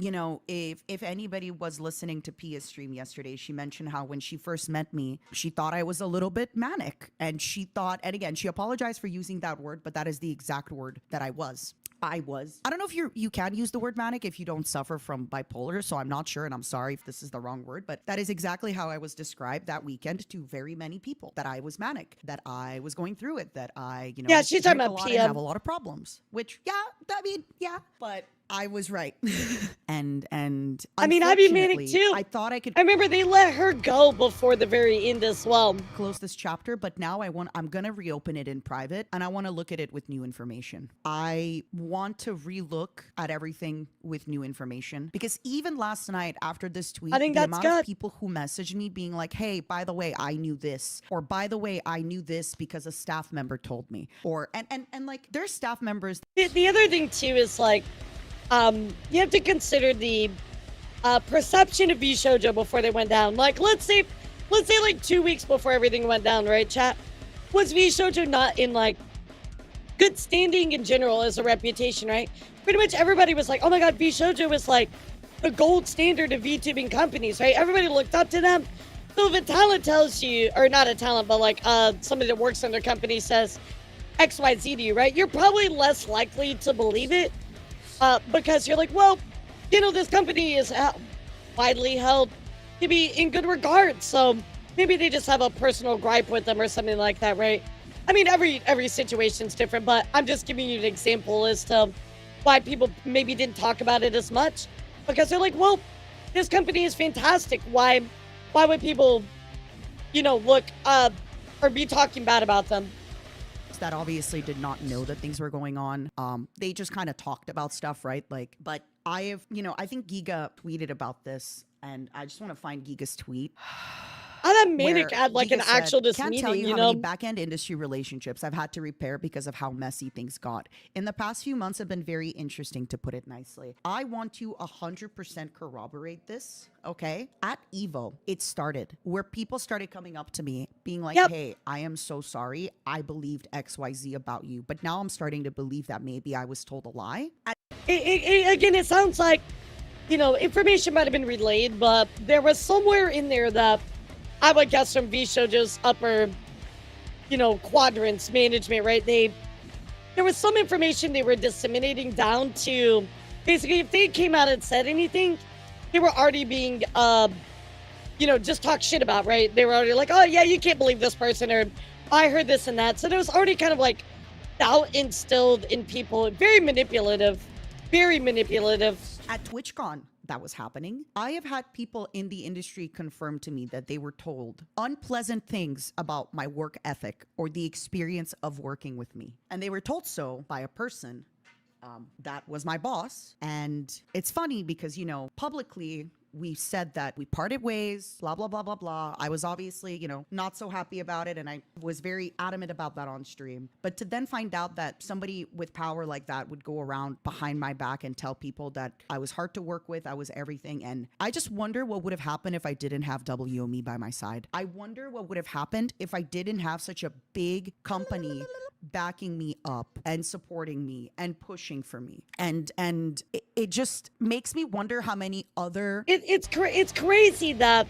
S12: if anybody was listening to Pia's stream yesterday, she mentioned how when she first met me, she thought I was a little bit manic. And she thought, and again, she apologized for using that word, but that is the exact word that I was. I don't know if you can use the word manic if you don't suffer from bipolar, so I'm not sure, and I'm sorry if this is the wrong word, but that is exactly how I was described that weekend to very many people, that I was manic, that I was going through it, that I,
S1: yeah, she's talking about
S12: Pia. Have a lot of problems, which, but I was right. and
S1: I mean, I'd be manic too.
S12: I thought I could.
S1: I remember they let her go before the very end as well.
S12: Close this chapter, but now I'm gonna reopen it in private, and I want to look at it with new information. I want to relook at everything with new information, because even last night after this tweet,
S1: I think
S12: the
S1: that's
S12: amount
S1: good.
S12: of people who messaged me being like, "Hey, by the way, I knew this," or "By the way, I knew this because a staff member told me," or and like there's staff members.
S1: The other thing too is like, you have to consider the perception of Vshojo before they went down. Like, let's say like 2 weeks before everything went down, right, chat? Was Vshojo not in like good standing in general as a reputation, right? Pretty much everybody was like, oh my god, Vshojo was like the gold standard of VTubing companies, right? Everybody looked up to them. So if a talent tells you, or not a talent, but like somebody that works in their company says XYZ to you, right? You're probably less likely to believe it. Because you're like, well, this company is widely held to be in good regard. So maybe they just have a personal gripe with them or something like that, right? I mean, every situation's different, but I'm just giving you an example as to why people maybe didn't talk about it as much. Because they're like, well, this company is fantastic. Why would people, look or be talking bad about them?
S12: That obviously did not know that things were going on. They just kind of talked about stuff, right? Like, but I have, I think Giga tweeted about this, and I just want to find Giga's tweet.
S1: I'm a manic at like an actual just
S12: can't
S1: meeting,
S12: tell you how many back-end industry relationships I've had to repair because of how messy things got. In the past few months have been very interesting, to put it nicely. I want to 100% corroborate this, okay? At Evo, it started where people started coming up to me being like, hey, I am so sorry. I believed XYZ about you, but now I'm starting to believe that maybe I was told a lie.
S1: Again, it sounds like, information might have been relayed, but there was somewhere in there that I would guess from Vshojo's upper, quadrants management, right? There was some information they were disseminating down to, basically, if they came out and said anything, they were already being, just talk shit about, right? They were already like, oh yeah, you can't believe this person, or I heard this and that. So there was already kind of like doubt instilled in people. Very manipulative.
S12: At TwitchCon, that was happening. I have had people in the industry confirm to me that they were told unpleasant things about my work ethic or the experience of working with me. And they were told so by a person that was my boss. And it's funny because, publicly, we said that we parted ways, blah, blah, blah, blah, blah. I was obviously, not so happy about it. And I was very adamant about that on stream. But to then find out that somebody with power like that would go around behind my back and tell people that I was hard to work with, I was everything. And I just wonder what would have happened if I didn't have WME by my side. I wonder what would have happened if I didn't have such a big company backing me up and supporting me and pushing for me. And it just makes me wonder how many other
S1: It's crazy that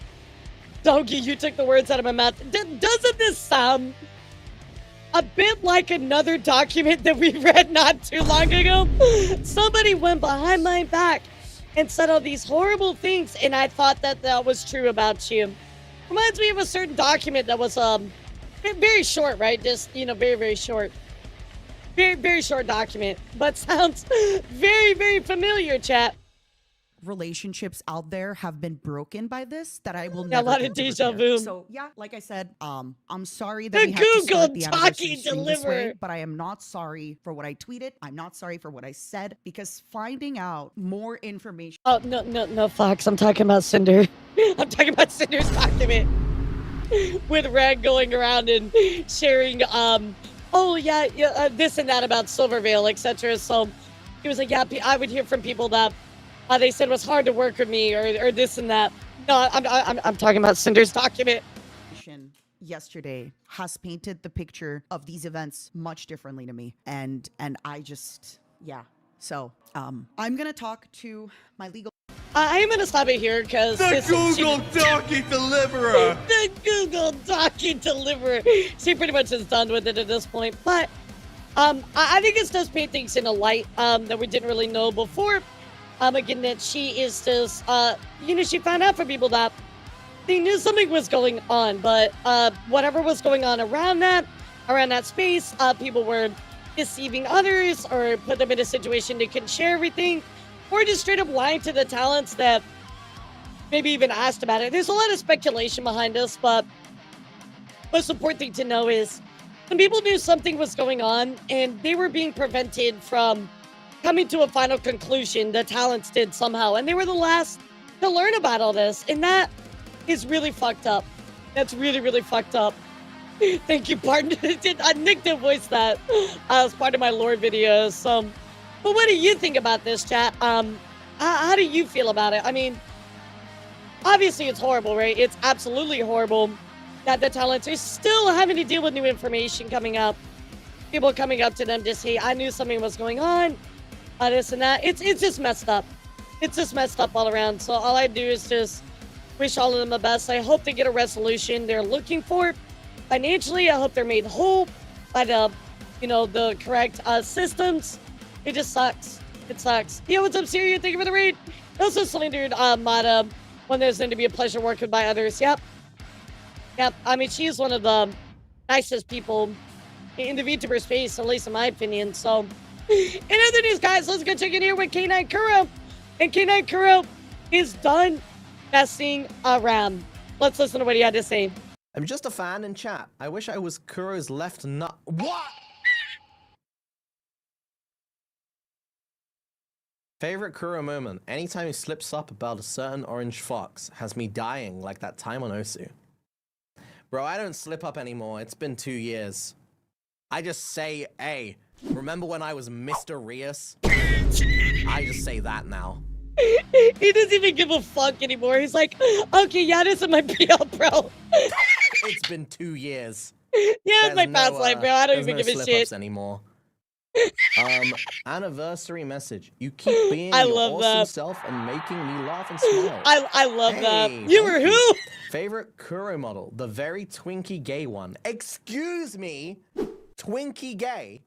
S1: Doki, you took the words out of my mouth. Doesn't this sound a bit like another document that we read not too long ago? Somebody went behind my back and said all these horrible things, and I thought that was true about you. Reminds me of a certain document that was very short, right? Just, you know, very, very short. Very, very short document, but sounds very, very familiar, chat.
S12: relationships out there have been broken by this that I will
S1: Yeah,
S12: never
S1: a lot
S12: get
S1: of
S12: to
S1: deja
S12: repair.
S1: vu.
S12: So yeah, like I said, I'm sorry that
S1: The
S12: we had to start the
S1: Google
S12: anniversary
S1: Doki
S12: stream this way,
S1: deliver.
S12: but I am not sorry for what I tweeted. I'm not sorry for what I said, because finding out more information.
S1: Oh, no, Fox. I'm talking about Cinder. I'm talking about Cinder's document. With Red going around and sharing, oh, yeah, this and that about Silvervale, etc. So he was like, yeah, I would hear from people that they said it was hard to work with me or this and that. No, I'm talking about Cinder's document.
S12: Yesterday has painted the picture of these events much differently to me. And I just, yeah. So, I'm gonna talk to my legal.
S1: I am gonna stop it here because
S2: The Google Doki Deliverer!
S1: The Google Doki Deliverer. She pretty much is done with it at this point. But I think this does paint things in a light that we didn't really know before. Again, that she is just, you know, she found out from people that they knew something was going on, but whatever was going on around that space, people were deceiving others or put them in a situation they couldn't share everything, or just straight up lying to the talents that maybe even asked about it. There's a lot of speculation behind this, but most important thing to know is when people knew something was going on and they were being prevented from coming to a final conclusion, the talents did somehow, and they were the last to learn about all this, and that is really fucked up. That's really, really fucked up. Thank you, partner. Nick did voice that as part of my lore videos. So, but what do you think about this, chat? How do you feel about it? I mean, obviously it's horrible, right? It's absolutely horrible that the talents are still having to deal with new information coming up. People coming up to them just, hey, I knew something was going on. This and that. It's just messed up. It's just messed up all around. So all I do is just wish all of them the best. I hope they get a resolution they're looking for. Financially, I hope they're made whole by the, you know, the correct systems. It just sucks. It sucks. Yo, what's up, Syria? Thank you for the raid. Also slandered Mata when there's going to be a pleasure working by others. Yep. I mean, she's one of the nicest people in the VTuber space, at least in my opinion. So, in other news, guys, let's go check in here with K9 Kuro. And K9 Kuro is done messing around. Let's listen to what he had to say.
S13: I'm just a fan in chat. I wish I was Kuro's left nut. What? Favorite Kuro moment. Anytime he slips up about a certain orange fox has me dying like that time on Osu. Bro, I don't slip up anymore. It's been 2 years. I just say, hey, remember when I was Mr. Rios? I just say that now.
S1: He doesn't even give a fuck anymore. He's like, okay, yeah, this is my PL, bro.
S13: It's been 2 years.
S1: Yeah, it's my past life, bro. I don't even give a shit
S13: anymore. Anniversary message. You keep being
S1: I
S13: your
S1: love
S13: awesome
S1: that.
S13: self and making me laugh and smile.
S1: I love that.
S13: Hey,
S1: You were
S13: thank
S1: who?
S13: Favorite Kuro model, the very twinky gay one. Excuse me, twinky gay.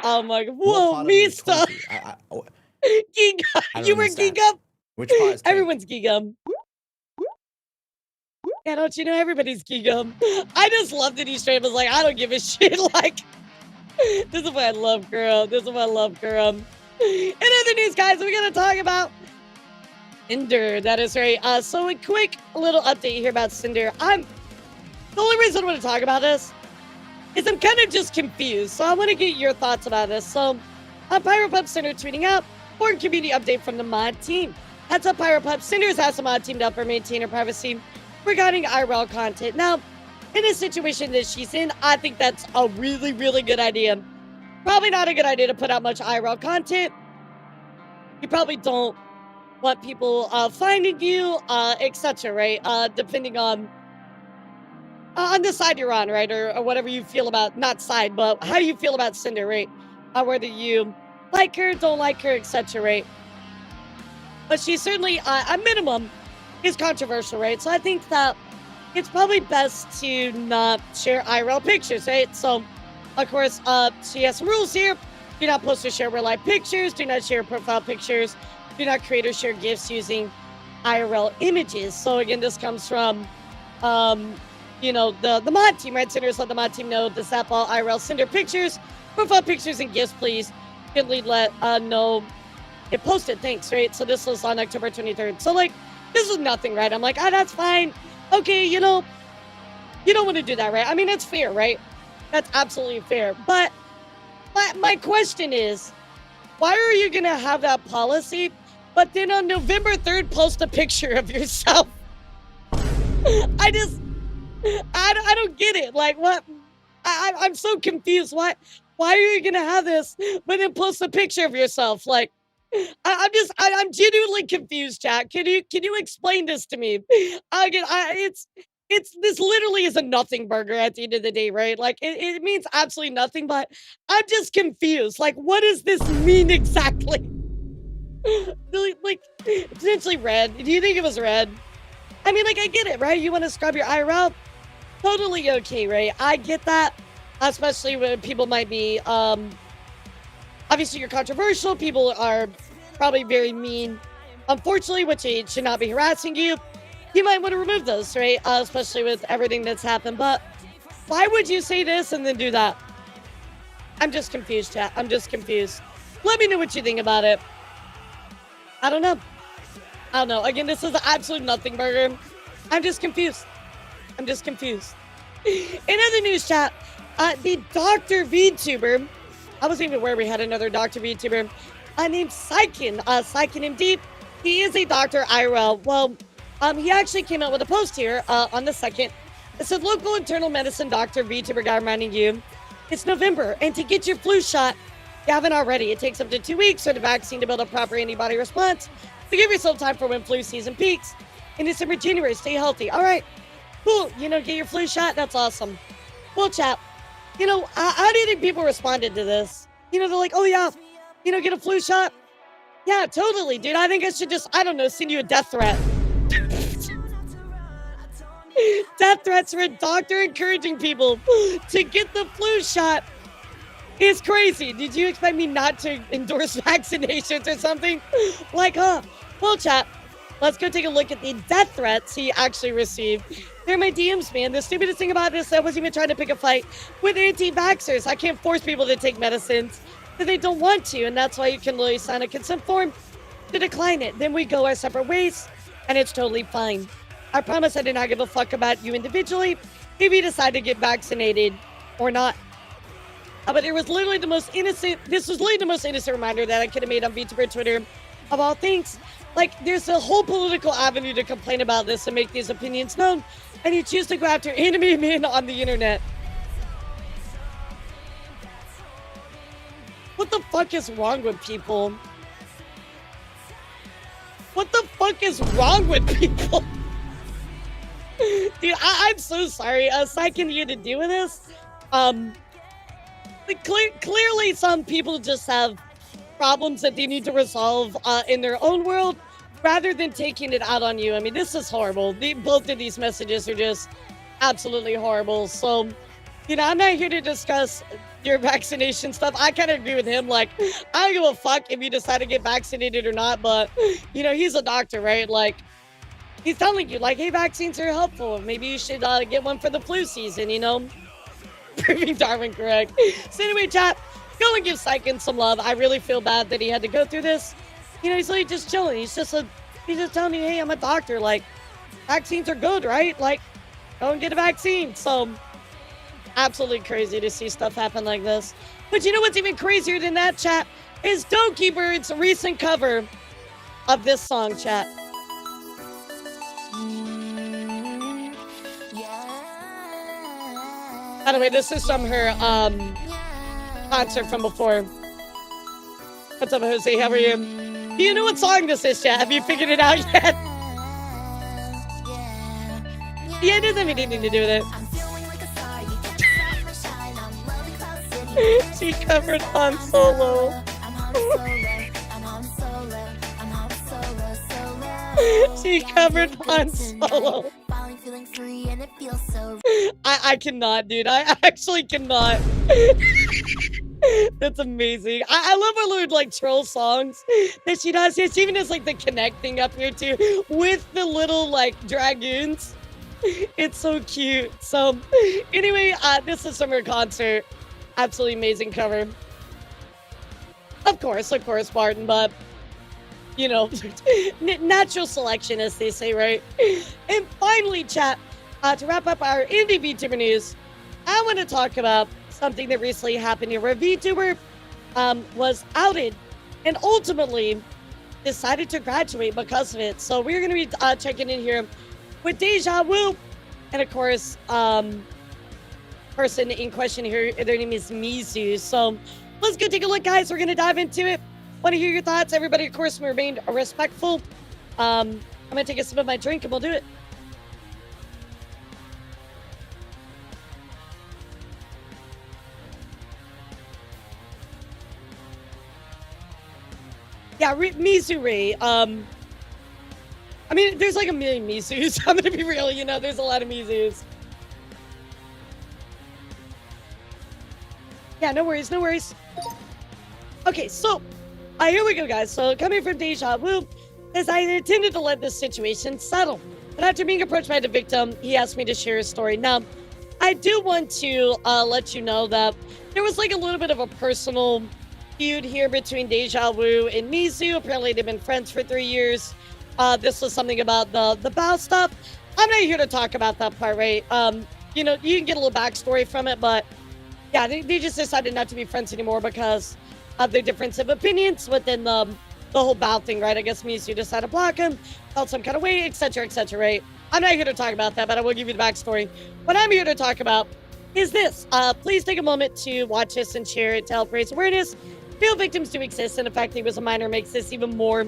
S1: Oh my god.
S13: What
S1: Whoa,
S13: part of me is
S1: Mista.
S13: twinky?
S1: Geek.
S13: I don't
S1: You were
S13: understand.
S1: geek up.
S13: Which part is twinky?
S1: Everyone's geek up. Yeah, don't you know everybody's geek up? I just love that he straight was like, I don't give a shit. Like, this is why I love Kuro. This is why I love Kuro. In other news, guys, we're gonna talk about Cinder. That is right. So a quick little update here about Cinder. The only reason I want to talk about this is I'm kind of just confused. So I want to get your thoughts about this. So PyroPup Cinder tweeting out for community update from the mod team. Heads up, PyroPup. Cinder's has a mod teamed up for maintainer privacy regarding IRL content. Now, in a situation that she's in, I think that's a really, really good idea. Probably not a good idea to put out much IRL content. You probably don't want people finding you, etc., right? Depending on on the side you're on, right? Or whatever you feel about, not side, but how you feel about Cinder, right? Whether you like her, don't like her, etc., right? But she certainly, at minimum, is controversial, right? So I think that it's probably best to not share IRL pictures, right? So, of course, she has some rules here. Do not post or share real-life pictures. Do not share profile pictures. Do not create or share GIFs using IRL images. So, again, this comes from, you know, the mod team, right? Cinders let the mod team know to zap all IRL Cinder pictures, profile pictures, and GIFs, please. Kindly let know it posted. Thanks, right? So this was on October 23rd. So, like, this is nothing, right? I'm like, that's fine. Okay, you know, you don't want to do that, right? I mean, it's fair, right? That's absolutely fair. But my question is, why are you going to have that policy, but then on November 3rd, post a picture of yourself? I don't get it. Like, what? I'm so confused. Why are you going to have this, but then post a picture of yourself? Like, I'm genuinely confused, chat. Can you explain this to me? Again, this literally is a nothing burger at the end of the day, right? Like it means absolutely nothing, but I'm just confused. Like, what does this mean exactly? Like, potentially red. Do you think it was red? I mean, like, I get it, right? You want to scrub your IRL? Totally okay, right? I get that, especially when people might be, obviously, you're controversial. People are probably very mean. Unfortunately, which should not be harassing you. You might want to remove those, right? Especially with everything that's happened. But why would you say this and then do that? I'm just confused, chat. I'm just confused. Let me know what you think about it. I don't know. Again, this is an absolute nothing burger. I'm just confused. I'm just confused. In other news, chat, the Dr. Vtuber, I wasn't even aware we had another Dr. Vtuber named Sykin. Sykin MD. He is a doctor IRL. Well, he actually came out with a post here on the 2nd. It said, local internal medicine doctor Vtuber guy reminding you, it's November, and to get your flu shot, you haven't already. It takes up to 2 weeks for the vaccine to build a proper antibody response. So give yourself time for when flu season peaks. In December, January, stay healthy. All right, cool. You know, get your flu shot. That's awesome. Well, chat, you know, how do you think people responded to this? You know, they're like, oh, yeah, you know, get a flu shot. Yeah, totally, dude. I think I should just, I don't know, send you a death threat. Death threats for a doctor encouraging people to get the flu shot is crazy. Did you expect me not to endorse vaccinations or something? Like, huh? Well, chat, let's go take a look at the death threats he actually received. They're my DMs, man. The stupidest thing about this, I wasn't even trying to pick a fight with anti-vaxxers. I can't force people to take medicines that they don't want to, and that's why you can literally sign a consent form to decline it. Then we go our separate ways, and it's totally fine. I promise I did not give a fuck about you individually if you decide to get vaccinated or not. But it was literally the most innocent, this was literally the most innocent reminder that I could have made on VTuber Twitter of all things. Like, there's a whole political avenue to complain about this and make these opinions known, and you choose to go after enemy men on the internet. What the fuck is wrong with people? What the fuck is wrong with people? Dude, I'm so sorry. Sykin, you had to deal with this. Clearly some people just have problems that they need to resolve in their own world rather than taking it out on you. I mean, this is horrible. Both of these messages are just absolutely horrible. So, you know, I'm not here to discuss your vaccination stuff. I kind of agree with him. Like, I don't give a fuck if you decide to get vaccinated or not, but, you know, he's a doctor, right? Like, he's telling you, like, hey, vaccines are helpful. Maybe you should get one for the flu season, you know? Proving Darwin correct. So anyway, chat, go and give Sykin some love. I really feel bad that he had to go through this. You know, he's like just chilling. He's just telling you, hey, I'm a doctor. Like, vaccines are good, right? Like, go and get a vaccine. So, absolutely crazy to see stuff happen like this. But you know what's even crazier than that, chat? Is Doki Bird's recent cover of this song, chat. By the way, this is from her concert from before. What's up, Jose? How are you? Do you know what song this is, chat? Have you figured it out yet? Yeah, it doesn't have anything to do with it. She covered Han Solo. She covered Han Solo. I cannot, dude. I actually cannot. That's amazing. I love her little like troll songs that she does. She even has like the connect thing up here too with the little like dragoons. It's so cute. So anyway, this is from her concert. Absolutely amazing cover. Of course, Martin, but you know, natural selection, as they say, right? And finally, chat, to wrap up our indie VTuber news, I want to talk about something that recently happened here, where VTuber was outed and ultimately decided to graduate because of it. So we're going to be checking in here with Deja Vu, and of course, person in question here, their name is Mizu. So let's go take a look, guys. We're going to dive into it. Want to hear your thoughts. Everybody, of course, remain respectful. I'm going to take a sip of my drink and we'll do it. Yeah, Mizu-Ray. I mean, there's like a million Mizus. I'm going to be real, you know, there's a lot of Mizus. Yeah, no worries, no worries. Okay, so here we go, guys. So coming from Deja Vu, as I intended to let this situation settle, but after being approached by the victim, he asked me to share his story. Now, I do want to let you know that there was like a little bit of a personal feud here between Deja Vu and Mizu. Apparently, they've been friends for 3 years. This was something about the bow stuff. I'm not here to talk about that part, right? You know, you can get a little backstory from it, but yeah, they just decided not to be friends anymore because of their difference of opinions within the whole bow thing, right? I guess Mizu decided to block him, felt some kind of way, etc., right? I'm not here to talk about that, but I will give you the backstory. What I'm here to talk about is this. Please take a moment to watch this and share it to help raise awareness. Real victims do exist, and the fact that he was a minor makes this even more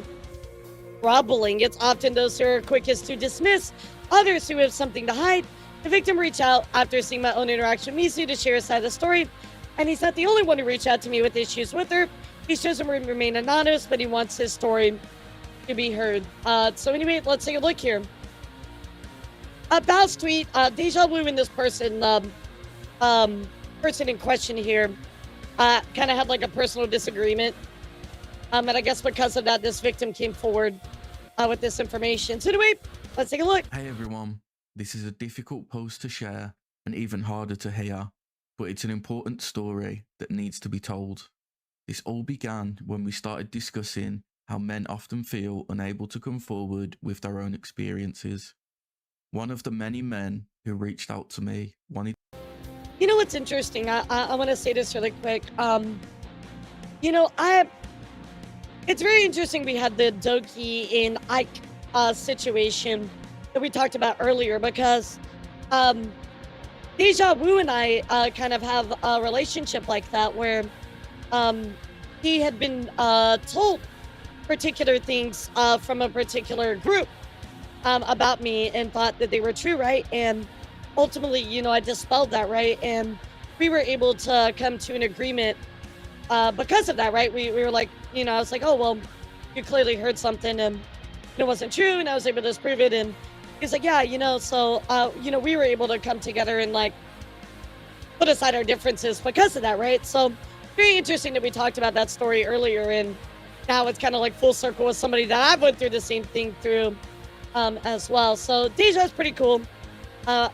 S1: troubling. It's often those who are quickest to dismiss others who have something to hide. The victim reached out after seeing my own interaction with Mizu to share his side of the story. And he's not the only one who reached out to me with issues with her. He's chosen to remain anonymous, but he wants his story to be heard. So anyway, let's take a look here. Bao's tweet, Deja Vu and this person, person in question here, kind of had like a personal disagreement. And I guess because of that, this victim came forward with this information. So anyway, let's take a look.
S14: Hey everyone, this is a difficult post to share and even harder to hear. But it's an important story that needs to be told. This all began when we started discussing how men often feel unable to come forward with their own experiences. One of the many men who reached out to me wanted...
S1: You know what's interesting? I want to say this really quick. You know, it's very interesting we had the Doki and Ike situation that we talked about earlier because... Deja Vu and I kind of have a relationship like that where he had been told particular things from a particular group about me and thought that they were true, right? And ultimately, you know, I dispelled that, right? And we were able to come to an agreement because of that, right? We were like, you know, I was like, oh, well, you clearly heard something and it wasn't true, and I was able to disprove it. And he's like, yeah, you know, so, you know, we were able to come together and, like, put aside our differences because of that, right? So, very interesting that we talked about that story earlier, and now it's kind of like full circle with somebody that I've went through the same thing through as well. So, Deja's pretty cool.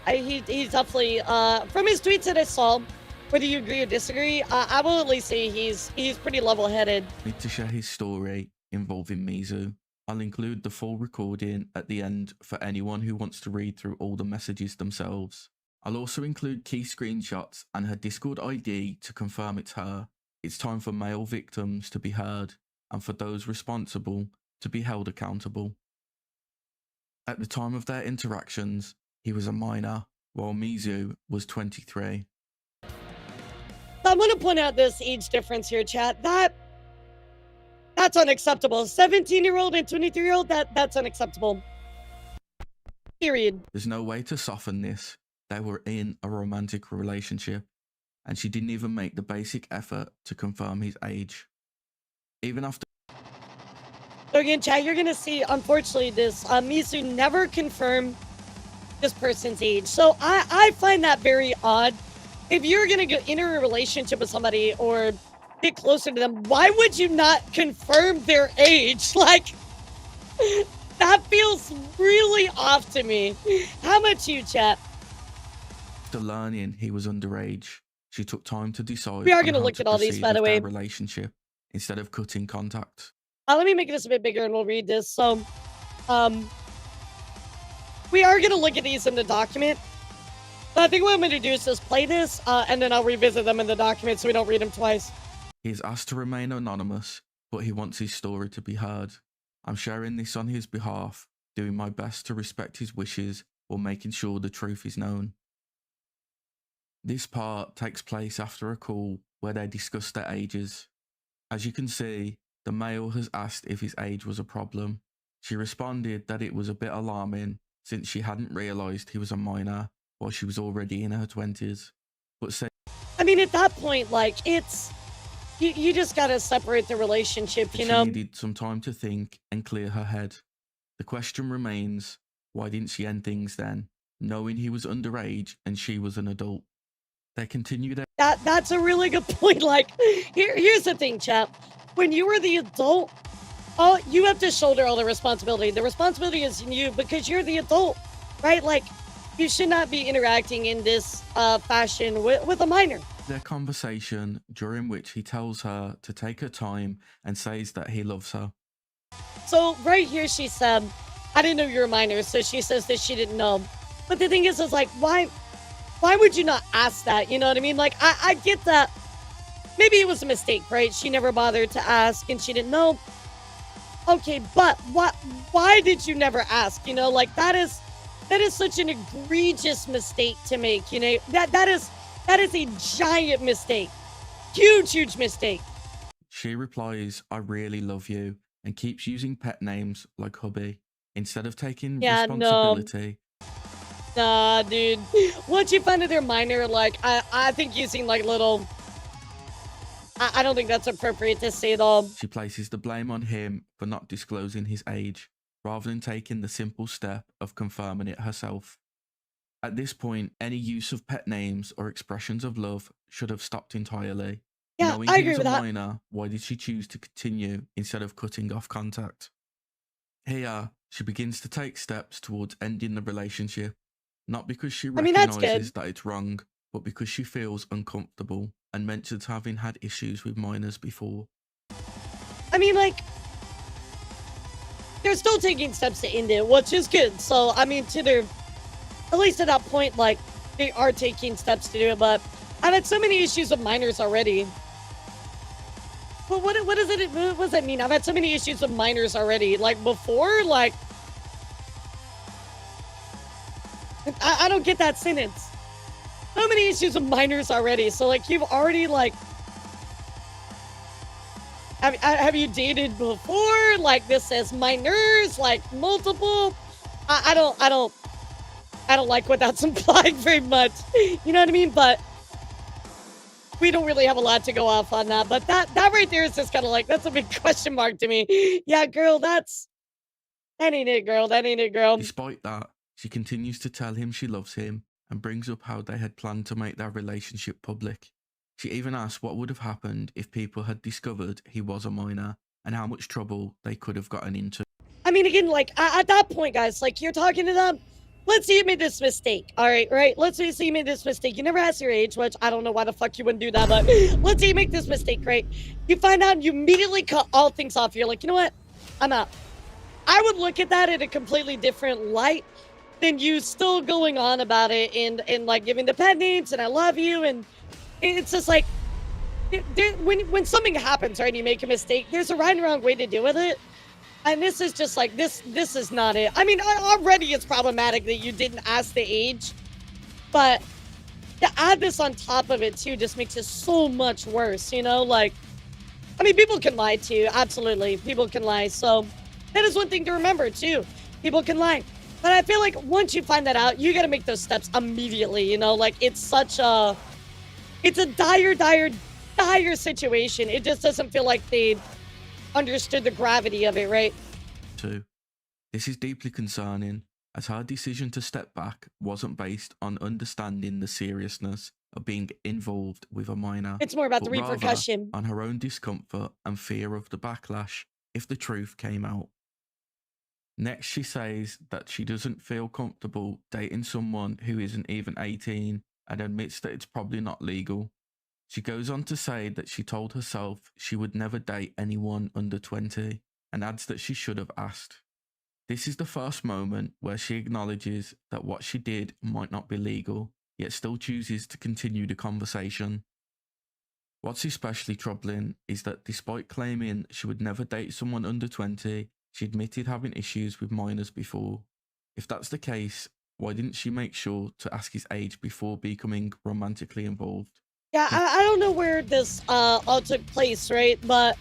S1: He's definitely, from his tweets that I saw, whether you agree or disagree, I will at least say he's pretty level-headed.
S14: Need to share his story involving Mizu. I'll include the full recording at the end for anyone who wants to read through all the messages themselves. I'll also include key screenshots and her Discord ID to confirm it's her. It's time for male victims to be heard and for those responsible to be held accountable. At the time of their interactions, he was a minor, while Mizu was 23.
S1: I'm going to point out this age difference here, chat. That's unacceptable. 17-year-old and 23-year-old, that's unacceptable. Period.
S14: There's no way to soften this. They were in a romantic relationship. and she didn't even make the basic effort to confirm his age. Even after.
S1: So again, chat, you're gonna see, unfortunately, this Mizu never confirmed this person's age. So I find that very odd. If you're gonna enter a relationship with somebody or get closer to them, why would you not confirm their age? Like, that feels really off to me. How much you, chat?
S14: After learning he was underage, she took time to decide.
S1: We are
S14: on
S1: gonna
S14: how
S1: look
S14: to
S1: at all these,
S14: proceed
S1: by the
S14: with their
S1: way.
S14: relationship instead of cutting contact.
S1: Let me make this a bit bigger and we'll read this. So, we are gonna look at these in the document. But I think what I'm gonna do is just play this, and then I'll revisit them in the document so we don't read them twice.
S14: He is asked to remain anonymous, but he wants his story to be heard. I'm sharing this on his behalf, doing my best to respect his wishes while making sure the truth is known. This part takes place after a call where they discuss their ages. As you can see, the male has asked if his age was a problem. She responded that it was a bit alarming since she hadn't realised he was a minor while she was already in her 20s. But said,
S1: I mean, at that point, like, it's... You just gotta separate the relationship, you know?
S14: She needed some time to think and clear her head. The question remains, why didn't she end things then, knowing he was underage and she was an adult? They continue their...
S1: That's a really good point. Like, here's the thing, chap. When you were the adult, you have to shoulder all the responsibility. The responsibility is in you because you're the adult, right? Like, you should not be interacting in this fashion with a minor.
S14: Their conversation, during which he tells her to take her time and says that he loves her.
S1: So right here she said, I didn't know you were a minor, so she says that she didn't know. But the thing is like, why would you not ask that? You know what I mean? Like, I get that. Maybe it was a mistake, right? She never bothered to ask and she didn't know. Okay, but why did you never ask? You know, like, that is such an egregious mistake to make, you know? That is a giant mistake. Huge mistake.
S14: She replies, I really love you, and keeps using pet names like hubby instead of taking responsibility.
S1: Nah, dude. Once you find that they're minor, like, I think using, like, little... I don't think that's appropriate to say at all.
S14: She places the blame on him for not disclosing his age, rather than taking the simple step of confirming it herself. At this point, any use of pet names or expressions of love should have stopped entirely.
S1: Yeah,
S14: Knowing
S1: I
S14: he
S1: agree
S14: was
S1: with
S14: a
S1: that.
S14: minor, why did she choose to continue instead of cutting off contact? Here, she begins to take steps towards ending the relationship, not because she recognises that it's wrong, but because she feels uncomfortable and mentions having had issues with minors before.
S1: I mean, like, they're still taking steps to end it, which is good. So, I mean, at least at that point, like, they are taking steps to do it, but I've had so many issues with minors already. But what does that mean? I've had so many issues with minors already. Like, before, like... I don't get that sentence. So many issues with minors already. So, like, you've already, like... Have you dated before? Like, this says minors, like, multiple? I don't like what that's implying very much. You know what I mean? But we don't really have a lot to go off on that. But that right there is just kind of like, that's a big question mark to me. Yeah, girl, that ain't it, girl. That ain't it, girl.
S14: Despite that, she continues to tell him she loves him and brings up how they had planned to make their relationship public. She even asks what would have happened if people had discovered he was a minor and how much trouble they could have gotten into.
S1: I mean, again, like, at that point, guys, like, you're talking to them. Let's say you made this mistake, all right? Let's say you made this mistake. You never asked your age, which I don't know why the fuck you wouldn't do that, but let's say you make this mistake, right? You find out and you immediately cut all things off. You're like, you know what? I'm out. I would look at that in a completely different light than you still going on about it and like, giving the pet names and I love you, and it's just like, when something happens, right, and you make a mistake, there's a right and wrong way to deal with it. And this is just like, this is not it. I mean, already it's problematic that you didn't ask the age, but to add this on top of it too just makes it so much worse, you know? Like, I mean, people can lie too, absolutely. People can lie, so that is one thing to remember too. People can lie. But I feel like once you find that out, you gotta make those steps immediately, you know? Like, it's It's a dire situation. It just doesn't feel like they understood the gravity of it, right?
S14: 2. This is deeply concerning, as her decision to step back wasn't based on understanding the seriousness of being involved with a minor.
S1: It's more about
S14: but
S1: the
S14: rather
S1: repercussion.
S14: on her own discomfort and fear of the backlash if the truth came out. Next, she says that she doesn't feel comfortable dating someone who isn't even 18 and admits that it's probably not legal. She goes on to say that she told herself she would never date anyone under 20 and adds that she should have asked. This is the first moment where she acknowledges that what she did might not be legal, yet still chooses to continue the conversation. What's especially troubling is that despite claiming she would never date someone under 20, she admitted having issues with minors before. If that's the case, why didn't she make sure to ask his age before becoming romantically involved?
S1: Yeah, I don't know where this all took place, right? But,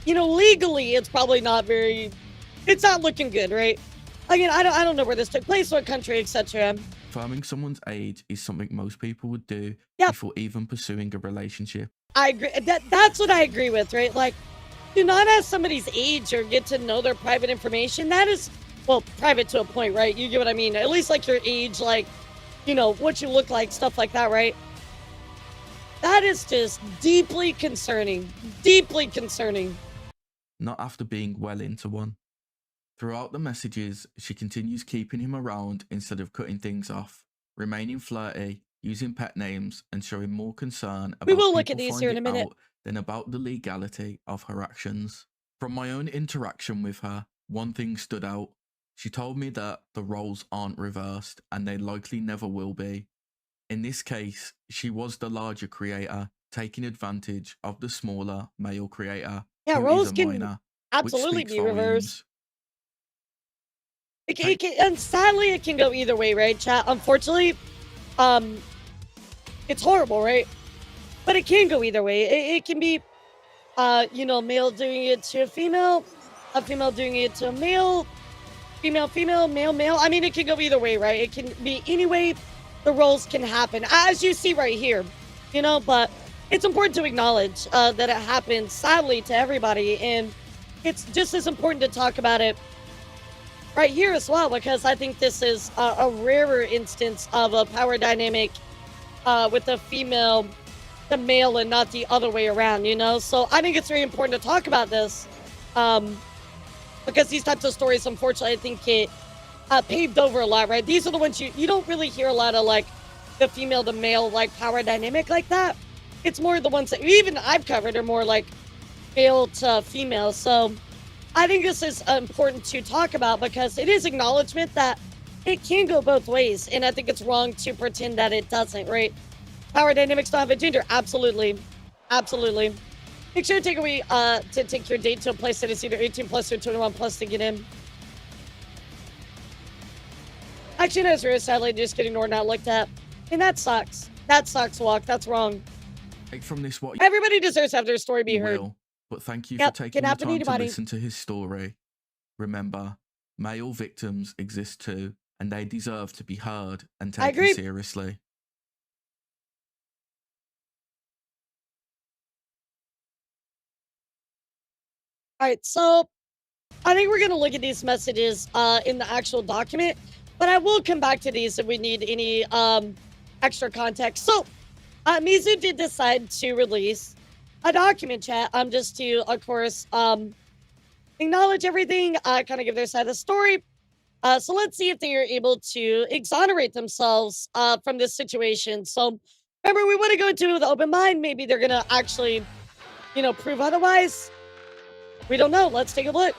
S1: you know, legally, it's probably not very... It's not looking good, right? Again, I don't know where this took place, what country, etc.
S14: Confirming someone's age is something most people would do before even pursuing a relationship.
S1: I agree. That's what I agree with, right? Like, do not ask somebody's age or get to know their private information. That is, well, private to a point, right? You get what I mean? At least, like, your age, like, you know, what you look like, stuff like that, right? That is just deeply concerning. Deeply concerning.
S14: Not after being well into one. Throughout the messages, she continues keeping him around instead of cutting things off, remaining flirty, using pet names, and showing more concern about
S1: We will look
S14: people
S1: at these here in a
S14: finding
S1: minute.
S14: out than about the legality of her actions. From my own interaction with her, one thing stood out. She told me that the roles aren't reversed and they likely never will be. In this case, she was the larger creator, taking advantage of the smaller male creator,
S1: Yeah,
S14: who
S1: roles
S14: is a
S1: can
S14: minor, which
S1: absolutely
S14: speaks
S1: be reversed.
S14: volumes.
S1: And sadly, it can go either way, right, chat? Unfortunately, it's horrible, right? But it can go either way. It can be, you know, male doing it to a female doing it to a male, female, male. I mean, it can go either way, right? It can be any way the roles can happen, as you see right here, you know, but it's important to acknowledge that it happens, sadly, to everybody, and it's just as important to talk about it right here as well, because I think this is a rarer instance of a power dynamic with the female, the male, and not the other way around, you know? So I think it's very important to talk about this because these types of stories, unfortunately, I think it paved over a lot, right? These are the ones you don't really hear a lot of, like, the female to male, like, power dynamic like that. It's more the ones that even I've covered are more like male to female. So I think this is important to talk about because it is acknowledgement that it can go both ways. And I think it's wrong to pretend that it doesn't, right? Power dynamics don't have a gender. Absolutely. Absolutely. Make sure to take away to take your date to a place that is either 18 plus or 21 plus to get in. Actually, no, it's really sadly just getting ignored, not looked at. And that sucks. That sucks, Walk. That's wrong.
S14: Take from this what
S1: Everybody deserves to have their story be
S14: you
S1: heard.
S14: will, but thank you
S1: Yep,
S14: for
S1: can
S14: taking the
S1: happen to
S14: time to
S1: anybody.
S14: listen to his story. Remember, male victims exist too, and they deserve to be heard and
S1: I
S14: taken
S1: agree.
S14: seriously.
S1: All right, so I think we're going to look at these messages in the actual document, but I will come back to these if we need any extra context. So, Mizu did decide to release a document, chat, just to, of course, acknowledge everything, kind of give their side of the story. So let's see if they are able to exonerate themselves from this situation. So remember, we want to go into it with an open mind. Maybe they're going to actually, you know, prove otherwise. We don't know. Let's take a look.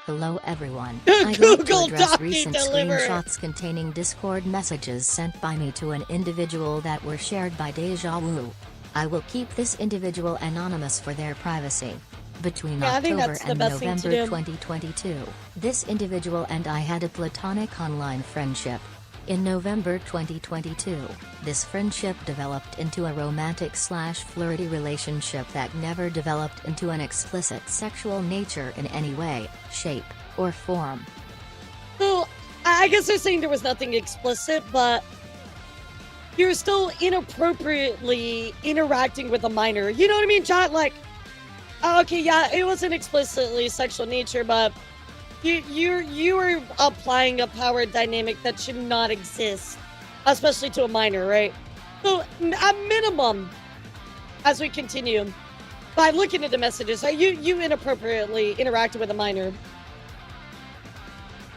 S8: Hello everyone. I'd like to
S1: Google
S8: address
S1: Doki
S8: recent
S1: deliver.
S8: screenshots containing Discord messages sent by me to an individual that were shared by Deja Vu. I will keep this individual anonymous for their privacy. Between
S1: Yeah, I think
S8: October
S1: that's the
S8: and
S1: best thing to
S8: November
S1: do.
S8: 2022, this individual and I had a platonic online friendship. In November 2022, this friendship developed into a romantic/flirty relationship that never developed into an explicit sexual nature in any way, shape, or form.
S1: So I guess they're saying there was nothing explicit, but you're still inappropriately interacting with a minor. You know what I mean, chat? Like, okay, yeah, it wasn't explicitly sexual nature, but you are applying a power dynamic that should not exist, especially to a minor, right? So, at minimum, as we continue, by looking at the messages, you inappropriately interacted with a minor.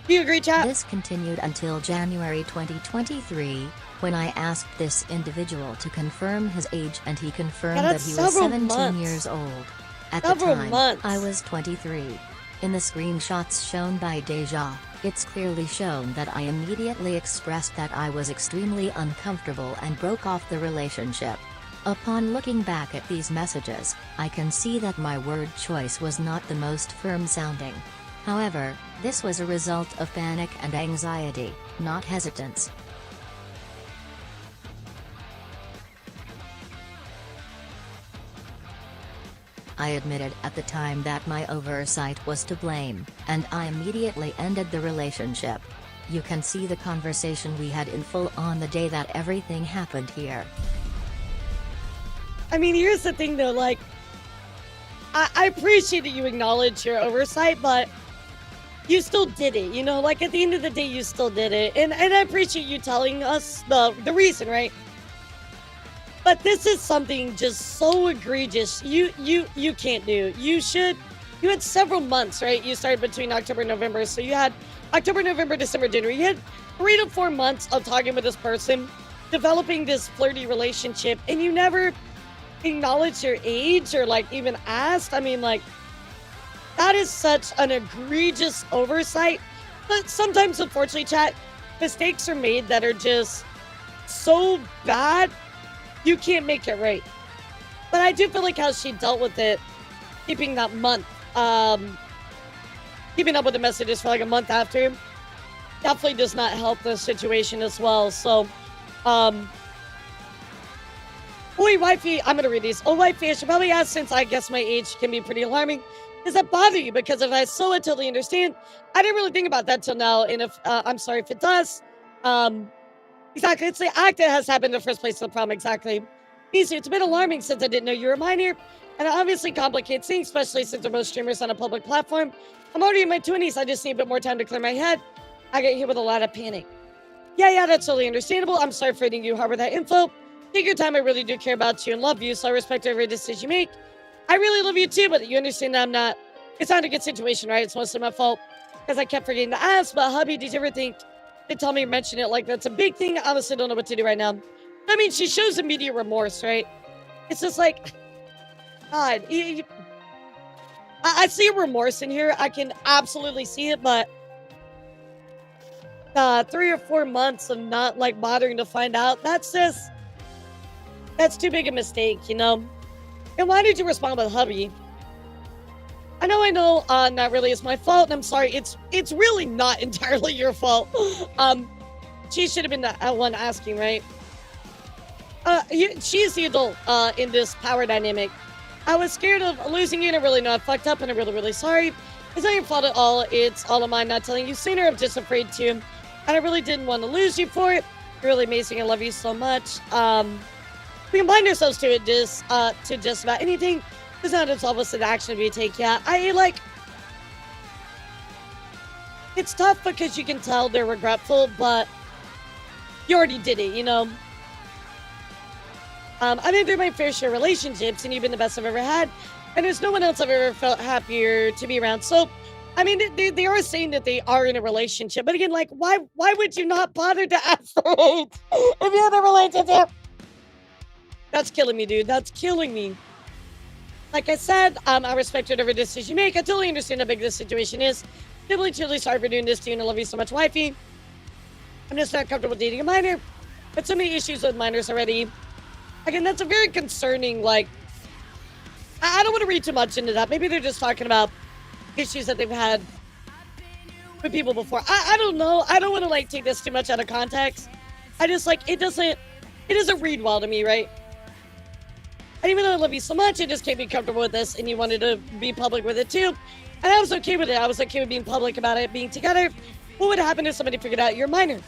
S1: Do you agree, chat?
S8: This continued until January 2023, when I asked this individual to confirm his age, and he confirmed that he was 17 years old. At the time, I was 23. In the screenshots shown by Deja, it's clearly shown that I immediately expressed that I was extremely uncomfortable and broke off the relationship. Upon looking back at these messages, I can see that my word choice was not the most firm sounding. However, this was a result of panic and anxiety, not hesitance. I admitted at the time that my oversight was to blame, and I immediately ended the relationship. You can see the conversation we had in full on the day that everything happened here.
S1: I mean, here's the thing though, like, I appreciate that you acknowledge your oversight, but you still did it, you know? Like, at the end of the day, you still did it. And I appreciate you telling us the reason, right? But this is something just so egregious. You can't do. You had several months, right? You started between October and November. So you had October, November, December, January. You had 3 to 4 months of talking with this person, developing this flirty relationship, and you never acknowledged your age or like even asked. I mean, like, that is such an egregious oversight. But sometimes, unfortunately, chat, mistakes are made that are just so bad, you can't make it right. But I do feel like how she dealt with it, keeping that month, keeping up with the messages for like a month after, definitely does not help the situation as well. So, Oi, wifey, I'm gonna read these. Oh, wifey, I should probably ask, since I guess my age can be pretty alarming. Does that bother you? Because if I so, I totally understand. I didn't really think about that till now, and if I'm sorry if it does. Exactly, it's the act that has happened in the first place. The problem, exactly. Easy, it's a bit alarming since I didn't know you were a minor, and it obviously complicates things, especially since they're both streamers on a public platform. I'm already in my 20s. I just need a bit more time to clear my head. I get hit with a lot of panic. Yeah, that's totally understandable. I'm sorry for letting you harbor that info. Take your time. I really do care about you and love you, so I respect every decision you make. I really love you too, but you understand that I'm not. It's not a good situation, right? It's mostly my fault because I kept forgetting to ask. But hubby, did you ever think to tell me or mention it? Like, that's a big thing. I honestly don't know what to do right now. I mean, she shows immediate remorse, right? It's just like, God, I see a remorse in here. I can absolutely see it, but 3 or 4 months of not like bothering to find out, that's too big a mistake, you know? And why did you respond with hubby? I know, not really is my fault, and I'm sorry. It's really not entirely your fault. She should have been the one asking, right? She's the adult in this power dynamic. I was scared of losing you, and I really know I fucked up, and I'm really, really sorry. It's not your fault at all. It's all of mine not telling you sooner. I'm just afraid to, and I really didn't want to lose you for it. You're really amazing. I love you so much. We can blind ourselves to it, to just about anything. It's not absolve us to the action we take. Yeah, it's tough because you can tell they're regretful, but you already did it, you know? I've been through my fair share of relationships, and you've been the best I've ever had, and there's no one else I've ever felt happier to be around. So, I mean, they are saying that they are in a relationship, but again, like, why would you not bother to ask for age if you're in a relationship? That's killing me, dude. That's killing me. Like I said, I respect whatever decision you make. I totally understand how big this situation is. Truly sorry for doing this to you, and I love you so much, wifey. I'm just not comfortable dating a minor. But so many issues with minors already. Again, that's a very concerning, like, I don't want to read too much into that. Maybe they're just talking about issues that they've had with people before. I don't know. I don't want to, like, take this too much out of context. I just, like, it doesn't read well to me, right? And even though I love you so much, I just can't be comfortable with this, and you wanted to be public with it too. And I was okay with it. I was okay with being public about it, being together. What would happen if somebody figured out you're a minor?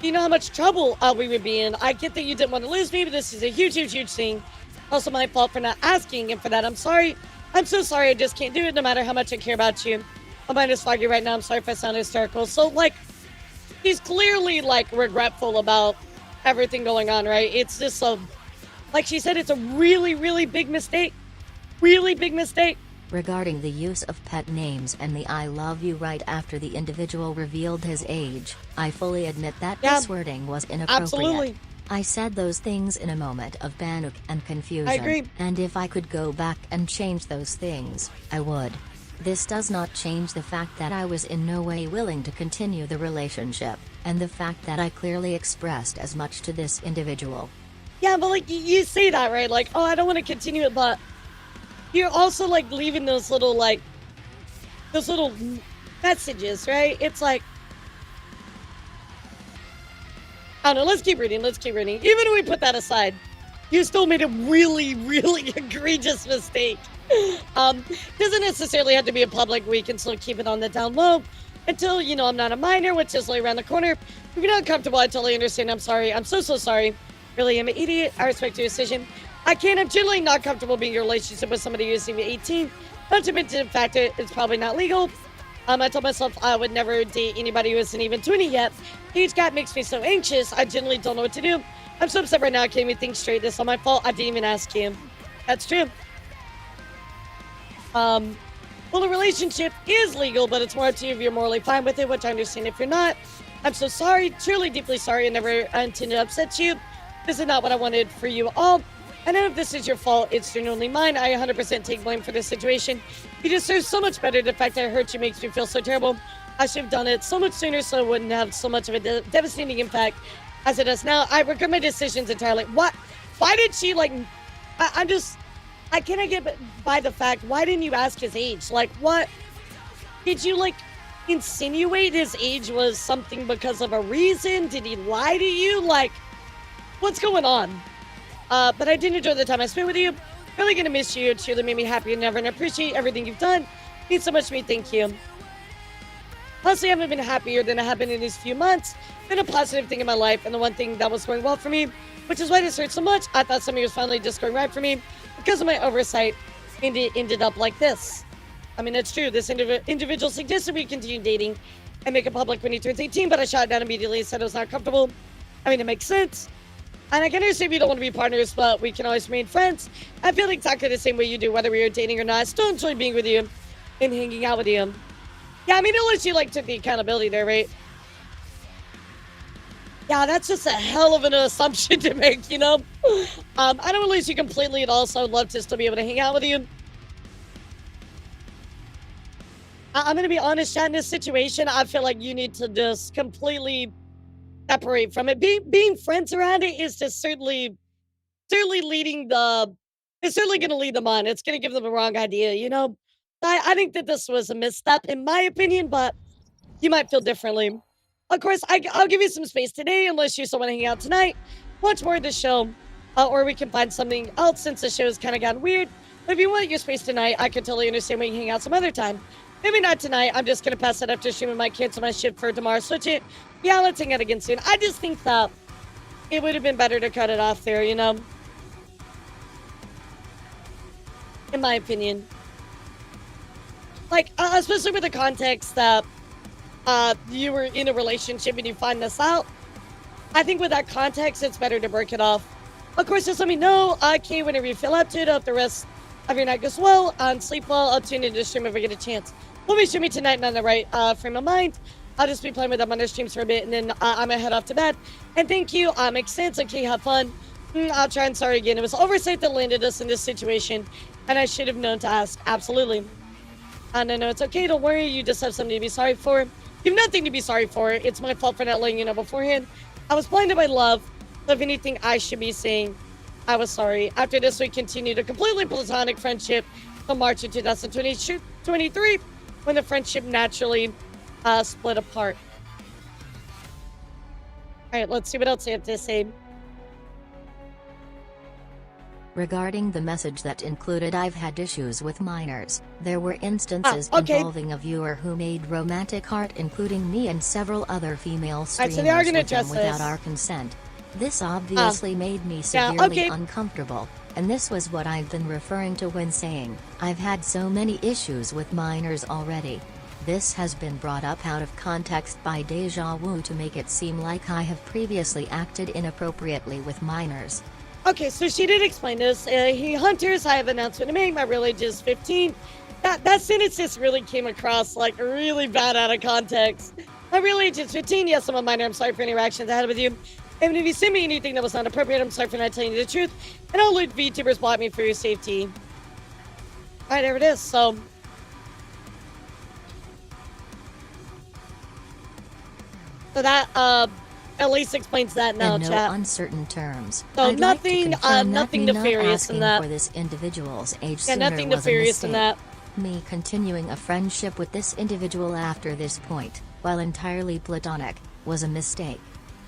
S1: you know how much trouble we would be in. I get that you didn't want to lose me, but this is a huge, huge, huge thing. Also my fault for not asking, and for that I'm sorry. I'm so sorry, I just can't do it no matter how much I care about you. My mind is foggy right now, I'm sorry if I sound hysterical. So, like, he's clearly, like, regretful about everything going on, right? It's just a, like she said, it's a really, really big mistake. Really big mistake.
S8: Regarding the use of pet names and the I love you right after the individual revealed his age, I fully admit that this wording was inappropriate.
S1: Absolutely.
S8: I said those things in a moment of panic and confusion.
S1: I agree.
S8: And if I could go back and change those things, I would. This does not change the fact that I was in no way willing to continue the relationship, and the fact that I clearly expressed as much to this individual.
S1: Yeah, but like, you say that, right? Like, oh, I don't want to continue it, but you're also like leaving those little messages, right? It's like, I don't know, let's keep reading. Even if we put that aside, you still made a really, really egregious mistake. Doesn't necessarily have to be in public. We can still keep it on the down low until, you know, I'm not a minor, which is like around the corner. If you're not comfortable, I totally understand. I'm sorry. I'm so sorry. Really, I'm an idiot. I respect your decision. I'm generally not comfortable being in a relationship with somebody who's even 18. Not to mention the fact that it's probably not legal. I told myself I would never date anybody who isn't even 20 yet. Age gap makes me so anxious. I generally don't know what to do. I'm so upset right now. I can't even think straight. This is all my fault. I didn't even ask him. That's true. Well, the relationship is legal, but it's more up to you if you're morally fine with it, which I understand if you're not. I'm so sorry. Truly, deeply sorry. I never intended to upset you. This is not what I wanted for you all. I know if this is your fault, it's genuinely mine. I 100% take blame for this situation. You deserve so much better. The fact that I hurt you makes me feel so terrible. I should have done it so much sooner so it wouldn't have so much of a devastating impact as it does now. I regret my decisions entirely. What? Why did she, like... I cannot get by the fact, why didn't you ask his age? Like, what? Did you, like, insinuate his age was something because of a reason? Did he lie to you? Like, what's going on? But I did enjoy the time I spent with you. Really gonna miss you. It truly made me happy and never, and I appreciate everything you've done. Means so much to me. Thank you. Honestly, I haven't been happier than I have been in these few months. Been a positive thing in my life, and the one thing that was going well for me, which is why this hurt so much. I thought something was finally just going right for me because of my oversight, and it ended up like this. I mean, it's true. This individual suggested we continue dating and make it public when he turns 18, but I shot it down immediately and said I was not comfortable. I mean, it makes sense. And I can understand if you don't want to be partners, but we can always remain friends. I feel exactly the same way you do, whether we are dating or not. I still enjoy being with you and hanging out with you. Yeah, I mean, unless you, like, took the accountability there, right? Yeah, that's just a hell of an assumption to make, you know? I don't lose you completely at all, so I'd love to still be able to hang out with you. I'm going to be honest, chat, in this situation, I feel like you need to just completely separate from it. Being friends around it is just certainly leading it's certainly going to lead them on. It's going to give them a wrong idea, you know? I think that this was a misstep in my opinion, but you might feel differently. Of course, I'll give you some space today unless you still want to hang out tonight. Watch more of the show, or we can find something else since the show's kind of gotten weird. But if you want your space tonight, I can totally understand we can hang out some other time. Maybe not tonight. I'm just going to pass it after stream. I might cancel my shift for tomorrow. Switch it. Yeah, let's hang out again soon. I just think that it would have been better to cut it off there, you know? In my opinion. Like, especially with the context that you were in a relationship and you find this out. I think with that context, it's better to break it off. Of course, just let me know, okay, whenever you feel up to it. If the rest of your night goes well and sleep well, I'll tune into the stream if I get a chance. We'll be streaming tonight and on the right frame of mind. I'll just be playing with them on their streams for a bit, and then I'm gonna head off to bed. And thank you. Makes sense. Okay, have fun. I'll try and sorry again. It was oversight that landed us in this situation, and I should have known to ask. Absolutely. No, it's okay. Don't worry. You just have something to be sorry for. You have nothing to be sorry for. It's my fault for not letting you know beforehand. I was blinded by love. So if anything, I should be saying I was sorry. After this, we continued a completely platonic friendship till March of 2023, when the friendship naturally split apart. All right, let's see what else they have to say.
S8: Regarding the message that included I've had issues with minors, there were instances
S1: okay.
S8: involving a viewer who made romantic art including me and several other female streamers
S1: so they are gonna
S8: with them
S1: address
S8: without
S1: this.
S8: our consent. This obviously made me severely uncomfortable, and this was what I've been referring to when saying, I've had so many issues with minors already. This has been brought up out of context by Deja Vu to make it seem like I have previously acted inappropriately with minors.
S1: Okay, so she did explain this. Hunters, I have an announcement to make. My real age is 15. That sentence just really came across like really bad out of context. My real age is 15. Yes, I'm a minor. I'm sorry for any interactions I had with you. And if you send me anything that was not appropriate, I'm sorry for not telling you the truth. And all VTubers block me for your safety. All right, there it is. So that at least explains that now,
S8: in no
S1: chat.
S8: uncertain terms.
S1: So
S8: I'd like to
S1: nothing,
S8: confirm
S1: nothing
S8: that me
S1: nefarious
S8: not
S1: in
S8: asking
S1: that.
S8: for this individual's age
S1: Yeah,
S8: sooner
S1: nothing
S8: was a
S1: nefarious in
S8: mistake.
S1: that.
S8: Me continuing a friendship with this individual after this point, while entirely platonic, was a mistake.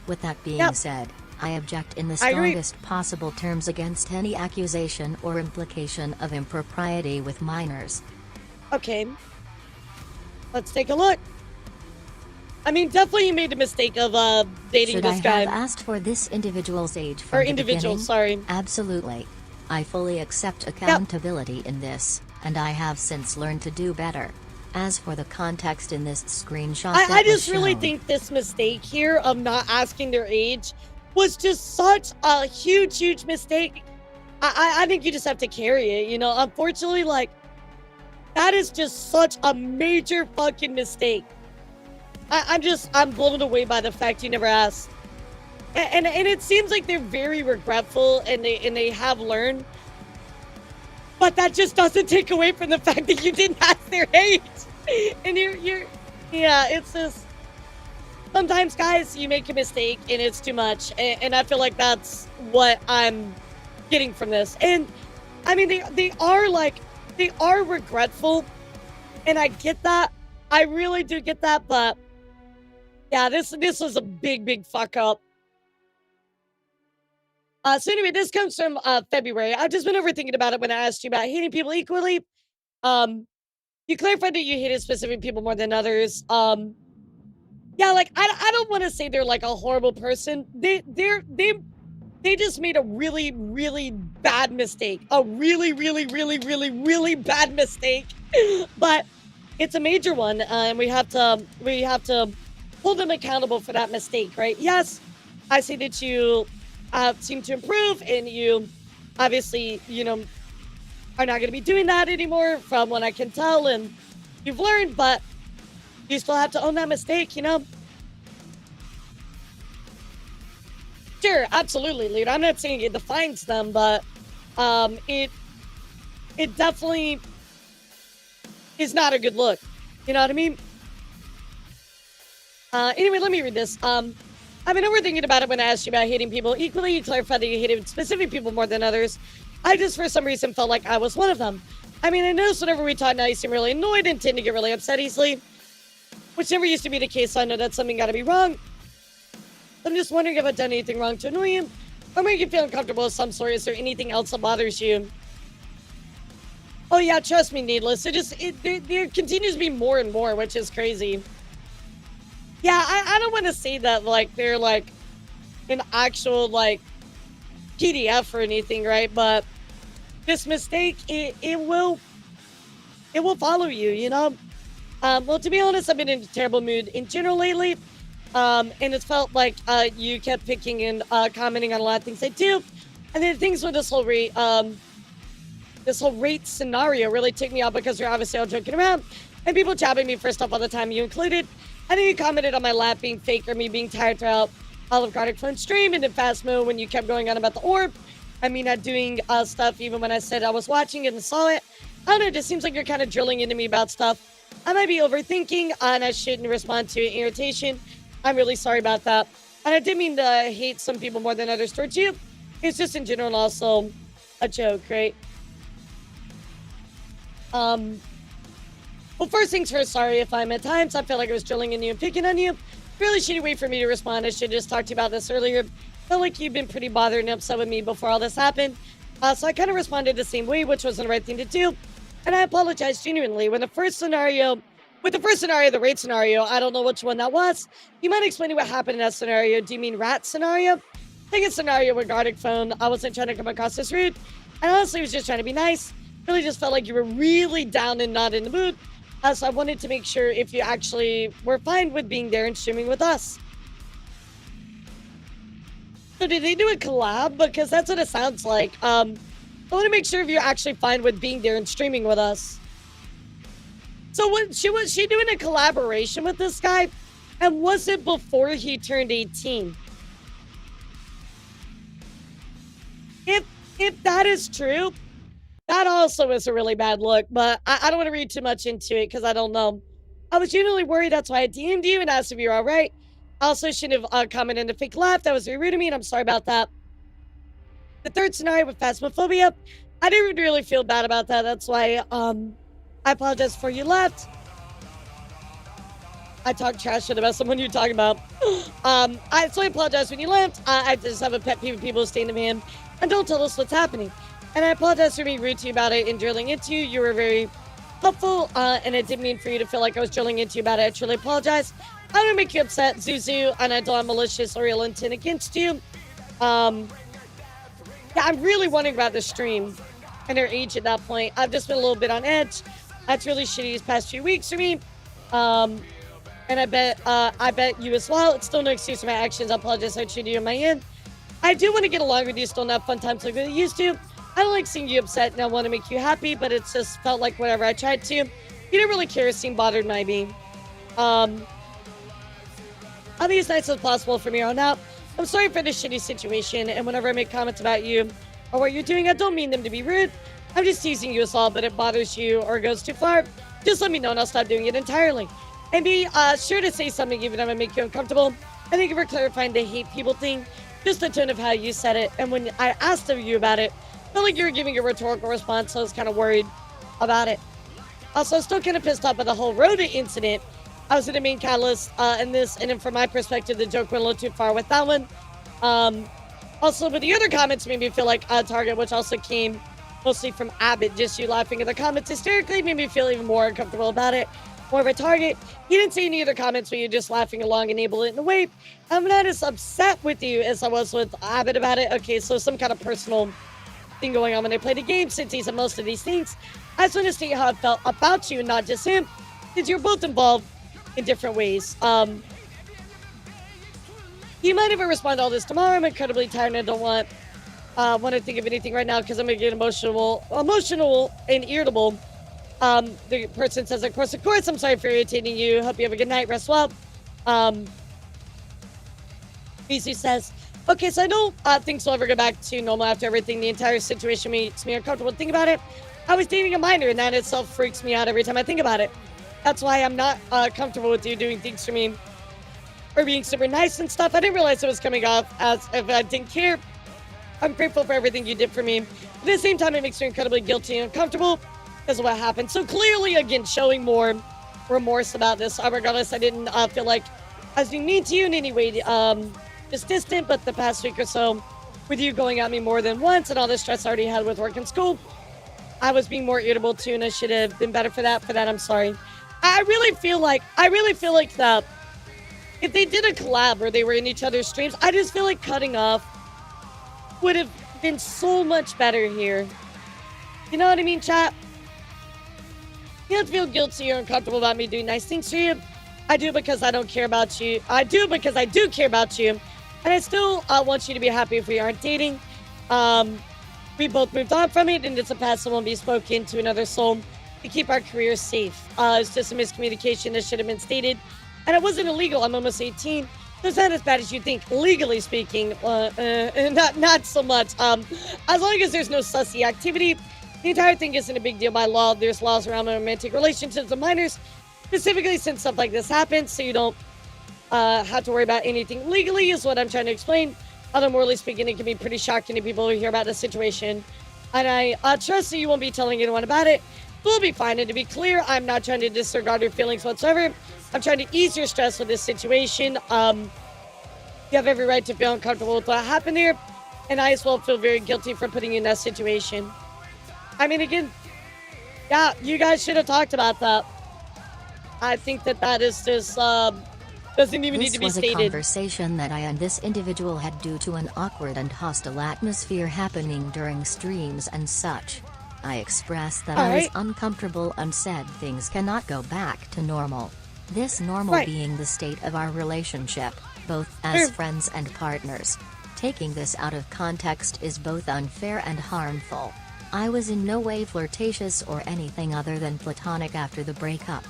S8: With that being said, I object in the
S1: I agree.
S8: strongest possible terms against any accusation or implication of impropriety with minors.
S1: Okay. Let's take a look. I mean, definitely you made the mistake of dating
S8: Should
S1: this
S8: I
S1: guy.
S8: have asked for this individual's age from
S1: Or
S8: the
S1: individual,
S8: beginning?
S1: sorry.
S8: Absolutely. I fully accept accountability in this, and I have since learned to do better. As for the context in this screenshot that
S1: I
S8: was
S1: just really
S8: shown,
S1: think this mistake here of not asking their age was just such a huge mistake. I think you just have to carry it, you know? Unfortunately, like, that is just such a major fucking mistake. I'm blown away by the fact you never asked. And it seems like they're very regretful and they have learned. But that just doesn't take away from the fact that you didn't ask their age. And yeah, it's just, sometimes guys, you make a mistake and it's too much. And I feel like that's what I'm getting from this. And I mean, they are regretful. And I get that. I really do get that, but yeah, this was a big fuck up. So anyway, this comes from February. I've just been overthinking about it when I asked you about hating people equally. You clarified that you hated specific people more than others. Yeah, like I don't want to say they're like a horrible person. They just made a really bad mistake. A really bad mistake. But it's a major one, and we have to hold them accountable for that mistake, right? Yes, I say that you seem to improve, and you obviously, you know, are not going to be doing that anymore from what I can tell, and you've learned, but you still have to own that mistake, you know? Sure, absolutely, Lude. I'm not saying it defines them, but it definitely is not a good look. You know what I mean? Anyway, let me read this. I've been overthinking about it when I asked you about hating people equally. You clarified that you hated specific people more than others. I just, for some reason, felt like I was one of them. I mean, I noticed whenever we talk now, you seem really annoyed and tend to get really upset easily, which never used to be the case, so I know that something got to be wrong. I'm just wondering if I've done anything wrong to annoy you, or make you feel uncomfortable of some sort. Is there anything else that bothers you? Oh yeah, trust me, Needless. There continues to be more and more, which is crazy. Yeah, I don't want to say that like they're like an actual like PDF or anything, right? But this mistake, it will follow you, you know? Well, to be honest, I've been in a terrible mood in general lately. And it felt like you kept picking and commenting on a lot of things I do. And then things with this whole rate scenario really took me out because you're obviously all joking around. And people jabbing me for stuff all the time, you included. And then you commented on my laugh being fake or me being tired throughout Olive Garden phone stream and then fast mode when you kept going on about the orb. I mean, not doing stuff even when I said I was watching it and saw it. I don't know, it just seems like you're kind of drilling into me about stuff. I might be overthinking and I shouldn't respond to irritation. I'm really sorry about that. And I didn't mean to hate some people more than others towards you. It's just in general also a joke, right? Well, first things first, sorry if I'm at times I felt like I was drilling in you and picking on you. Really shitty way for me to respond. I should have just talked to you about this earlier. Felt like you've been pretty bothered and upset with me before all this happened. So I kind of responded the same way, which wasn't the right thing to do. And I apologize genuinely. With the first scenario, the raid scenario, I don't know which one that was. You mind explaining what happened in that scenario? Do you mean rat scenario? I think it's scenario regarding phone. I wasn't trying to come across as rude. I honestly was just trying to be nice. Really just felt like you were really down and not in the mood. So I wanted to make sure if you actually were fine with being there and streaming with us. So did they do a collab? Because that's what it sounds like. I want to make sure if you're actually fine with being there and streaming with us. So was she doing a collaboration with this guy? And was it before he turned 18? If that is true, that also is a really bad look, but I don't want to read too much into it because I don't know. I was genuinely worried, that's why I DM'd you and asked if you're all right. I also shouldn't have commented in the fake laugh. That was very rude of me, and I'm sorry about that. The third scenario with phasmophobia, I didn't really feel bad about that. That's why I apologize for you left. I talk trash shit about someone you're talking about. I apologize when you left. I just have a pet peeve of people who stay in the van and don't tell us what's happening. And I apologize for being rude to you about it and drilling into you. You were very helpful, and I didn't mean for you to feel like I was drilling into you about it. I truly apologize. I don't make you upset, Zuzu, and I don't have malicious or ill intent against you. Yeah, I'm really wondering about the stream and her age at that point. I've just been a little bit on edge. That's really shitty these past few weeks for me. And I bet you as well. It's still no excuse for my actions. I apologize I treated you on my end. I do want to get along with you, still not fun times like we used to. I don't like seeing you upset and I want to make you happy, but it's just felt like whatever I tried to. You didn't really care, it seemed bothered by me. I'll be as nice as possible from here on out. I'm sorry for this shitty situation, and whenever I make comments about you or what you're doing, I don't mean them to be rude. I'm just teasing you as all, but it bothers you or goes too far, just let me know and I'll stop doing it entirely. And be sure to say something even if I make you uncomfortable. I thank you for clarifying the hate people thing, just the tone of how you said it. And when I asked of you about it, I felt like you were giving a rhetorical response, so I was kind of worried about it. Also, I'm still kind of pissed off by the whole Rhoda incident. I was the main catalyst in this, and then from my perspective, the joke went a little too far with that one. Also, but the other comments made me feel like a target, which also came mostly from Abbott. Just you laughing at the comments hysterically made me feel even more uncomfortable about it. More of a target. You didn't say any other comments, but you're just laughing along and able it in a way. I'm not as upset with you as I was with Abbott about it. Okay, so some kind of personal thing going on when I played the game, since he said most of these things. I just want to state how I felt about you and not just him, because you're both involved in different ways. You might even respond to all this tomorrow. I'm incredibly tired and I don't want to think of anything right now because I'm going to get emotional and irritable. The person says, of course, I'm sorry for irritating you. Hope you have a good night. Rest well. Mizu says, okay, so I don't think so ever go back to normal after everything. The entire situation makes me uncomfortable to think about it. I was dating a minor, and that itself freaks me out every time I think about it. That's why I'm not comfortable with you doing things for me or being super nice and stuff. I didn't realize it was coming off as if I didn't care. I'm grateful for everything you did for me. But at the same time, it makes me incredibly guilty and uncomfortable because of what happened. So clearly, again, showing more remorse about this. Regardless, I didn't feel like I was being mean to you in any way. Just distant, but the past week or so, with you going at me more than once and all the stress I already had with work and school, I was being more irritable too, and I should have been better for that. For that, I'm sorry. I really feel like that if they did a collab or they were in each other's streams, I just feel like cutting off would have been so much better here. You know what I mean, chat? You don't feel guilty or uncomfortable about me doing nice things for you. I do because I don't care about you. I do because I do care about you. And I still want you to be happy if we aren't dating. We both moved on from it, and it's a past that won't be spoken to another soul to keep our careers safe. It's just a miscommunication that should have been stated. And it wasn't illegal. I'm almost 18. So it's not as bad as you think, legally speaking. Not so much. As long as there's no sussy activity, the entire thing isn't a big deal by law. There's laws around romantic relationships with minors, specifically since stuff like this happens, so you don't have to worry about anything legally, is what I'm trying to explain. Although morally speaking, it can be pretty shocking to people who hear about the situation. And I trust that you won't be telling anyone about it. We'll be fine. And to be clear, I'm not trying to disregard your feelings whatsoever. I'm trying to ease your stress with this situation. You have every right to feel uncomfortable with what happened here. And I as well feel very guilty for putting you in that situation. I mean, again, yeah, you guys should have talked about that. I think that is just, doesn't even need to be
S8: This was a
S1: stated.
S8: conversation that I and this individual had due to an awkward and hostile atmosphere happening during streams and such. I expressed that I was uncomfortable and said things cannot go back to normal. This normal being the state of our relationship, both as friends and partners. Taking this out of context is both unfair and harmful. I was in no way flirtatious or anything other than platonic after the breakup.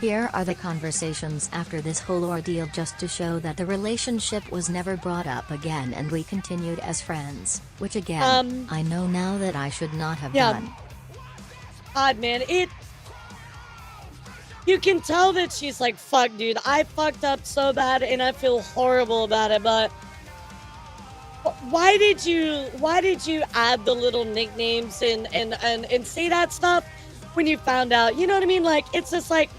S8: Here are the conversations after this whole ordeal just to show that the relationship was never brought up again and we continued as friends, which again, I know now that I should not have done.
S1: God, man, you can tell that she's like, fuck, dude, I fucked up so bad and I feel horrible about it, but why did you add the little nicknames and say that stuff when you found out? You know what I mean? Like, it's just like,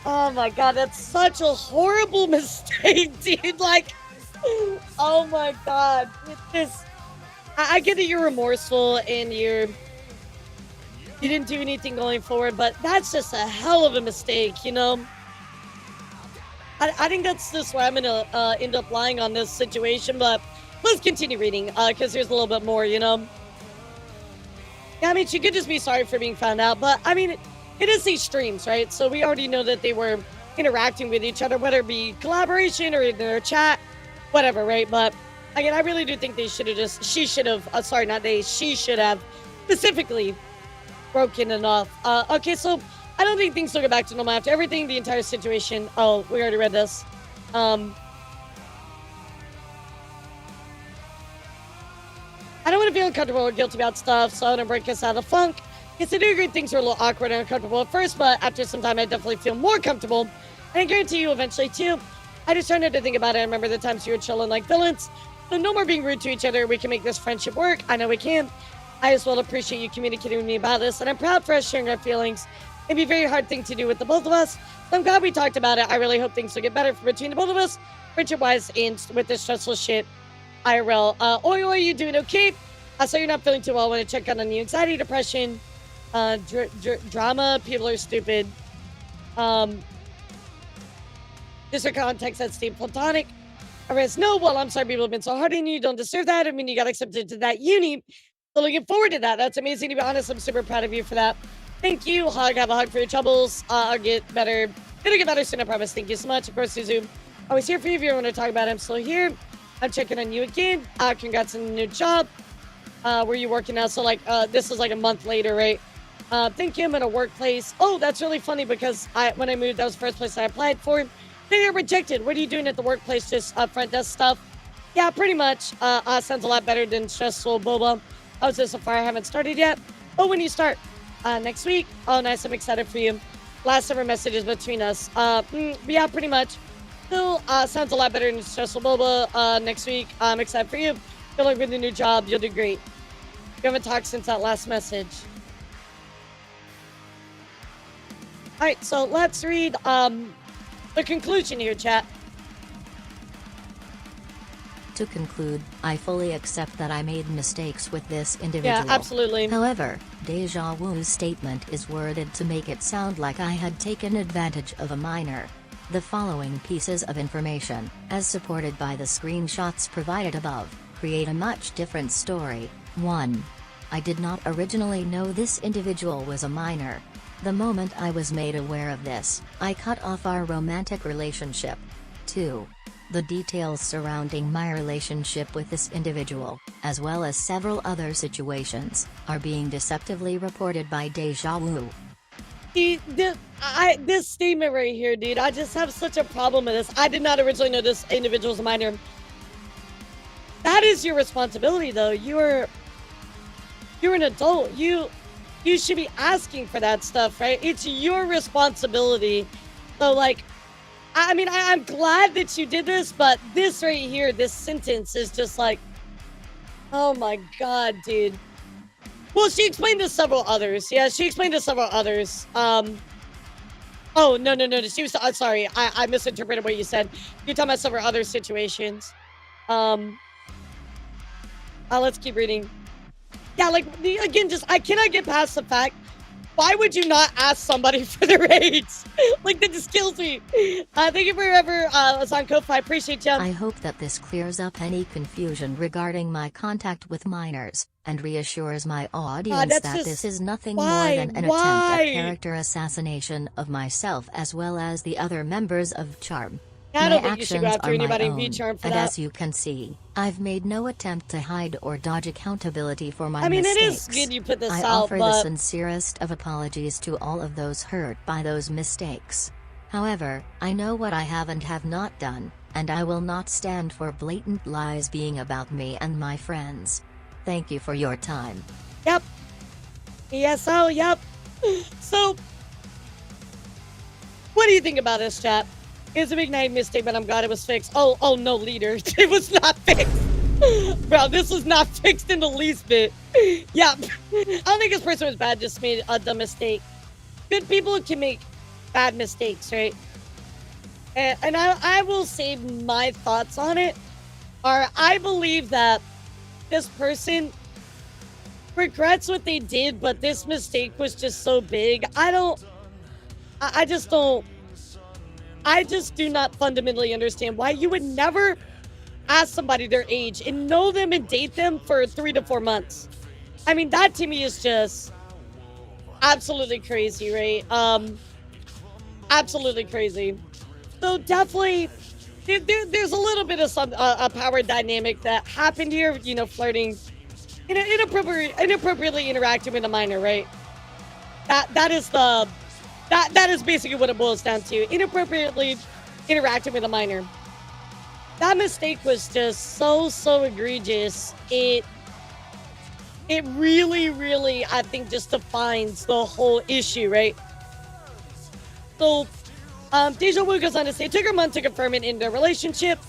S1: oh my God, that's such a horrible mistake, dude. Like, oh my God. I get that you're remorseful and you didn't do anything going forward, but that's just a hell of a mistake, you know? I think that's just where I'm gonna end up lying on this situation, but let's continue reading, because there's a little bit more, you know? Yeah, I mean, she could just be sorry for being found out, but I mean, it is these streams, right? So we already know that they were interacting with each other, whether it be collaboration or in their chat, whatever, right? But again, I really do think she should have specifically broken it off. Okay, so I don't think things will go back to normal after everything, the entire situation. Oh, we already read this. I don't want to feel uncomfortable or guilty about stuff, so I want to break us out of the funk. Yes, I do agree things are a little awkward and uncomfortable at first, but after some time, I definitely feel more comfortable. And I guarantee you eventually, too. I just started to think about it. I remember the times we were chilling like villains. So no more being rude to each other. We can make this friendship work. I know we can. I as well appreciate you communicating with me about this, and I'm proud for us sharing our feelings. It'd be a very hard thing to do with the both of us. So I'm glad we talked about it. I really hope things will get better between the both of us, friendship-wise, and with this stressful shit. IRL. Oi, you doing okay? So you're not feeling too well. I want to check on you. Anxiety, depression, drama. People are stupid. Just for context, that's Steve Platonic. No, well, I'm sorry people have been so hard on you. You don't deserve that. I mean, you got accepted to that uni. So looking forward to that. That's amazing, to be honest. I'm super proud of you for that. Thank you. Have a hug for your troubles. I'll get better. Gonna get better soon, I promise. Thank you so much. Of course, Suzu. Always here for you if you want to talk about it. I'm still here. I'm checking on you again. Congrats on the new job. Where you working now? So like, this is like a month later, right? Thank you. I'm in a workplace. Oh, that's really funny because when I moved, that was the first place I applied for. They got rejected. What are you doing at the workplace? Just front desk stuff? Yeah, pretty much. Sounds a lot better than stressful boba. I was just so far. I haven't started yet. Oh, when you start? Next week. Oh, nice. I'm excited for you. Last ever messages between us. Yeah, pretty much. Still, sounds a lot better than stressful boba. Next week. I'm excited for you. Good luck with the new job. You'll do great. We haven't talked since that last message. All right, so let's read the conclusion here, chat.
S8: To conclude, I fully accept that I made mistakes with this individual.
S1: Yeah, absolutely.
S8: However, Deja Wu's statement is worded to make it sound like I had taken advantage of a minor. The following pieces of information, as supported by the screenshots provided above, create a much different story. 1. I did not originally know this individual was a minor. The moment I was made aware of this, I cut off our romantic relationship. 2. The details surrounding my relationship with this individual, as well as several other situations, are being deceptively reported by Deja Wu.
S1: This statement right here, dude, I just have such a problem with this. I did not originally know this individual was a minor. That is your responsibility, though. You're an adult. You should be asking for that stuff, right? It's your responsibility. So, like, I mean, I'm glad that you did this, but this right here, this sentence is just like, oh my God, dude. Well, she explained to several others. Yeah, she explained to several others. Oh, no. She was, sorry, I misinterpreted what you said. You're talking about several other situations. Let's keep reading. Yeah, like, again, just, I cannot get past the fact, why would you not ask somebody for their age? Like, that just kills me. Thank you for whoever was on Ko-Fi. I appreciate you.
S8: I hope that this clears up any confusion regarding my contact with minors, and reassures my audience
S1: that's
S8: that
S1: just-
S8: this is nothing
S1: why?
S8: more than an attempt
S1: Why?
S8: at character assassination of myself as well as the other members of Charm.
S1: I
S8: My
S1: don't think you should go
S8: actions
S1: after
S8: are
S1: anybody
S8: my
S1: in
S8: own,
S1: VCharm for
S8: and
S1: that.
S8: as you can see, I've made no attempt to hide or dodge accountability for my
S1: I mean, it
S8: mistakes.
S1: is good you put this
S8: I
S1: out,
S8: offer
S1: but...
S8: the sincerest of apologies to all of those hurt by those mistakes. However, I know what I have and have not done, and I will not stand for blatant lies being about me and my friends. Thank you for your time.
S1: Yep. ESO, yep. So, what do you think about this, chat? It's a big night mistake, but I'm glad it was fixed. Oh, no, leader. It was not fixed. Bro, this was not fixed in the least bit. Yeah, I don't think this person was bad, just made a dumb mistake. Good people can make bad mistakes, right? And I will say my thoughts on it are, I believe that this person regrets what they did, but this mistake was just so big. I just do not fundamentally understand why you would never ask somebody their age and know them and date them for 3 to 4 months. I mean, that to me is just absolutely crazy, right? Absolutely crazy. So definitely, there's a little bit of a power dynamic that happened here, you know, flirting, inappropriately interacting with a minor, right? That is basically what it boils down to. Inappropriately interacting with a minor. That mistake was just so egregious. It really, I think, just defines the whole issue, right? So, Deja Vu goes on to say, it took her a month to confirm it in their relationship.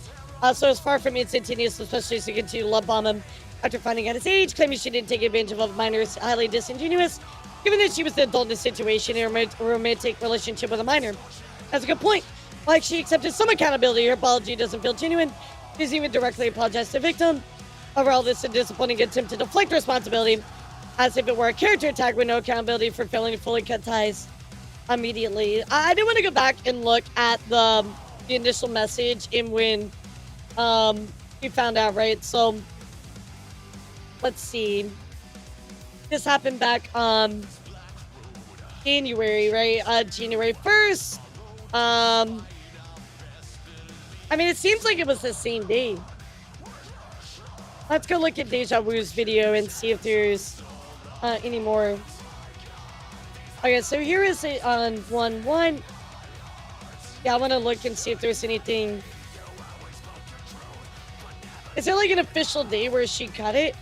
S1: So it's far from instantaneous, especially as she continued to love bomb him after finding out his age, claiming she didn't take advantage of a minor is highly disingenuous, given that she was the adult in the situation in a romantic relationship with a minor. That's a good point. Like, she accepted some accountability, her apology doesn't feel genuine. She doesn't even directly apologize to the victim. Overall, this is a disappointing attempt to deflect responsibility, as if it were a character attack with no accountability for failing to fully cut ties immediately. I do want to go back and look at the initial message and when we found out, right? So, let's see. This happened back January, right? January 1st. I mean, it seems like it was the same day. Let's go look at Deja Vu's video and see if there's any more. Okay, so here is it on 1-1. Yeah, I want to look and see if there's anything. Is there like an official day where she cut it?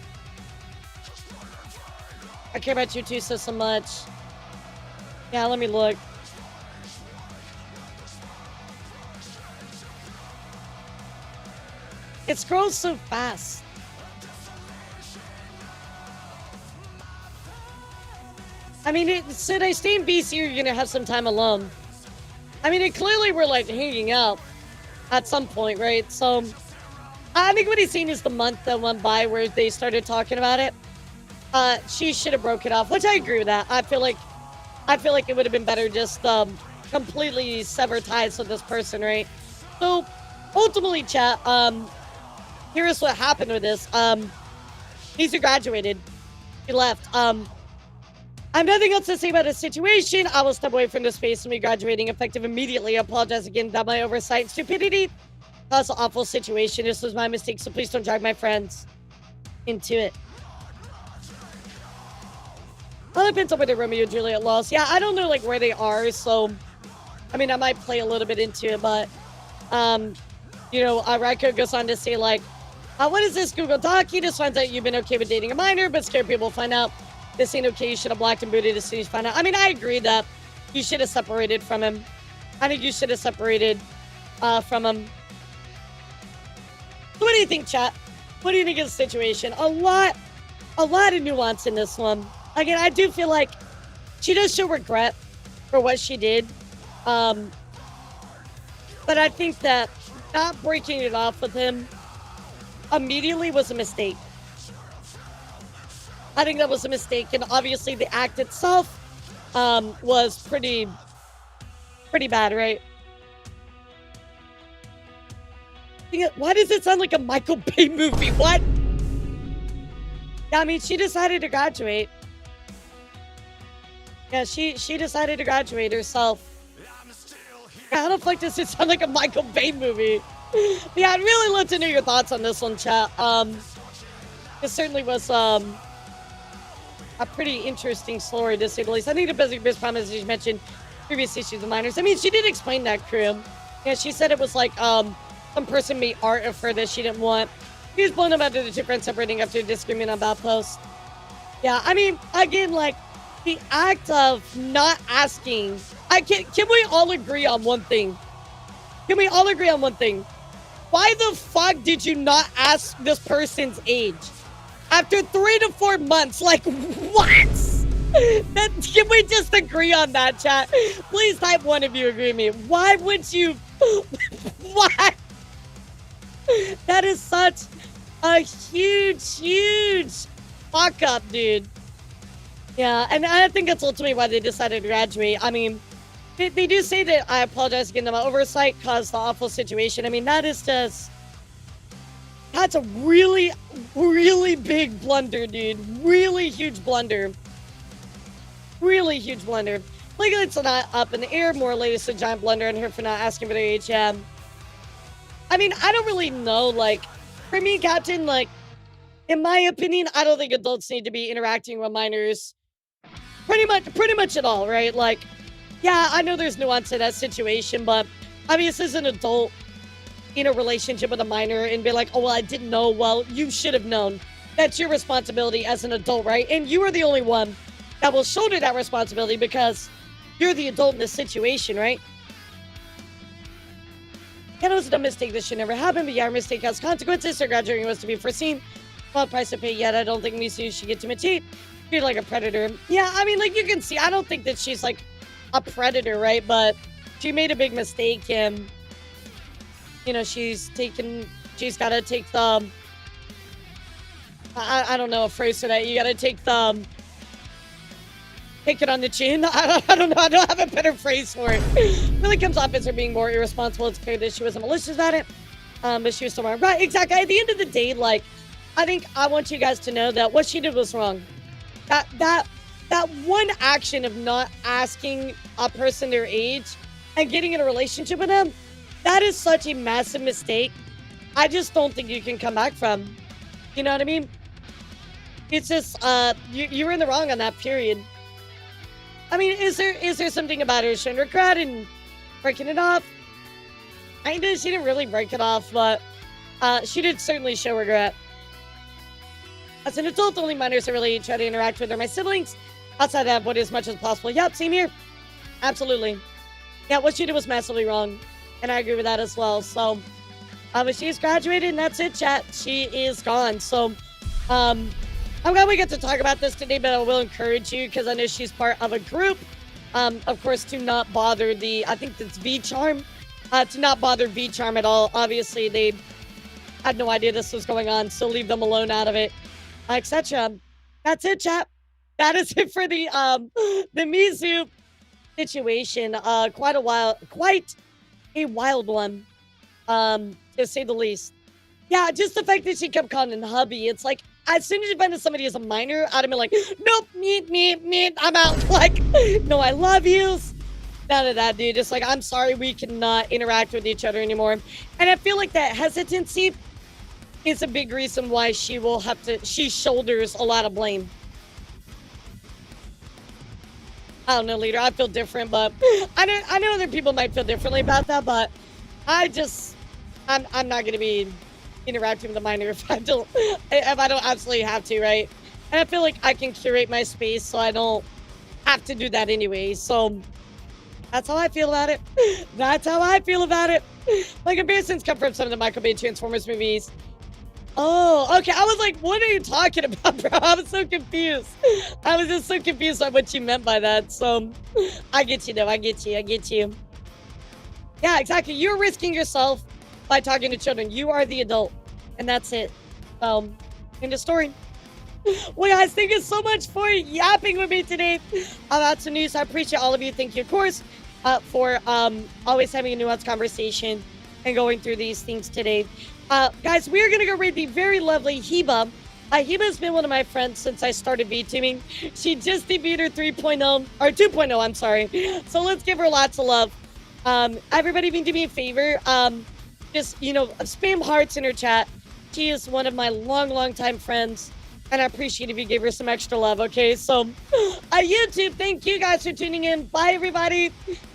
S1: I care about you two so much. Yeah, let me look. It scrolls so fast. I mean, it said I stay in BC, you're gonna have some time alone. I mean, it clearly we're like hanging out at some point, right? So I think what he's saying is the month that went by where they started talking about it. She should have broke it off, which I agree with that. I feel like it would have been better just completely sever ties with this person, right? So ultimately, chat, here is what happened with this. He's graduated. He left. I have nothing else to say about the situation. I will step away from this space and be graduating effective immediately. I apologize again about my oversight and stupidity. That's an awful situation. This was my mistake, so please don't drag my friends into it. Well, it depends on where the Romeo and Juliet lost. Yeah, I don't know like where they are, so I mean I might play a little bit into it, but you know, Raiko goes on to say like, what is this Google Doc? He just finds out you've been okay with dating a minor, but scared people will find out. This ain't okay. You should have blocked and booted as soon as you find out. I mean, I agree that you should have separated from him. I think you should have separated from him. So what do you think, chat? What do you think of the situation? A lot of nuance in this one. Again, I do feel like she does show regret for what she did. But I think that not breaking it off with him immediately was a mistake. I think that was a mistake, and obviously the act itself was pretty bad, right? Why does it sound like a Michael Bay movie? What? Yeah, I mean, she decided to graduate. Yeah, she decided to graduate herself. Yeah, how the fuck does it sound like a Michael Bay movie? Yeah, I'd really love to know your thoughts on this one, chat. It certainly was a pretty interesting story, to say the least. I think the best promise she mentioned previous issues of minors. I mean, she did explain that, crew. Yeah, she said it was like some person made art of her that she didn't want. He was blown up after the two friends separating after a disagreement on Bad Post. Yeah, I mean, again, like, the act of not asking. Can we all agree on one thing? Can we all agree on one thing? Why the fuck did you not ask this person's age? After 3 to 4 months, like, what? Can we just agree on that, chat? Please type one if you agree with me. Why would you? What? That is such a huge fuck up, dude. Yeah, and I think that's ultimately why they decided to graduate. I mean, they do say that I apologize again that my oversight caused the awful situation. I mean, that is just... That's a really big blunder, dude. Really huge blunder. Really huge blunder. Legally, it's not up in the air. More latest a giant blunder on her for not asking for their age. I mean, I don't really know. Like, for me, Captain, like, in my opinion, I don't think adults need to be interacting with minors pretty much at all, right? Like, yeah, I know there's nuance in that situation, but obviously as an adult in a relationship with a minor and be like, oh, well, I didn't know. Well, you should have known. That's your responsibility as an adult, right? And you are the only one that will shoulder that responsibility because you're the adult in this situation, right? Yeah, it was a mistake. This should never happen, but yeah, our mistake has consequences. Her graduating was to be foreseen. Well, price to pay yet. I don't think Misu should get too much heat. Treated like a predator. Yeah, I mean, like, you can see, I don't think that she's, like, a predator, right? But she made a big mistake, and, you know, she's got to take the, I don't know a phrase for that. You got to take the, take it on the chin. I don't know. I don't have a better phrase for it. Really comes off as her being more irresponsible. It's clear that she wasn't malicious about it. But she was still wrong. Right, exactly. At the end of the day, like, I think I want you guys to know that what she did was wrong. That one action of not asking a person their age and getting in a relationship with them, that is such a massive mistake. I just don't think you can come back from. You know what I mean? It's just you were in the wrong on that, period. I mean, is there something about her showing regret and breaking it off? She didn't really break it off, but she did certainly show regret. As an adult, only minors that really try to interact with are my siblings. Outside that, what as much as possible. Yep, same here. Absolutely. Yeah, what she did was massively wrong. And I agree with that as well. So, but she's graduated and that's it, chat. She is gone. So, I'm glad we get to talk about this today, but I will encourage you, because I know she's part of a group, of course, to not bother I think it's V-Charm, to not bother V-Charm at all. Obviously, they had no idea this was going on, so leave them alone out of it, etc. That's it, chat. That is it for the Mizu situation. Quite a wild one, to say the least. Yeah, just the fact that she kept calling him hubby. It's like, as soon as you find that somebody is a minor, I'd have been like, nope, me, I'm out. Like, no, I love yous. None of that, dude. It's like, I'm sorry, we cannot interact with each other anymore. And I feel like that hesitancy is a big reason why she shoulders a lot of blame. I don't know, leader. I feel different, but I know other people might feel differently about that, but I'm not going to be interacting with a minor if I don't absolutely have to, right? And I feel like I can curate my space so I don't have to do that anyway. So that's how I feel about it. That's how I feel about it. Like, comparisons come from some of the Michael Bay Transformers movies. Oh, okay. I was like, what are you talking about, bro? I was so confused. I was just so confused on what you meant by that. So I get you, though. I get you. Yeah, exactly. You're risking yourself by talking to children. You are the adult, and that's it. End of story. Well, guys, thank you so much for yapping with me today about some news. I appreciate all of you. Thank you, of course, for always having a nuanced conversation and going through these things today. Guys, we're going to go read the very lovely Heba. Heba's been one of my friends since I started VTubing. She just debuted her 3.0, or 2.0, I'm sorry. So let's give her lots of love. Everybody, do me a favor. Just, spam hearts in her chat. She is one of my long time friends. And I appreciate if you give her some extra love, okay? So, YouTube, thank you guys for tuning in. Bye, everybody.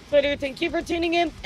S1: Twitter, thank you for tuning in.